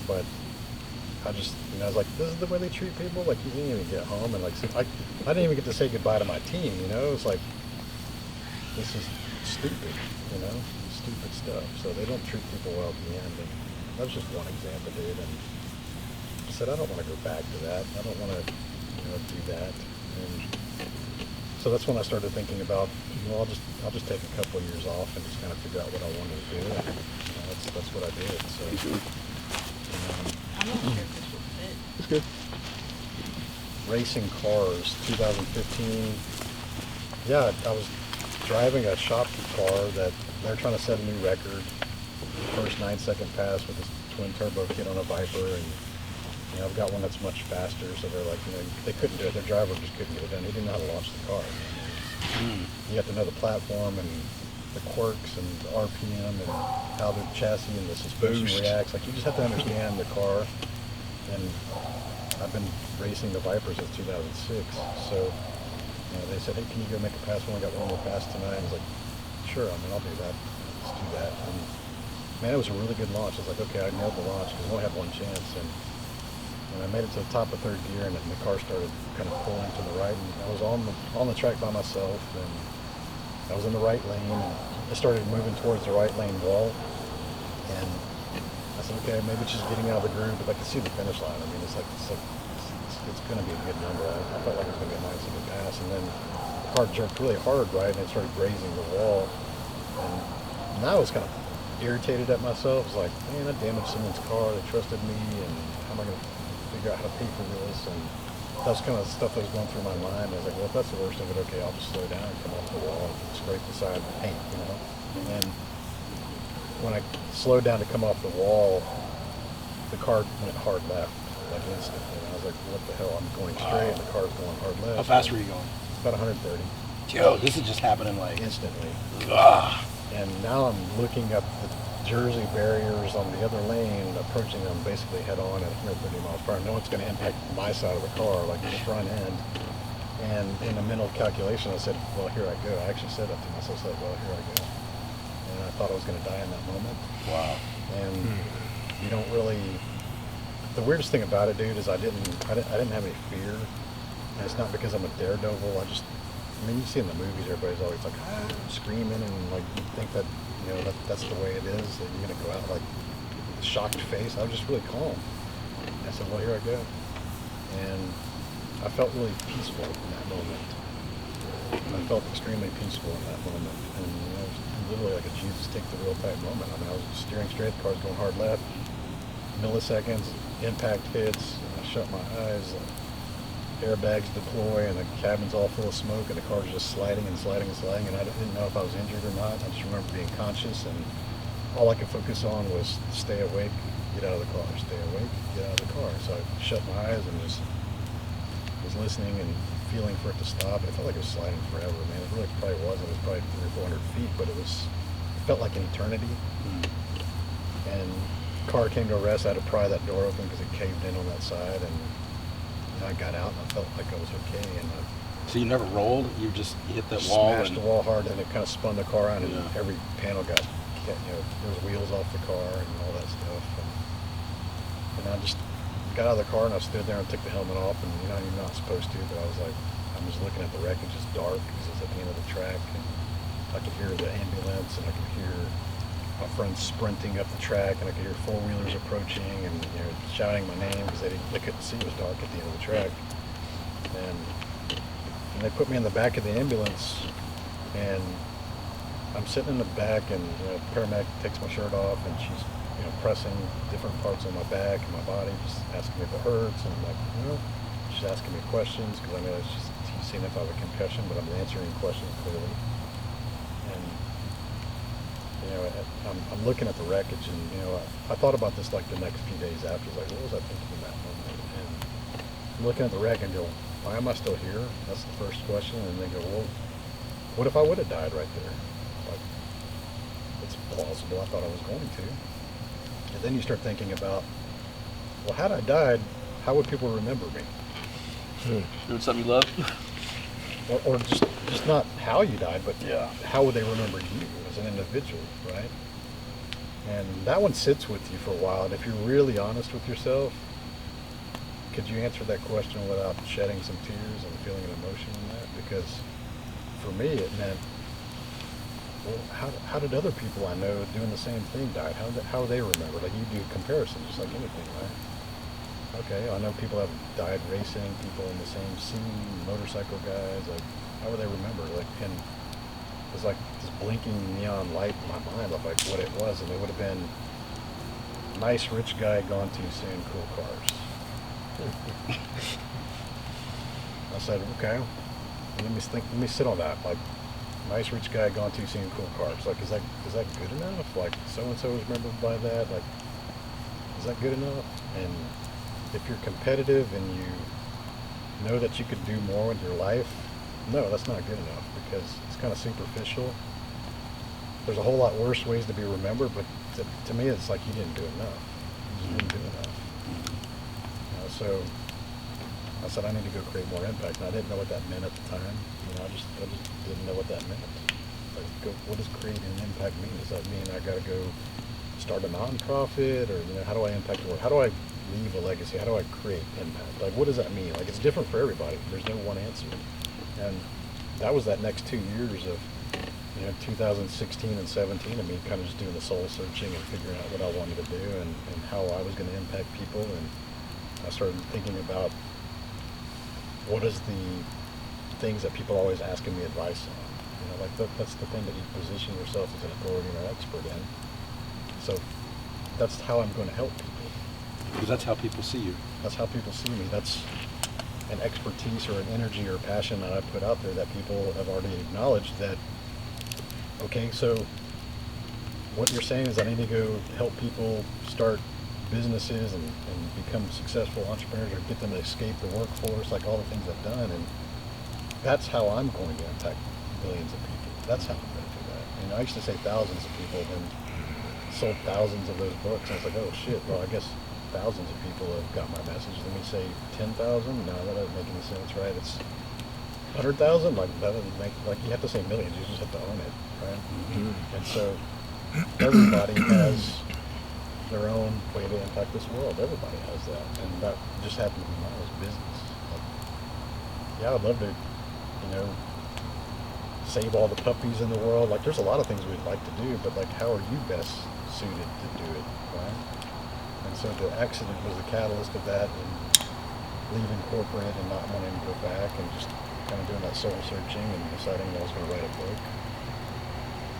But I just, I was like, this is the way they treat people. Like, you didn't even get home, and I didn't even get to say goodbye to my team. It was like, this is stupid, stupid stuff. So they don't treat people well at the end. And that was just one example, dude. And I said, I don't want to go back to that. I don't want to, do that. And so that's when I started thinking about, I'll just take a couple of years off and just kind of figure out what I wanted to do. And, that's what I did. So, I'm not sure if this will fit. It's good. racing cars, 2015. Yeah, I was driving a shop car that they're trying to set a new record. First 9-second pass with this twin turbo kit on a Viper, and I've got one that's much faster. So they're like, they couldn't do it. Their driver just couldn't get it done. He didn't know how to launch the car. You have to know the platform and the quirks and the RPM and how the chassis and the suspension reacts. Like, you just have to understand the car. And I've been racing the Viper since 2006. So they said, hey, can you go make a pass? We only got one more pass tonight. I was like, sure, I'll do that. Let's do that. And man, it was a really good launch. I was like, okay, I nailed the launch because we only had one chance. And I made it to the top of third gear, and the car started kind of pulling to the right. And I was on the track by myself, and I was in the right lane. And I started moving towards the right lane wall. And I said, okay, maybe it's just getting out of the groove, but I could see the finish line. I mean, it's going to be a good number. I felt like it was going to be a nice little pass. And then the car jerked really hard, right, and it started grazing the wall. And now I was kind of irritated at myself. I was like, man, I damaged someone's car. They trusted me, and how am I going to figure out how to pay for this? And that was kind of stuff that was going through my mind. I was like, well, if that's the worst of it, okay, I'll just slow down and come off the wall and scrape the side of the paint, And then when I slowed down to come off the wall, the car went hard left, like instantly. And I was like, what the hell? I'm going straight, and the car's going hard left. How fast were you going? About 130. Yo, this is just happening like instantly. Ah. And now I'm looking up the Jersey barriers on the other lane, approaching them basically head on at 130 miles per hour. I know it's going to impact my side of the car, like the front end. And in a mental calculation, I said, well, here I go. I actually said that to myself, well, here I go. And I thought I was going to die in that moment. Wow. And you don't really. The weirdest thing about it, dude, is I didn't have any fear. And it's not because I'm a daredevil. You see in the movies, everybody's always like screaming, and like you think that that's the way it is, that you're gonna go out like with a shocked face. I was just really calm. I said, well, here I go. And I felt really peaceful in that moment. I felt extremely peaceful in that moment. And it was literally like a Jesus take the wheel type moment. I was steering straight, the car's going hard left, milliseconds, impact hits, I shut my eyes, airbags deploy, and the cabin's all full of smoke, and the car's just sliding and sliding and sliding, and I didn't know if I was injured or not. I just remember being conscious, and all I could focus on was stay awake, get out of the car, stay awake, get out of the car. So I shut my eyes and just was listening and feeling for it to stop. It felt like it was sliding forever, man. It really probably wasn't. It was probably 300 or 400 feet, but it felt like an eternity. And the car came to a rest. I had to pry that door open because it caved in on that side, and I got out and I felt like I was okay. And so you never rolled? You just hit that wall? Smashed the wall hard, and it kind of spun the car around, and Yeah. every panel got there was wheels off the car and all that stuff. And I just got out of the car, and I stood there and took the helmet off, and you're not supposed to, but I was like, I'm just looking at the wreckage. It's dark because it's at the end of the track, and I could hear the ambulance, and I could hear my friends sprinting up the track, and I could hear four-wheelers approaching and shouting my name because they couldn't see. It was dark at the end of the track. And they put me in the back of the ambulance, and I'm sitting in the back, and the paramedic takes my shirt off, and she's pressing different parts on my back and my body, just asking me if it hurts, and I'm like, she's asking me questions because I know she's seeing if I have a concussion, but I'm answering questions clearly. And I'm looking at the wreckage, and I thought about this like the next few days after. It's like, what was I thinking in that moment? And I'm looking at the wreck and go, why am I still here? That's the first question. And then go, well, what if I would have died right there? Like, it's plausible. I thought I was going to. And then you start thinking about, well, had I died, how would people remember me? Doing something you love. Or just not how you died, but Yeah. how would they remember you as an individual, right? And that one sits with you for a while. And if you're really honest with yourself, could you answer that question without shedding some tears and feeling an emotion in that? Because for me, it meant, well, how did other people I know doing the same thing die? How are they remembered? Like, you do comparison just like anything, right? okay, I know people have died racing, people in the same scene, motorcycle guys, like, how would they remember? Like, and it was like this blinking neon light in my mind of like what it was, and it would have been nice rich guy gone too soon, cool cars. I said, okay, let me sit on that. Like, nice rich guy gone too soon, cool cars. Like, is that good enough? Like, so and so is remembered by that. Like, is that good enough? And if you're competitive and you know that you could do more with your life, no, that's not good enough, because it's kind of superficial. There's a whole lot worse ways to be remembered, but to me, it's like you didn't do enough. You just didn't do enough. So I said I need to go create more impact, and I didn't know what that meant at the time. I just didn't know what that meant. Like, what does creating an impact mean? Does that mean I got to go start a nonprofit, or how do I impact the world? How do I leave a legacy? How do I create impact? Like, what does that mean? Like, it's different for everybody. There's no one answer. And that was that next 2 years of 2016 and 17 of me kind of just doing the soul searching and figuring out what I wanted to do and how I was going to impact people. And I started thinking about what is the things that people are always asking me advice on. Like that's the thing that you position yourself as an authority or an expert in. So that's how I'm going to help people. Because that's how people see you. That's how people see me. That's an expertise or an energy or passion that I put out there that people have already acknowledged that, okay, so what you're saying is I need to go help people start businesses and become successful entrepreneurs, or get them to escape the workforce, like all the things I've done. And that's how I'm going to impact millions of people. That's how I'm going to do that. I used to say thousands of people, and sold thousands of those books. And I was like, oh shit, well, I guess thousands of people have got my message. Let me say 10,000. No, that doesn't make any sense, right? It's 100,000. Like, that doesn't make, like, you have to say millions. You just have to own it, right? Mm-hmm. And so everybody has their own way to impact this world. Everybody has that, and that just happened to be mine as business. Like, yeah, I'd love to, save all the puppies in the world. Like, there's a lot of things we'd like to do, but like, how are you best suited to do it, right? And so the accident was the catalyst of that, and leaving corporate and not wanting to go back, and just kind of doing that soul searching and deciding that I was going to write a book.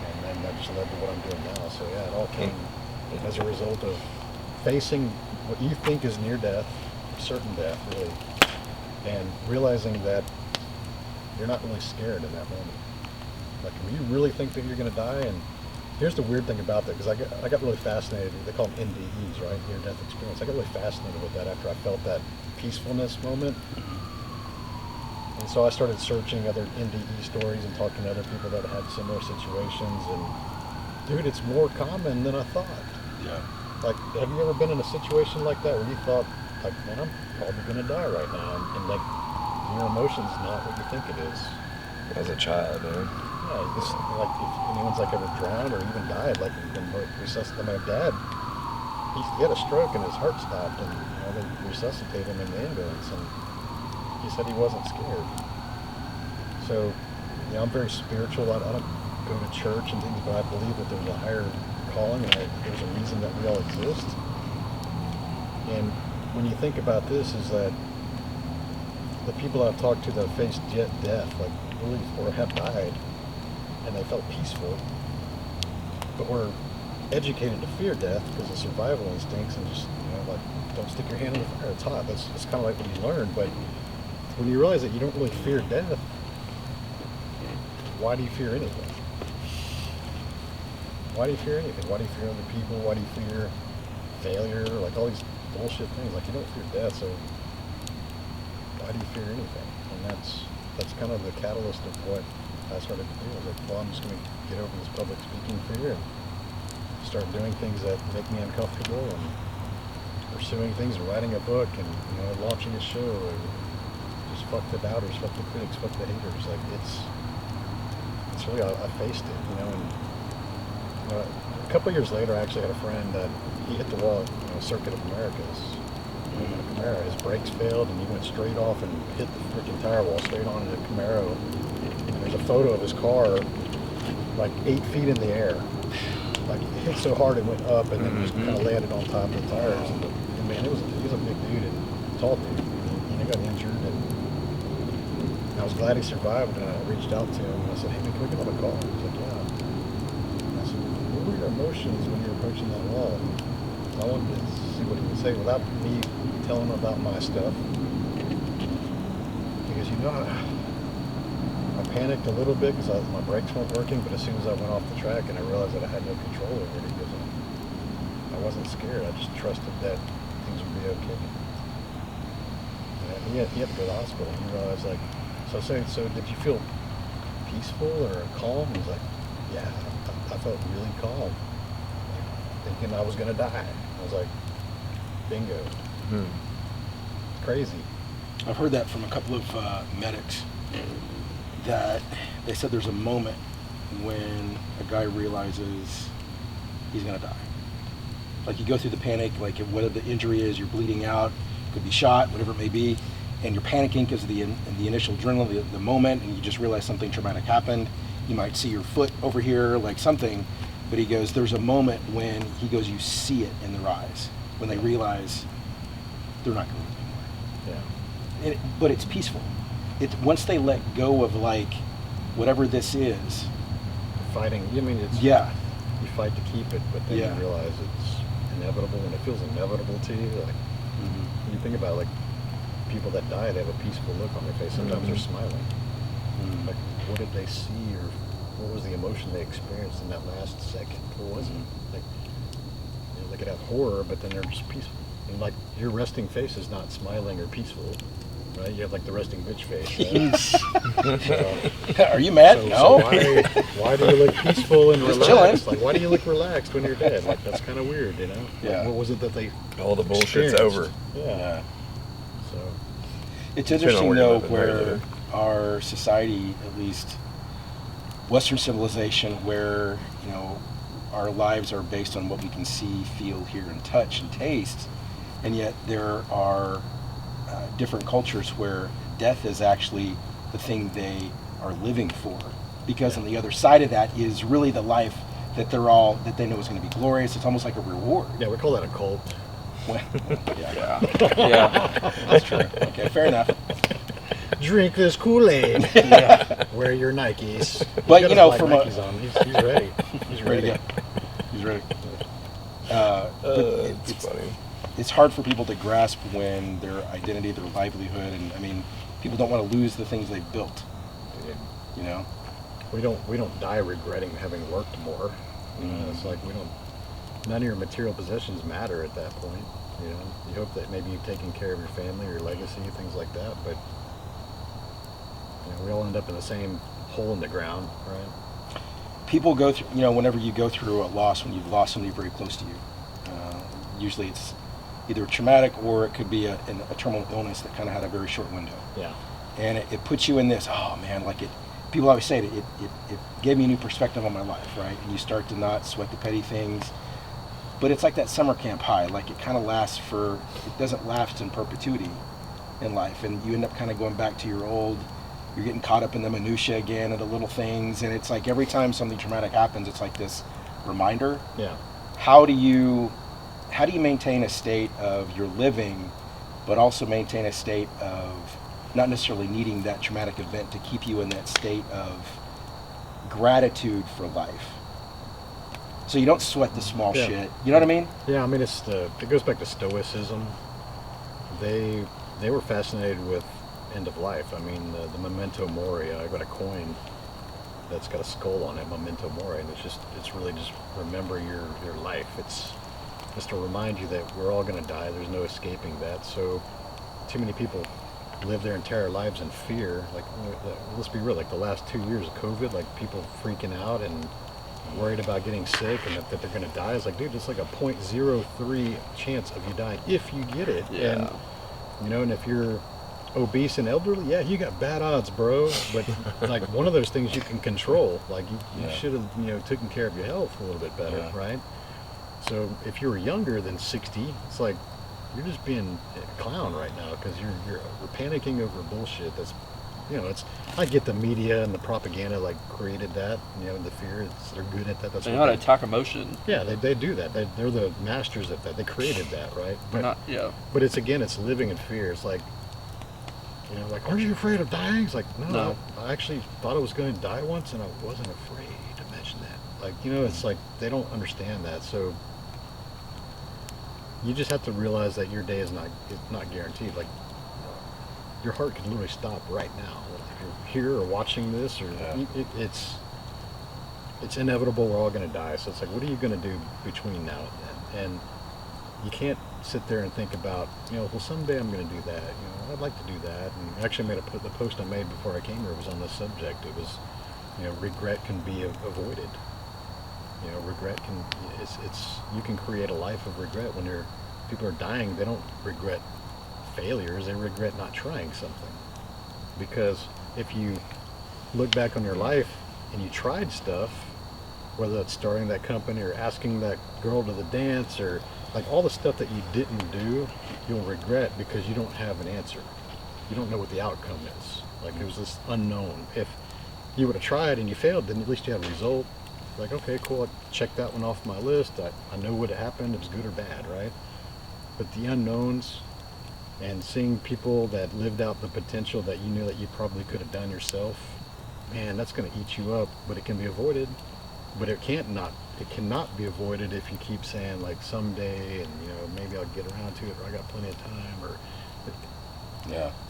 And then that just led to what I'm doing now. So yeah, it all came as a result of facing what you think is near death, certain death, really, and realizing that you're not really scared in that moment. Like, when you really think that you're going to die, and here's the weird thing about that, because I got really fascinated. They call them NDEs, right? Near-death experience. I got really fascinated with that after I felt that peacefulness moment. And so I started searching other NDE stories and talking to other people that had similar situations. And dude, it's more common than I thought. Yeah. Like, have you ever been in a situation like that where you thought, like, man, I'm probably going to die right now, and like, your emotion's not what you think it is. As a child, man. Yeah, just like if anyone's like ever drowned or even died, like been resuscitated. My dad, he had a stroke and his heart stopped, and they resuscitated him in the ambulance, and he said he wasn't scared. So, I'm very spiritual. I don't go to church and things, but I believe that there's a higher calling, and there's a reason that we all exist. And when you think about this, is that the people I've talked to that have faced death, like really, or have died, and they felt peaceful, but were educated to fear death because of survival instincts, and just, like, don't stick your hand in the fire. It's hot. That's kind of like what you learn. But when you realize that you don't really fear death, why do you fear anything? Why do you fear anything? Why do you fear other people? Why do you fear failure? Like, all these bullshit things. Like, you don't fear death, so why do you fear anything? And that's kind of the catalyst of what I started to do. I was like, well, I'm just going to get over this public speaking fear and start doing things that make me uncomfortable, and pursuing things, and writing a book, and launching a show, and just fuck the doubters, fuck the critics, fuck the haters. Like, it's really, I faced it, and a couple of years later, I actually had a friend that he hit the wall at Circuit of Americas. In a Camaro, his brakes failed, and he went straight off and hit the freaking tire wall straight onto the Camaro. And there's a photo of his car, like 8 feet in the air. Like, it hit so hard it went up, and then just kind of landed on top of the tires. And the man, he was a big dude and tall dude. And he got injured, and I was glad he survived. And I reached out to him and I said, "Hey man, can we get on a call?" He was like, "Yeah." And I said, "What were your emotions when you were approaching that wall?" And I wanted to see what he would say without me telling him about my stuff. Because I panicked a little bit because my brakes weren't working, but as soon as I went off the track and I realized that I had no control over it, because I wasn't scared. I just trusted that things would be okay. And he had to go to the hospital. And he realized, like, so I said, "So did you feel peaceful or calm?" He's like, "Yeah, I felt really calm, like, thinking I was gonna die." I was like, "Bingo." It's crazy. I've heard that from a couple of medics, that they said there's a moment when a guy realizes he's gonna die. Like, you go through the panic, like whatever the injury is, you're bleeding out, could be shot, whatever it may be, and you're panicking because of the initial adrenaline, the moment, and you just realize something traumatic happened. You might see your foot over here, like something, but he goes, there's a moment when he goes, you see it in their eyes, when they realize they're not gonna live anymore. Yeah. But it's peaceful. Once they let go of, like, whatever this is. Fighting, it's, Yeah. you fight to keep it, but then Yeah. you realize it's inevitable, and it feels inevitable to you. Like, when you think about, like, people that die, they have a peaceful look on their face. Sometimes they're smiling. Like, what did they see, or what was the emotion they experienced in that last second? What was it? Like, they could have horror, but then they're just peaceful. And, like, your resting face is not smiling or peaceful, right? You have, like, the resting bitch face, right? Are you mad? So No. why do you look peaceful and Just relaxed? chilling. Like, why do you look relaxed when you're dead? Like, that's kind of weird, you know? Like, Yeah. what was it that they All the bullshit's experienced? over. Yeah. So, It's Depending on interesting, where you're though, living, where you're where living. our society, at least Western civilization, where, our lives are based on what we can see, feel, hear, and touch and taste, and yet there are different cultures where death is actually the thing they are living for, because on the other side of that is really the life that they know is going to be glorious. It's almost like a reward. yeah, we call that a cult. Well, yeah, Yeah. that's true. Okay, fair enough. Drink this Kool-Aid. Yeah. Wear your Nikes. But, He's got his black from a- Nikes on. He's ready. He's Ready ready. to go. He's ready. It's funny. It's hard for people to grasp when their identity, their livelihood, and people don't want to lose the things they've built. We don't die regretting having worked more. It's like none of your material possessions matter at that point. You hope that maybe you've taken care of your family, your legacy, things like that. But we all end up in the same hole in the ground, right? People go through, whenever you go through a loss, when you've lost somebody very close to you, usually it's either traumatic or it could be a terminal illness that kind of had a very short window. Yeah. And it puts you in this, oh man, people always say it gave me a new perspective on my life, right? And you start to not sweat the petty things. But it's like that summer camp high, like it kind of it doesn't last in perpetuity in life. And you end up kind of going back to you're getting caught up in the minutia again and the little things. And it's like every time something traumatic happens, it's like this reminder. Yeah. How do you maintain a state of your living, but also maintain a state of not necessarily needing that traumatic event to keep you in that state of gratitude for life? So you don't sweat the small Yeah. shit. You know what I mean? Yeah, it goes back to Stoicism. They were fascinated with end of life. The memento mori. I got a coin that's got a skull on it, memento mori, and it's really just remember your life. It's just to remind you that we're all going to die. There's no escaping that. So too many people live their entire lives in fear. Like, let's be real, like the last 2 years of COVID, like people freaking out and worried about getting sick and that they're going to die. It's like, dude, it's like a 0.03 chance of you dying if you get it. Yeah. And if you're obese and elderly, yeah, you got bad odds, bro. But like one of those things you can control. Like you should have taken care of your health a little bit better, right? So if you were younger than 60, it's like you're just being a clown right now because you're panicking over bullshit that's it's, I get the media and the propaganda like created that, the fear. They're good at that. That's They what know how to attack emotion. Yeah, they do that. They're the masters at that. They created that, right? But Yeah. But it's living in fear. It's like, like, aren't you afraid of dying? It's like, no. I actually thought I was going to die once, and I wasn't afraid to mention that. Like, it's like they don't understand that. So you just have to realize that your day is not guaranteed. Like, your heart could literally stop right now. If you're here or watching this, or it's inevitable. We're all going to die. So it's like, what are you going to do between now and then? And you can't sit there and think about, well, someday I'm going to do that. I'd like to do that. And actually, the post I made before I came here was on this subject. It was, regret can be avoided. Regret you can create a life of regret. When people are dying, they don't regret failures. They regret not trying something. Because if you look back on your life and you tried stuff, whether that's starting that company or asking that girl to the dance, or like all the stuff that you didn't do, you'll regret because you don't have an answer. You don't know what the outcome is. Like, it was this unknown. If you would have tried and you failed, then at least you have a result. Like, okay, cool, I checked that one off my list. I know what happened. It was good or bad, right? But the unknowns and seeing people that lived out the potential that you knew that you probably could have done yourself, man, that's going to eat you up. But it can be avoided. But it cannot be avoided if you keep saying, like, someday, and maybe I'll get around to it, or I got plenty of time, or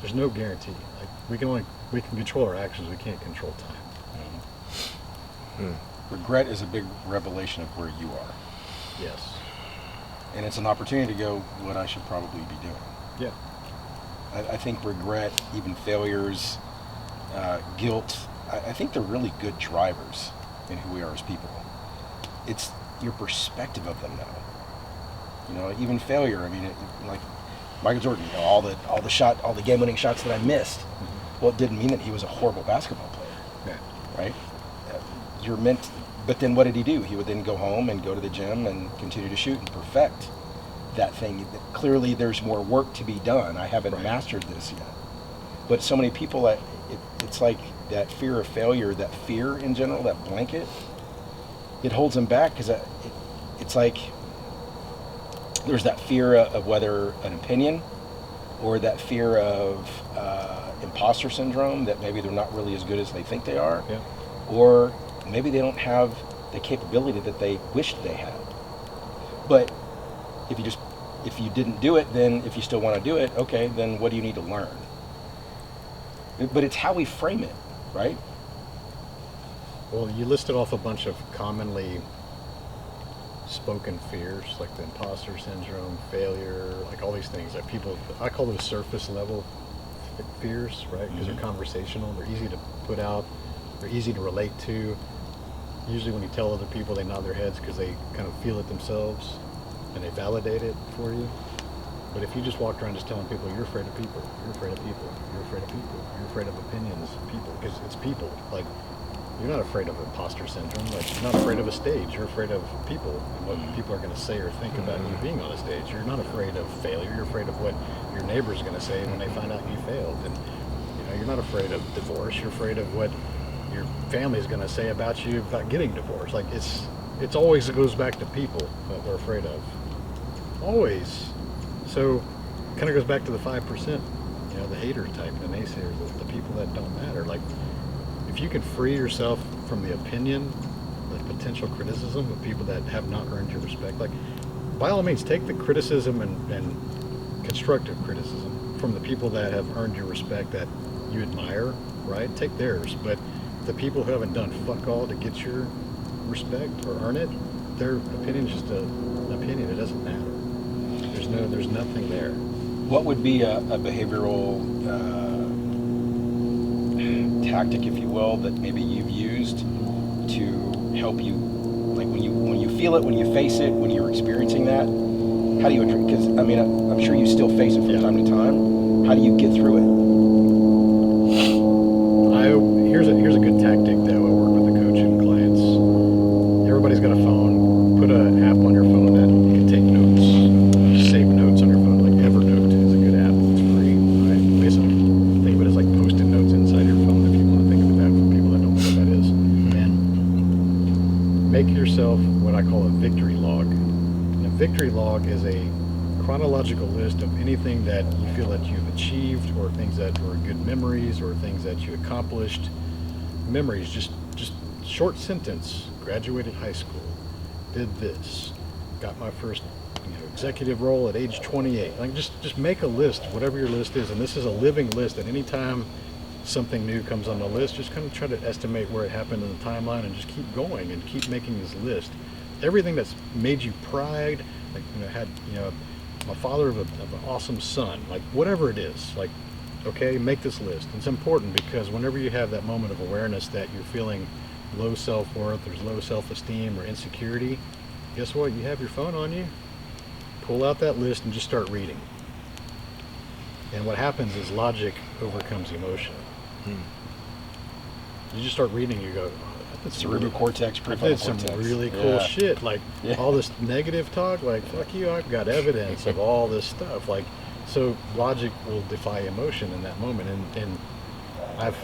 there's no guarantee. Like, we can control our actions, we can't control time. Regret is a big revelation of where you are. Yes. And it's an opportunity to go, what I should probably be doing. Yeah. I think regret, even failures, guilt, I think they're really good drivers in who we are as people. It's your perspective of them now. Even failure. I mean, like Michael Jordan, all the game-winning shots that I missed. Well, it didn't mean that he was a horrible basketball player, right? You're meant. But then, what did he do? He would then go home and go to the gym and continue to shoot and perfect that thing. Clearly, there's more work to be done. I haven't mastered this yet. But so many people, it's like that fear of failure, that fear in general, that blanket, it holds them back, because it's like there's that fear of whether an opinion, or that fear of imposter syndrome, that maybe they're not really as good as they think they are, or maybe they don't have the capability that they wished they had. But if you didn't do it, then if you still want to do it, okay, then what do you need to learn? But it's how we frame it, right? Well, you listed off a bunch of commonly spoken fears, like the imposter syndrome, failure, like all these things that I call those surface level fears, right? Because they're conversational, they're easy to put out, they're easy to relate to. Usually when you tell other people, they nod their heads because they kind of feel it themselves and they validate it for you. But if you just walked around just telling people, you're afraid of people, you're afraid of people, you're afraid of people, you're afraid of opinions, people, because it's people. Like, you're not afraid of imposter syndrome. Like, you're not afraid of a stage. You're afraid of people and what people are going to say or think about you being on a stage. You're not afraid of failure. You're afraid of what your neighbor's going to say when they find out you failed. And you're not afraid of divorce. You're afraid of what your family's going to say about you about getting divorced. Like, it goes back to people that we're afraid of. Always. So it kind of goes back to the 5%, the hater type, the naysayers, the people that don't matter. Like, if you can free yourself from the opinion, the potential criticism of people that have not earned your respect, like, by all means, take the criticism and constructive criticism from the people that have earned your respect, that you admire, right? Take theirs. But the people who haven't done fuck all to get your respect or earn it, their opinion is just an opinion. It doesn't matter. There's nothing there. What would be a behavioral tactic, if you will, that maybe you've used to help you, like when you feel it, when you face it, when you're experiencing that? How do you? Because I mean, I'm sure you still face it from time to time. How do you get through it? Here's a good tactic that I work with the coach and clients. Everybody's got a phone. Put an app on your phone that you can take notes, save notes on your phone. Like Evernote is a good app. It's free. Right? Basically, think of it as like post-it notes inside your victory log is a chronological list of anything that you feel that you've achieved, or things that were good memories, or things that you accomplished. Memories, just short sentence. Graduated high school, did this, got my first executive role at age 28. Like just make a list, whatever your list is, and this is a living list. At any time something new comes on the list, just kind of try to estimate where it happened in the timeline, and just keep going and keep making this list. Everything that's made you pride, like had my father of an awesome son, like whatever it is, like okay, make this list. It's important because whenever you have that moment of awareness that you're feeling low self-worth, there's low self-esteem or insecurity, guess what? You have your phone on you, pull out that list and just start reading. And what happens is logic overcomes emotion. You just start reading, you go, cerebral cortex, I did some really cool shit, like all this negative talk, like fuck you, I've got evidence of all this stuff, like, so logic will defy emotion in that moment. And I've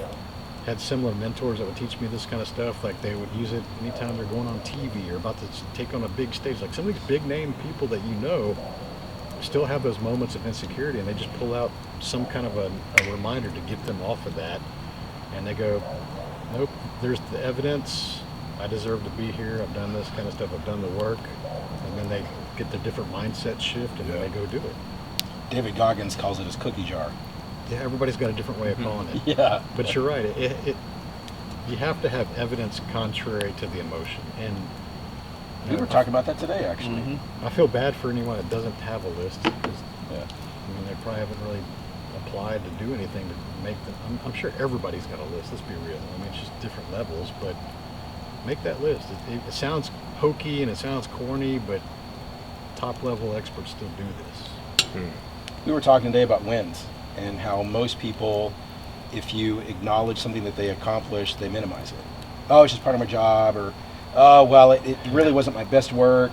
had similar mentors that would teach me this kind of stuff, like they would use it anytime they're going on TV or about to take on a big stage. Like some of these big name people that still have those moments of insecurity, and they just pull out some kind of a reminder to get them off of that, and they go, nope, there's the evidence, I deserve to be here, I've done this kind of stuff, I've done the work, and then they get their different mindset shift, and then they go do it. David Goggins calls it his cookie jar. Yeah, everybody's got a different way of calling it. Yeah. But you're right. You have to have evidence contrary to the emotion. And we were talking about that today, actually. I feel bad for anyone that doesn't have a list. Because, they probably haven't really applied to do anything to make them. I'm sure everybody's got a list. Let's be real. I mean, it's just different levels. But make that list. It sounds hokey and it sounds corny, but top level experts still do this. We were talking today about wins and how most people, if you acknowledge something that they accomplished, they minimize it. Oh, it's just part of my job, or oh, well, it really wasn't my best work,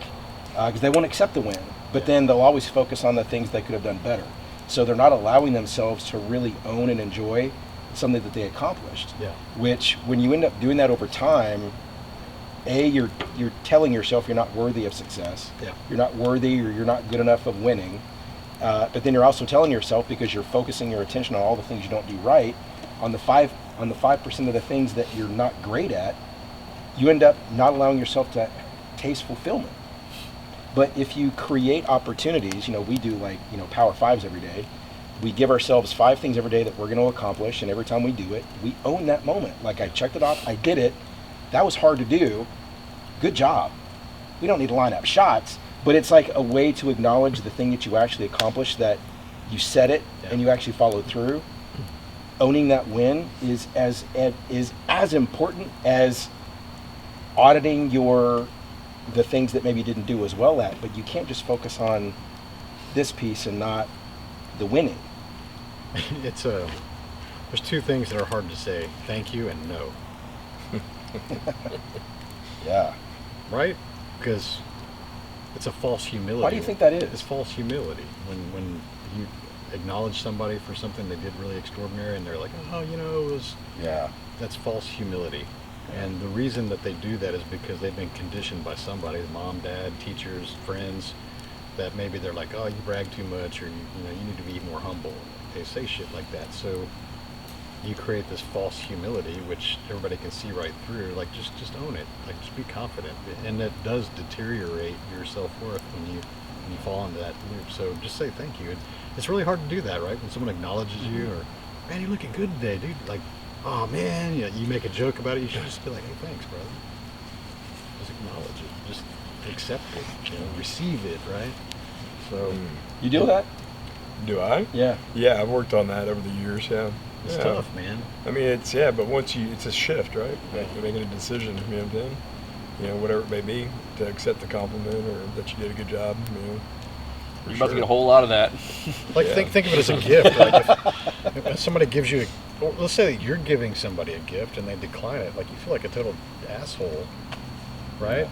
because they won't accept the win. But then they'll always focus on the things they could have done better. So they're not allowing themselves to really own and enjoy something that they accomplished. Yeah. Which, when you end up doing that over time, you're telling yourself you're not worthy of success. Yeah. You're not worthy, or you're not good enough of winning. But then you're also telling yourself, because you're focusing your attention on all the things you don't do right, on the 5% of the things that you're not great at, you end up not allowing yourself to taste fulfillment. But if you create opportunities, we do Power Fives every day. We give ourselves 5 things every day that we're going to accomplish, and every time we do it, we own that moment. Like, I checked it off, I did it. That was hard to do. Good job. We don't need to line up shots. But it's like a way to acknowledge the thing that you actually accomplished, that you said it and you actually followed through. Owning that win is as important as auditing the things that maybe you didn't do as well at. But you can't just focus on this piece and not the winning. There's 2 things that are hard to say: thank you and no. Yeah. Right? Because it's a false humility. Why do you think that is? It's false humility. When you acknowledge somebody for something they did really extraordinary, and they're like, oh, it was... Yeah. That's false humility. And the reason that they do that is because they've been conditioned by somebody, mom, dad, teachers, friends, that maybe they're like, oh, you brag too much, or you need to be more humble. They say shit like that. So you create this false humility, which everybody can see right through. Like, just own it. Like, just be confident. And that does deteriorate your self-worth when you fall into that loop. So just say thank you. It's really hard to do that, right? When someone acknowledges you, or, man, you're looking good today, dude. Like, oh man, you make a joke about it. You should just be like, hey, thanks, brother. Just acknowledge it. Just accept it. Receive it, right? So you do that? Do I? Yeah. Yeah, I've worked on that over the years. Yeah. It's tough, man. I mean, but once it's a shift, right? You're making a decision, whatever it may be, to accept the compliment or that you did a good job, You're about to get a whole lot of that. Like, think of it as a gift. Like, if somebody gives you, let's say that you're giving somebody a gift and they decline it, like, you feel like a total asshole, right?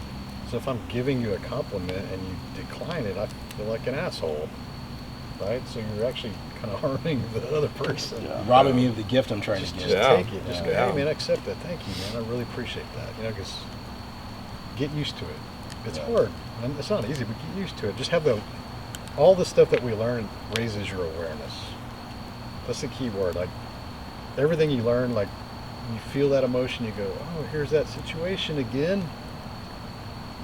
So if I'm giving you a compliment and you decline it, I feel like an asshole, right? So you're actually kind of harming the other person. Yeah. Robbing me of the gift I'm trying to give. Just take it. Just go, hey, man, accept that. Thank you, man. I really appreciate that. Because get used to it. It's Yeah. hard. And it's not easy, but get used to it. Just have all the stuff that we learn raises your awareness. That's the key word. Like everything you learn, like you feel that emotion, you go, oh, here's that situation again.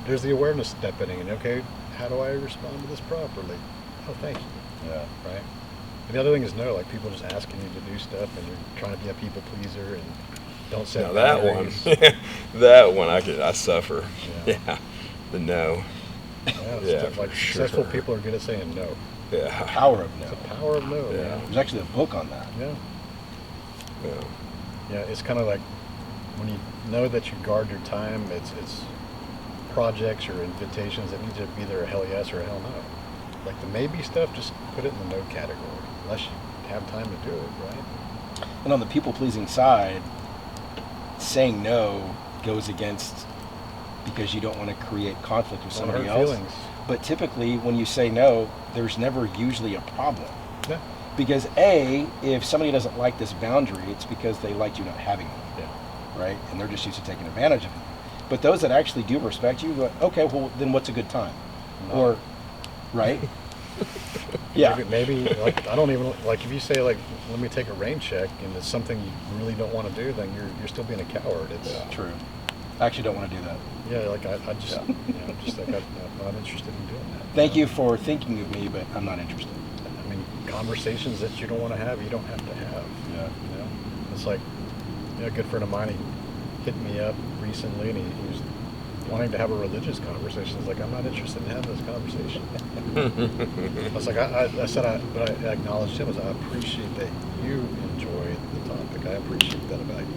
There's the awareness stepping in. Okay, how do I respond to this properly? Oh, thank you. Yeah. Right? And the other thing is like people just asking you to do stuff and you're trying to be a people pleaser and don't set Now that one, boundaries. that one I suffer. Yeah. Yeah. The no. Yeah, it's Yeah, tough. Like for successful sure. people are good at saying no. The Yeah. power of It's no. the power of no. Yeah. Man. There's actually a book on that. Yeah. Yeah. Yeah, it's kind of like when you know that you guard your time, it's projects or invitations that need to be either a hell yes or a hell no. Like the maybe stuff, just put it in the no category, unless you have time to do it, right? And on the people-pleasing side, saying no goes against because you don't want to create conflict with Don't hurt somebody else. feelings. But typically, when you say no, there's never usually a problem. Yeah. Because if somebody doesn't like this boundary, it's because they liked you not having one, Yeah. right? And they're just used to taking advantage of it. But those that actually do respect you, go, okay, well, then what's a good time? No. Or, right? Yeah. Maybe like I don't even like if you say like let me take a rain check and it's something you really don't want to do, then you're still being a coward. It's True. I actually don't want to do that. yeah, like I just just like I'm not interested in doing that. Thank you for thinking of me, but I'm not interested. I mean, conversations that you don't want to have, you don't have to have. Yeah. You know, it's like a good friend of mine. He hit me up recently, and he was wanting to have a religious conversation. It's like I'm not interested in having this conversation. I was like, I said, but I acknowledged him as I appreciate that you enjoy the topic. I appreciate that about you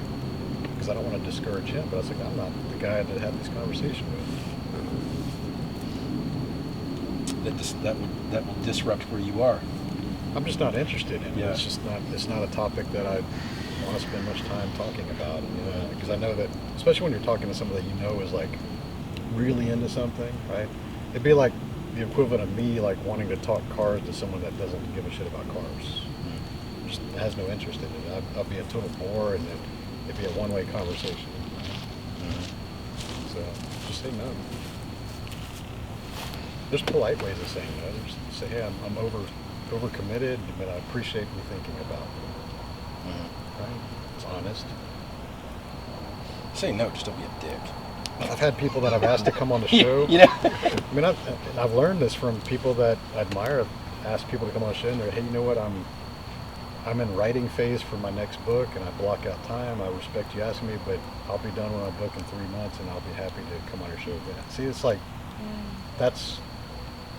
because I don't want to discourage him. But I was like, I'm not the guy to have this conversation with. That will disrupt where you are. I'm just not interested in it. Yeah. It's not a topic that I want to spend much time talking about. Because I know that, especially when you're talking to somebody that you know is like really into something, right? It'd be like the equivalent of me like wanting to talk cars to someone that doesn't give a shit about cars. Just has no interest in it. I'll be a total bore, and then it'd be a one-way conversation. So just say no. There's polite ways of saying no. There's say, hey, I'm overcommitted, but I appreciate you thinking about it. Right? It's honest. Say no, just don't be a dick. I've had people that I've asked to come on the show. You know? I mean, I've learned this from people that I admire. I've asked people to come on the show, and they're, hey, you know what? I'm in writing phase for my next book, and I block out time. I respect you asking me, but I'll be done with my book in 3 months, and I'll be happy to come on your show again. See, it's like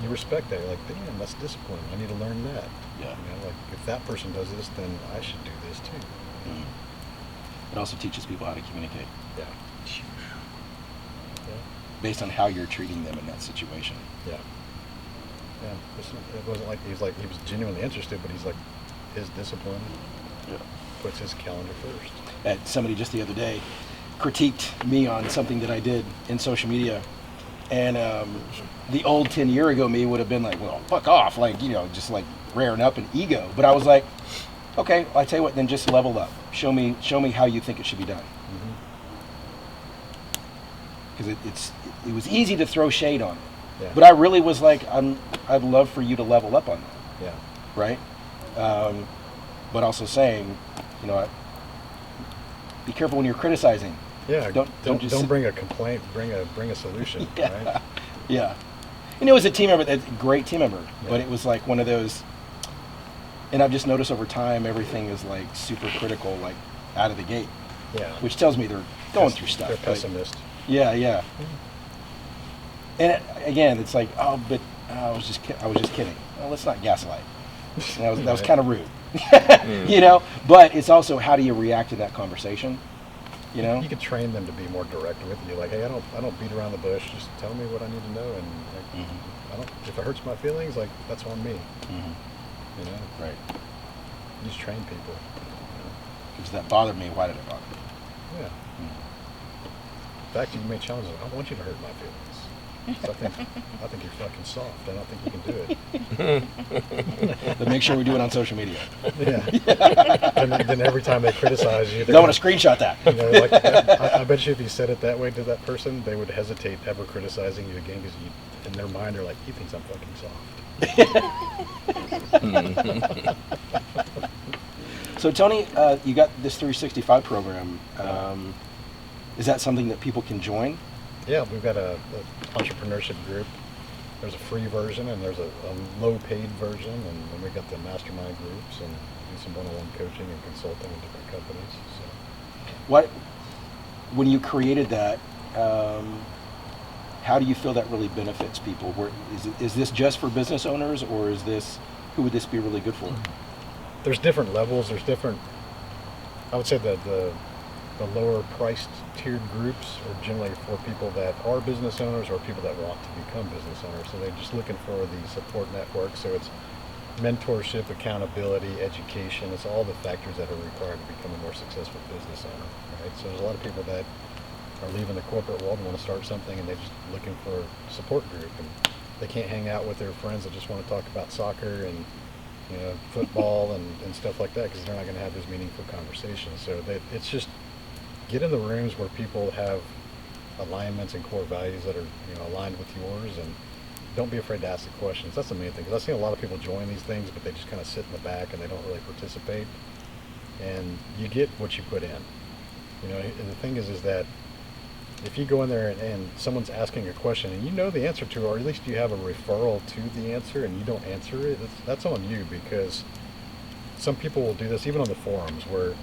you respect that. You're like, damn, that's discipline. I need to learn that. Yeah. You know, like if that person does this, then I should do this too. It also teaches people how to communicate Yeah. based on how you're treating them in that situation. Yeah. Yeah. It wasn't like he was genuinely interested, but he's like, his discipline puts his calendar first. Somebody just the other day critiqued me on something that I did in social media, and the old 10-year ago me would have been like, well, fuck off, like, just like rearing up an ego. But I was like, okay, I tell you what, then just level up. Show me how you think it should be done. Because it was easy to throw shade on it. Yeah. But I really was like, I'd love for you to level up on that, Yeah. right? But also saying, be careful when you're criticizing. Yeah. Don't bring a complaint. Bring a solution. Yeah. Right. Yeah. And it was a team member, a great team member, but it was like one of those, and I've just noticed over time, everything is like super critical, like out of the gate, Yeah. which tells me they're going through stuff. They're but- pessimist. Yeah. And again, it's like, I was just kidding. Well, let's not gaslight. And that was kind of rude, But it's also, how do you react to that conversation? You could train them to be more direct with you. Like, hey, I don't beat around the bush. Just tell me what I need to know, and like, if it hurts my feelings, like that's on me. Right. You just train people. Because that bothered me. Why did it bother me? Yeah. In fact, you may challenge them. I don't want you to hurt my feelings. So I think you're fucking soft. I don't think you can do it. But make sure we do it on social media. Yeah. And then every time they criticize you, I want to screenshot that. you know, like, I bet you if you said it that way to that person, they would hesitate ever criticizing you again because in their mind they're like, he thinks I'm fucking soft. So Tony, you got this 365 program. Is that something that people can join? Yeah, we've got a entrepreneurship group. There's a free version and there's a low paid version, and then we got the mastermind groups and do some one-on-one coaching and consulting in different companies. So. When you created that, how do you feel that really benefits people? Is this just for business owners, or who would this be really good for? There's different levels. There's different. I would say that the lower priced tiered groups are generally for people that are business owners or people that want to become business owners. So they're just looking for the support network. So it's mentorship, accountability, education. It's all the factors that are required to become a more successful business owner. Right. So there's a lot of people that are leaving the corporate world and want to start something, and they're just looking for a support group, and they can't hang out with their friends that just want to talk about soccer and football and stuff like that, because they're not going to have those meaningful conversations. So it's just get in the rooms where people have alignments and core values that are aligned with yours, and don't be afraid to ask the questions. That's the main thing, because I've seen a lot of people join these things, but they just kind of sit in the back and they don't really participate, and you get what you put in. And the thing is that if you go in there and someone's asking a question and you know the answer to it, or at least you have a referral to the answer, and you don't answer it, that's on you, because some people will do this even on the forums where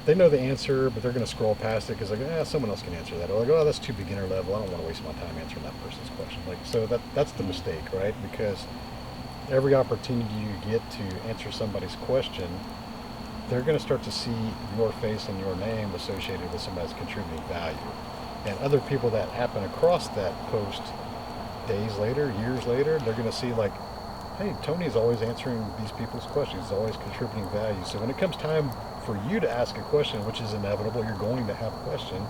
they know the answer, but they're going to scroll past it because someone else can answer that. Or like, that's too beginner level. I don't want to waste my time answering that person's question. So that's the mistake, right? Because every opportunity you get to answer somebody's question, they're going to start to see your face and your name associated with somebody's contributing value. And other people that happen across that post days later, years later, they're going to see like, hey, Tony's always answering these people's questions. He's always contributing value. So when it comes time for you to ask a question, which is inevitable, you're going to have a question,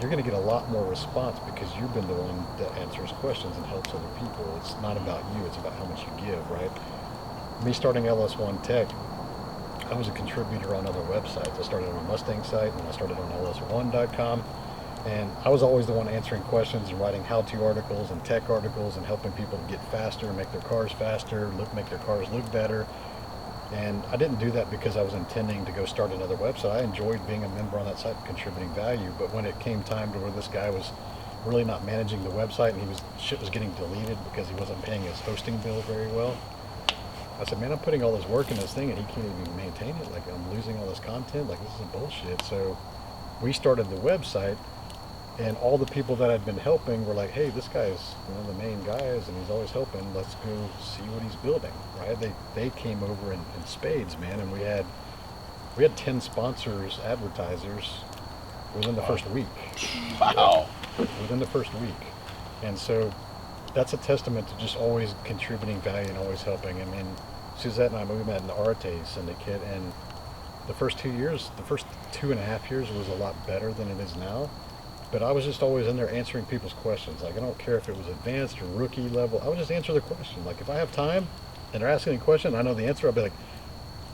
you're going to get a lot more response because you've been the one that answers questions and helps other people. It's not about you, it's about how much you give, right? Me starting LS1 Tech, I was a contributor on other websites. I started on a Mustang site, and I started on ls1.com. And I was always the one answering questions and writing how-to articles and tech articles and helping people to get faster and make their cars faster, make their cars look better. And I didn't do that because I was intending to go start another website. I enjoyed being a member on that site and contributing value. But when it came time to where this guy was really not managing the website and shit was getting deleted because he wasn't paying his hosting bill very well, I said, man, I'm putting all this work in this thing and he can't even maintain it. Like, I'm losing all this content. Like, this is bullshit. So we started the website. And all the people that I'd been helping were like, hey, this guy's one of the main guys and he's always helping. Let's go see what he's building, right? They came over in spades, man, and we had 10 sponsors, advertisers within the first week. Wow. Within the first week. And so that's a testament to just always contributing value and always helping. I mean, Suzette and I, we met in the Arte Syndicate, and the first 2.5 years was a lot better than it is now. But I was just always in there answering people's questions. Like, I don't care if it was advanced or rookie level. I would just answer the question. Like, if I have time and they're asking a question, I know the answer, I'll be like,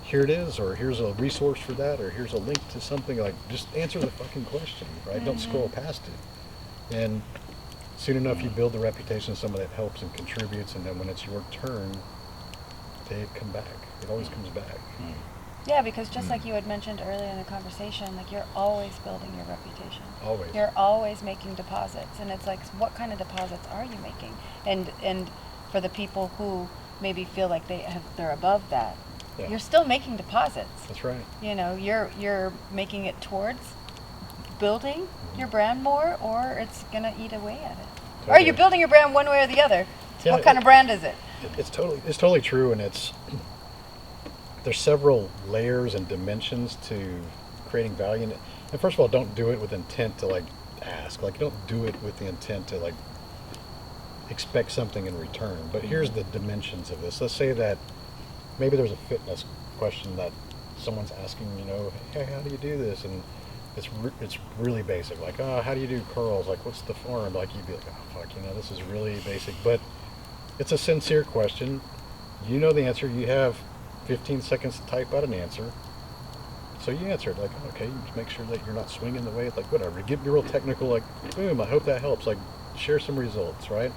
here it is, or here's a resource for that, or here's a link to something. Like, just answer the fucking question, right? Don't scroll past it. And soon enough, you build the reputation of somebody that helps and contributes, and then when it's your turn, they come back. It always comes back. Yeah, because just like you had mentioned earlier in the conversation, like, you're always building your reputation. Always. You're always making deposits, and it's like, what kind of deposits are you making? And for the people who maybe feel like they're above that, Yeah. you're still making deposits. That's right. You're making it towards building your brand more, or it's gonna eat away at it. Or you're building your brand one way or the other. So Yeah, what kind of brand is it? It's totally true, and there's several layers and dimensions to creating value. And first of all, don't do it with intent to ask. Like, don't do it with the intent to expect something in return. But here's the dimensions of this. Let's say that maybe there's a fitness question that someone's asking, hey, how do you do this? And it's really basic. Like, oh, how do you do curls? Like, what's the form? Like, you'd be like, oh, fuck, this is really basic. But it's a sincere question. You know the answer. You have 15 seconds to type out an answer. So you answer it. Like, okay, you just make sure that you're not swinging the weight. Like, whatever. Get real technical. Like, boom, I hope that helps. Like, share some results, right?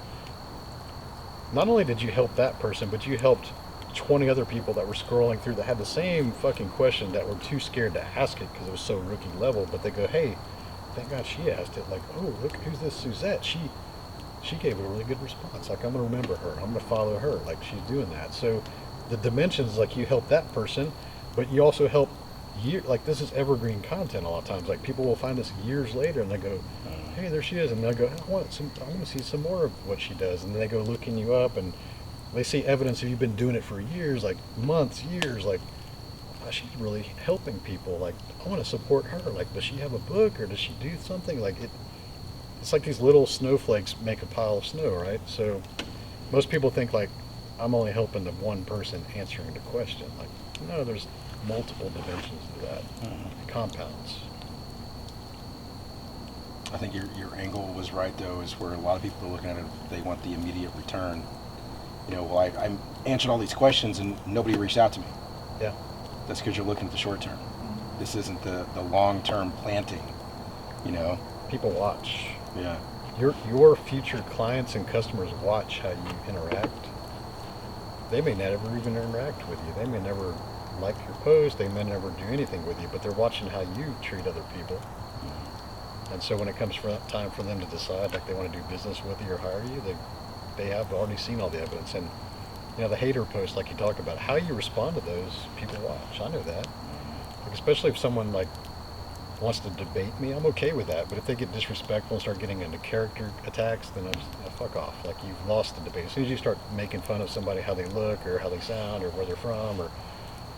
Not only did you help that person, but you helped 20 other people that were scrolling through that had the same fucking question that were too scared to ask it because it was so rookie level. But they go, hey, thank God she asked it. Like, oh, look, who's this Suzette? She gave a really good response. Like, I'm going to remember her. I'm going to follow her. Like, she's doing that. So the dimensions, like, you help that person, but you also help like, this is evergreen content a lot of times. Like, people will find this years later and they go, hey, there she is. And they'll go, I want to see some more of what she does. And then they go looking you up and they see evidence of you've been doing it for years, like months, years. Like, oh, she's really helping people. Like, I want to support her. Like, does she have a book or does she do something? Like, it's like these little snowflakes make a pile of snow, right? So most people think, like, I'm only helping the one person answering the question. Like, no, there's multiple dimensions to that. Compounds. I think your angle was right, though, is where a lot of people are looking at it, they want the immediate return. Well, I answered all these questions and nobody reached out to me. Yeah. That's because you're looking at the short term. This isn't the long-term planting, People watch. Yeah. Your future clients and customers watch how you interact. They may never even interact with you. They may never like your post. They may never do anything with you, but they're watching how you treat other people. And so when it comes time for them to decide, like, they want to do business with you or hire you, they have already seen all the evidence. And the hater posts, like you talked about, how you respond to those, people watch. I know that. Like, especially if someone, like, wants to debate me, I'm okay with that. But if they get disrespectful and start getting into character attacks, then I'm just, fuck off. Like, you've lost the debate. As soon as you start making fun of somebody, how they look or how they sound or where they're from, or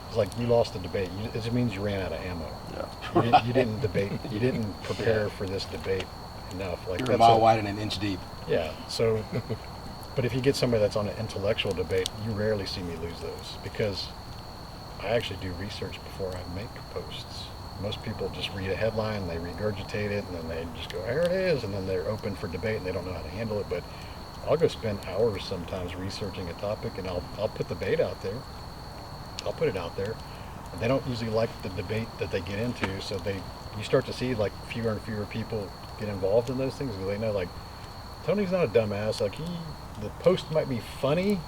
it's like you lost the debate. It just means you ran out of ammo. Yeah. You didn't debate. You didn't prepare for this debate enough. Like, you're a mile wide and an inch deep. Yeah. So, but if you get somebody that's on an intellectual debate, you rarely see me lose those because I actually do research before I make posts. Most people just read a headline, they regurgitate it, and then they just go, here it is, and then they're open for debate and they don't know how to handle it. But I'll go spend hours sometimes researching a topic, and I'll put the bait out there. I'll put it out there. And they don't usually like the debate that they get into, so you start to see, like, fewer and fewer people get involved in those things because they know, like, Tony's not a dumbass. Like, the post might be funny,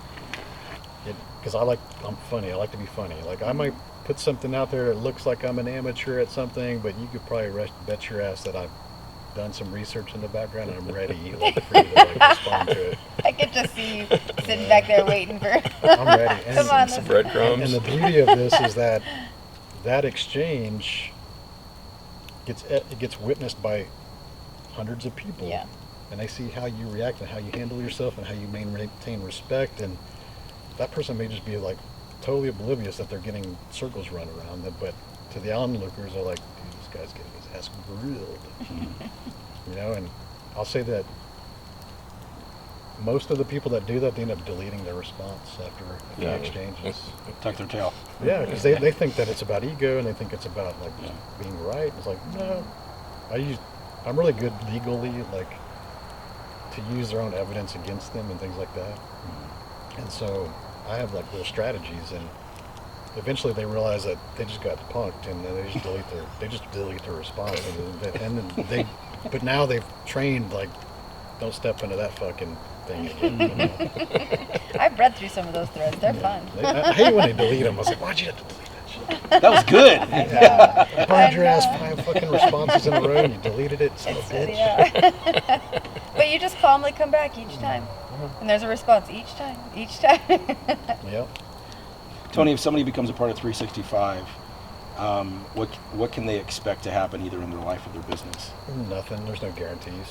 because I'm funny. I like to be funny. Like, I might put something out there that looks like I'm an amateur at something, but you could probably bet your ass that I've done some research in the background and I'm ready, like, for you to, like, respond to it. I could just see you sitting back there waiting for. I'm ready. And Come on, some breadcrumbs. And the beauty of this is that exchange gets witnessed by hundreds of people. Yeah. And they see how you react and how you handle yourself and how you maintain respect. And that person may just be, like, totally oblivious that they're getting circles run around them, but to the onlookers, they're like, dude, this guy's getting his ass grilled. And I'll say that most of the people that do that, they end up deleting their response after a few exchanges. Tuck their tail. Yeah, because they think that it's about ego and they think it's about, like, just being right. It's like, no, I'm really good legally, like, to use their own evidence against them and things like that. And so I have, like, little strategies, and eventually they realize that they just got punked, and then they just delete their response, but now they've trained, like, don't step into that fucking thing again. I've read through some of those threads. They're fun. I hate when they delete them. I was like, why'd you have to delete that shit? That was good. Yeah. You burned your ass 5 fucking responses in a row, and you deleted it, son of a bitch. Yeah. But you just calmly come back each time. And there's a response each time. Yep. Tony, if somebody becomes a part of 365, what can they expect to happen either in their life or their business? Nothing. There's no guarantees.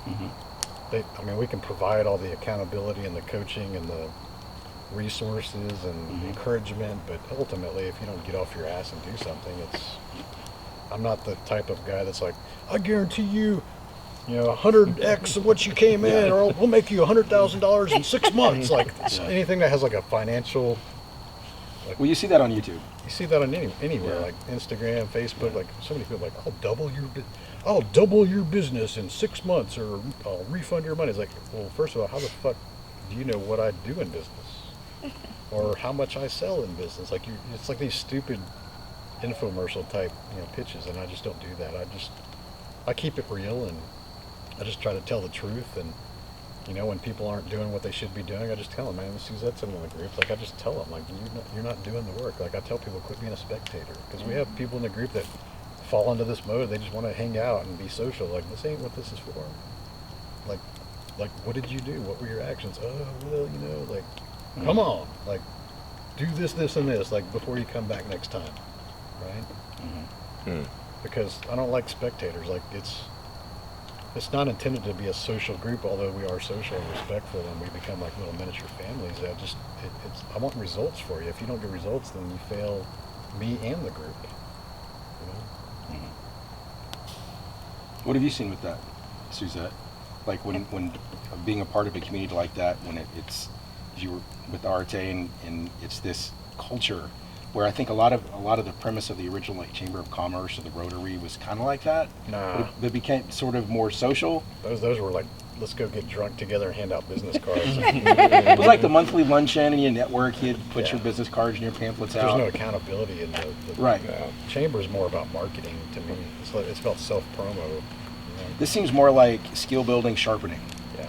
Mm-hmm. We can provide all the accountability and the coaching and the resources and encouragement, but ultimately, if you don't get off your ass and do something, I'm not the type of guy that's like, I guarantee you, 100x of what you came in, or we'll make you $100,000 in 6 months. Like, anything that has, like, a financial Like, Well, you see that on YouTube. you see that on anywhere, Yeah. like Instagram, Facebook. Like so many people, like, I'll double your business in 6 months, or I'll refund your money. It's like, well, first of all, how the fuck do you know what I do in business, or how much I sell in business? Like, it's like these stupid infomercial type, pitches, and I just don't do that. I keep it real, and I just try to tell the truth. And when people aren't doing what they should be doing, I just tell them, man. Suzette's in one of the groups. Like, I just tell them, like, you're not doing the work. Like, I tell people, quit being a spectator, because we have people in the group that fall into this mode. They just want to hang out and be social. Like, this ain't what this is for. Like, what did you do? What were your actions? Oh, well, like, come on, like, do this, and this, like, before you come back next time, right? Because I don't like spectators. Like, it's not intended to be a social group, although we are social and respectful, and we become like little miniature families. I want results for you. If you don't get results, then you fail me and the group. What have you seen with that, Suzette? Like when being a part of a community like that, when it's you were with Arte and it's this culture where I think a lot of the premise of the original like Chamber of Commerce or the Rotary was kind of like that. Nah. But it became sort of more social. Those were like, let's go get drunk together and hand out business cards. It was like the monthly luncheon and you network, you'd put Yeah. your business cards and your pamphlets There's out. no accountability in the Right. Chamber is more about marketing to me. It's about self-promo. This seems more like skill building, sharpening, Yeah.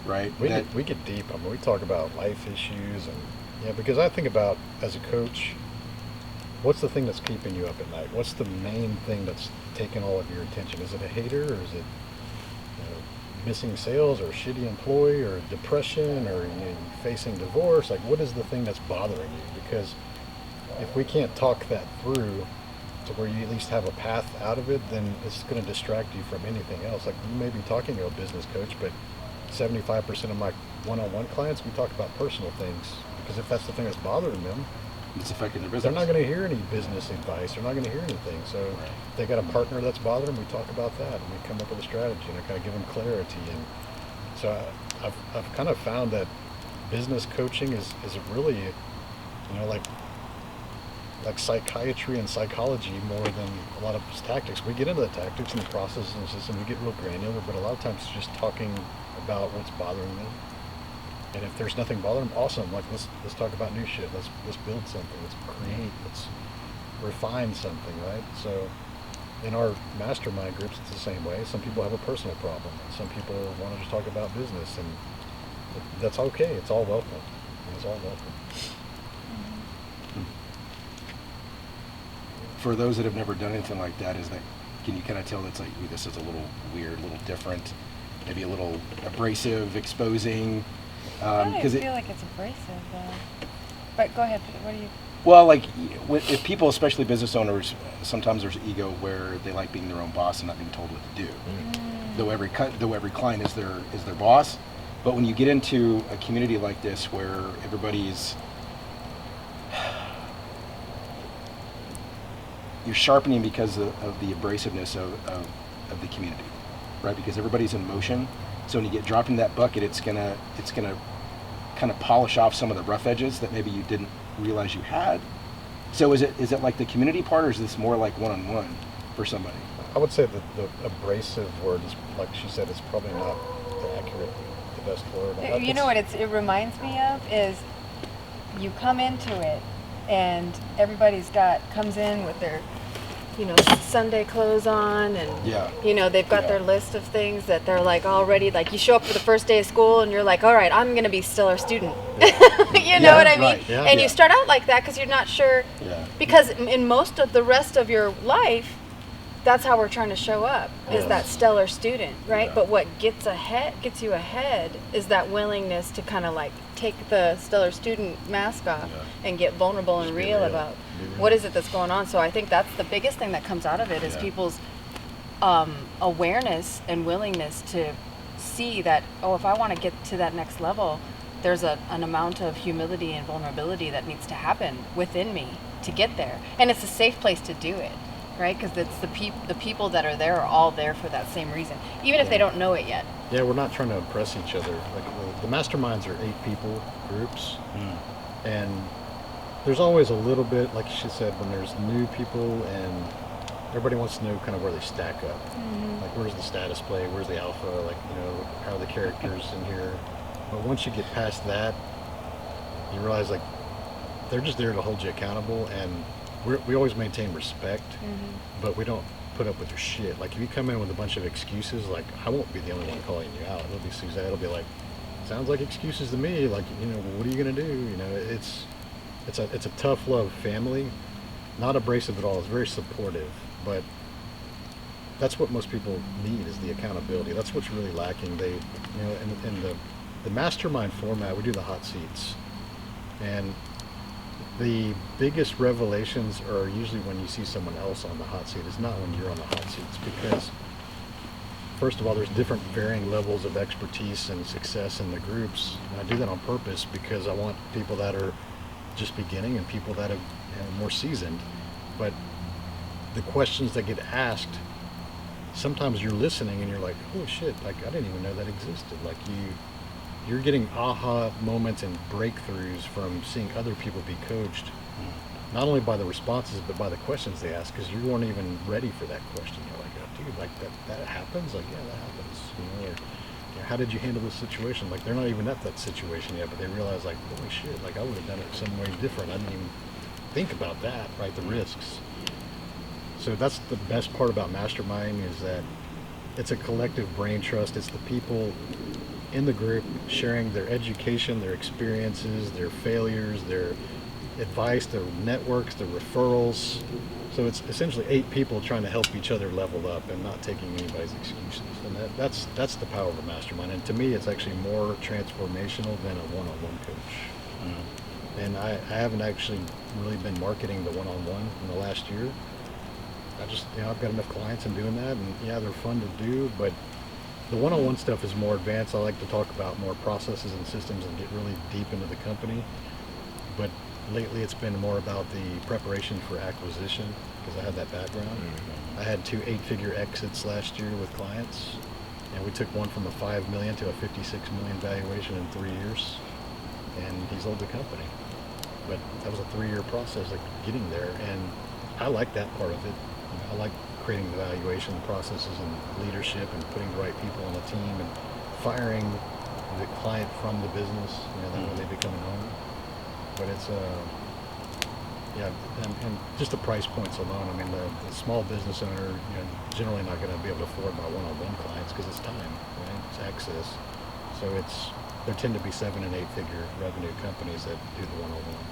right? We get deep. I mean, we talk about life issues, and because I think about, as a coach, what's the thing that's keeping you up at night? What's the main thing that's taking all of your attention? Is it a hater, or is it missing sales, or a shitty employee, or depression, or facing divorce? Like, what is the thing that's bothering you? Because if we can't talk that through to where you at least have a path out of it, then it's going to distract you from anything else. Like, you may be talking to a business coach, but 75% of my one-on-one clients, we talk about personal things, because if that's the thing that's bothering them, it's affecting their business. they're not going to hear any business advice. They're not going to hear anything. So if they got a partner that's bothering them, we talk about that, and we come up with a strategy, and I kind of give them clarity. And so I've kind of found that business coaching is really, like psychiatry and psychology more than a lot of tactics. We get into the tactics and the processes and the system. We get real granular, but a lot of times it's just talking about what's bothering them. And if there's nothing bothering them, awesome. Like, let's talk about new shit. Let's build something. Let's create. Let's refine something, right? So in our mastermind groups, it's the same way. Some people have a personal problem. Some people want to just talk about business, and that's okay. It's all welcome. It's all welcome. For those that have never done anything like that, can you kind of tell that's like, ooh, this is a little weird, a little different, maybe a little abrasive, exposing? I don't even feel like it's abrasive, though. But go ahead, Peter. What do you... Well, like, if people, especially business owners, sometimes there's ego where they like being their own boss and not being told what to do. Though every client is their boss, but when you get into a community like this where everybody's, you're sharpening because of the abrasiveness of the community, right? Because everybody's in motion. So when you get dropped in that bucket, it's gonna kind of polish off some of the rough edges that maybe you didn't realize you had. So is it like the community part, or is this more like one-on-one for somebody? I would say that the abrasive word is, like she said, it's probably not the best word. You know what it reminds me of is, you come into it and everybody's comes in with their Sunday clothes on, and they've got their list of things that they're like all ready. Like, you show up for the first day of school and you're like, all right, I'm gonna be stellar student. You know what I mean? Right. Yeah. And you start out like that because you're not sure, because in most of the rest of your life, that's how we're trying to show up, is that stellar student, right? But what gets you ahead is that willingness to kind of like take the stellar student mask off and get vulnerable and real about what is it that's going on. So I think that's the biggest thing that comes out of it, is people's awareness and willingness to see that, if I want to get to that next level, there's an amount of humility and vulnerability that needs to happen within me to get there. And it's a safe place to do it, right? Because it's the people that are there are all there for that same reason, even if they don't know it yet. Yeah, we're not trying to impress each other. Like, the masterminds are 8 people groups, and there's always a little bit, like she said, when there's new people and everybody wants to know kind of where they stack up. Like, where's the status play? Where's the alpha? Like, how are the characters in here? But once you get past that, you realize, like, they're just there to hold you accountable, and we always maintain respect, but we don't put up with your shit. Like, if you come in with a bunch of excuses, like, I won't be the only one calling you out. It'll be Suzette. It'll be like, sounds like excuses to me. Like, what are you gonna do? It's a tough love family, not abrasive at all. It's very supportive, but that's what most people need, is the accountability. That's what's really lacking. They, in the mastermind format, we do the hot seats, and the biggest revelations are usually when you see someone else on the hot seat. It's not when you're on the hot seats, because first of all, there's different varying levels of expertise and success in the groups. And I do that on purpose because I want people that are just beginning and people that are more seasoned. But the questions that get asked, sometimes you're listening and you're like, oh shit, like, I didn't even know that existed. Like, you're getting aha moments and breakthroughs from seeing other people be coached, not only by the responses, but by the questions they ask, because you weren't even ready for that question. You're like, oh, dude, like, that happens? Like, yeah, that happens. Or how did you handle this situation? Like, they're not even at that situation yet, but they realize, like, holy shit, like, I would have done it some way different. I didn't even think about that, right? The risks. So that's the best part about masterminding, is that it's a collective brain trust. It's the people in the group sharing their education, their experiences, their failures, their advice, their networks, their referrals. So it's essentially 8 people trying to help each other level up and not taking anybody's excuses. And that's the power of a mastermind. And to me, it's actually more transformational than a one-on-one coach. And I haven't actually really been marketing the one-on-one in the last year. I just, I've got enough clients in doing that, and yeah, they're fun to do, but the one-on-one stuff is more advanced. I like to talk about more processes and systems and get really deep into the company. But lately it's been more about the preparation for acquisition, because I had that background. I had 2 8-figure exits last year with clients, and we took one from a $5 million to a $56 million valuation in 3 years, and he sold the company. But that was a 3-year process of getting there, and I like that part of it. I like creating the valuation processes and leadership and putting the right people on the team and firing the client from the business, that way they become an owner. But it's and just the price points alone. I mean, the small business owner, generally not going to be able to afford my one-on-one clients, because it's time, right? It's access. So there tend to be 7- and 8-figure revenue companies that do the one-on-one.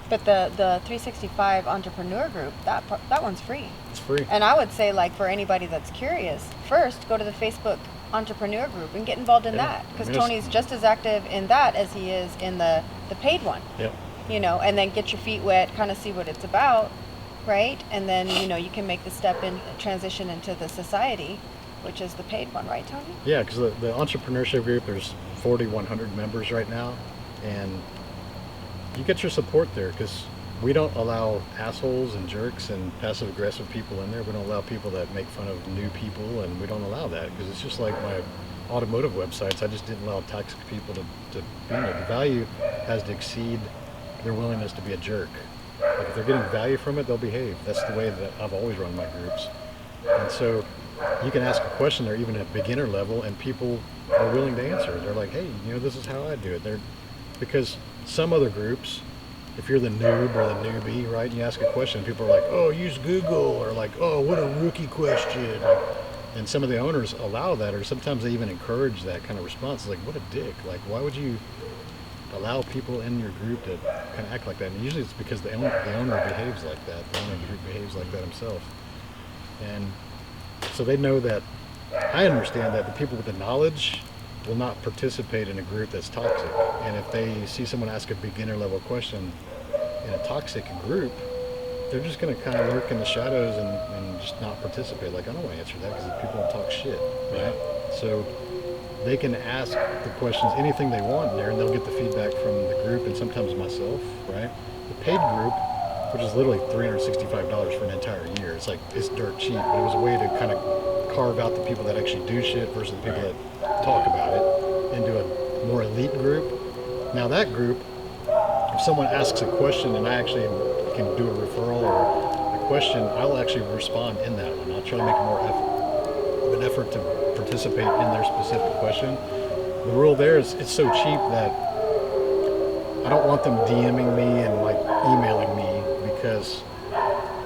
But the 365 entrepreneur group, that one's free. It's free. And I would say, like, for anybody that's curious, first go to the Facebook entrepreneur group and get involved in that, because Tony's just as active in that as he is in the paid one. Yep. And then get your feet wet, kind of see what it's about, right? And then you can make the step in transition into the society, which is the paid one, right, Tony? Yeah, because the entrepreneurship group, there's 4,100 members right now, and you get your support there, because we don't allow assholes and jerks and passive aggressive people in there. We don't allow people that make fun of new people, and we don't allow that, because it's just like my automotive websites. I just didn't allow toxic people to be in it. The value has to exceed their willingness to be a jerk. Like, if they're getting value from it, they'll behave. That's the way that I've always run my groups. And so you can ask a question there, even at beginner level, and people are willing to answer. They're like, hey, this is how I do it. Because some other groups, if you're the noob or the newbie, right, and you ask a question, people are like, oh, use Google, or like, oh, what a rookie question. And some of the owners allow that, or sometimes they even encourage that kind of response. It's like, what a dick. Like, why would you allow people in your group to kind of act like that? And usually it's because the owner behaves like that. The owner of the group behaves like that himself. And so they know that, I understand that the people with the knowledge will not participate in a group that's toxic. And if they see someone ask a beginner level question in a toxic group, they're just going to kind of lurk in the shadows and just not participate. Like, I don't want to answer that, because people don't talk shit, right? So they can ask the questions, anything they want in there, and they'll get the feedback from the group and sometimes myself, right? The paid group, which is literally $365 for an entire year. It's dirt cheap, but it was a way to kind of carve out the people that actually do shit versus the people that talk about it into a more Now that group, if someone asks a question and I actually can do a referral or a question, I'll actually respond in that one. I'll try to make of an effort to participate in their specific question. The rule there is it's so cheap that I don't want them DMing me and like emailing me, because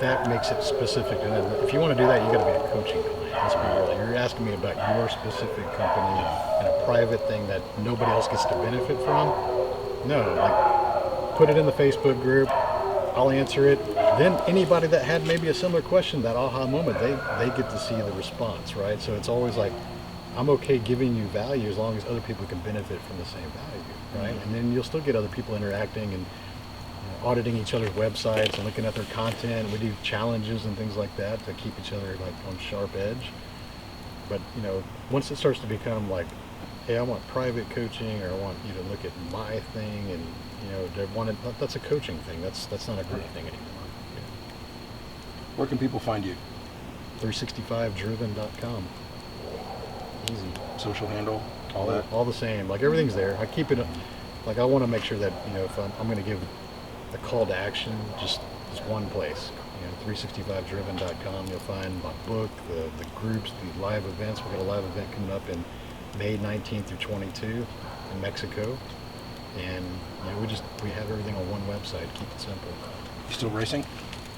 that makes it specific. And if you want to do that, you got to be a coaching client. Let's be real. You're asking me about your specific company and a private thing that nobody else gets to benefit from. No, like put it in the Facebook group. I'll answer it. Then anybody that had maybe a similar question, that aha moment, they get to see the response, right? So it's always like, I'm okay giving you value as long as other people can benefit from the same value, right? And then you'll still get other people interacting and auditing each other's websites and looking at their content. We do challenges and things like that to keep each other like on sharp edge. But once it starts to become like, hey, I want private coaching, or I want you to look at my thing, and that's a coaching thing. That's not a group thing anymore. Where can people find you? 365driven.com. Easy. Social handle, all that? All the same. Like everything's there. I keep it, like I want to make sure that, if I'm going to give a call to action, just one place. 365driven.com. You'll find my book, the groups, the live events. We've got a live event coming up in May 19th through 22 in Mexico. And we have everything on one website. Keep it simple. You still racing?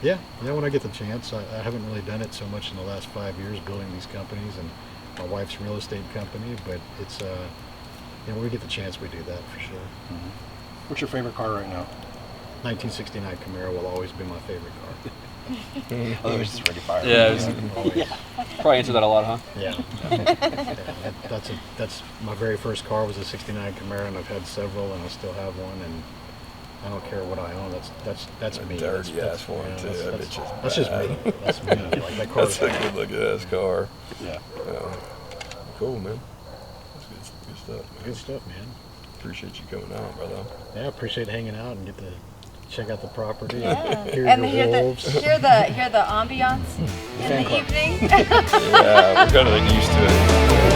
Yeah, when I get the chance. I haven't really done it so much in the last 5 years, building these companies and my wife's real estate company, but it's when we get the chance, we do that for sure. Mm-hmm. What's your favorite car right now? 1969 Camaro will always be my favorite car. Oh, it was just ready fire. Yeah, probably answered that a lot, huh? Yeah. That's my very first car was a 69 Camaro, and I've had several, and I still have one, and I don't care what I own. That's me. Dirty ass one too. That's just me. That's me. Like that car. That's a good looking ass car. Yeah. Cool, man. That's good stuff, man. Good stuff, man. Appreciate you coming out, brother. Yeah, I appreciate hanging out and get to check out the property. Yeah. Hear And your hear wolves. the ambiance in the evening. Yeah, we're kind of used to it.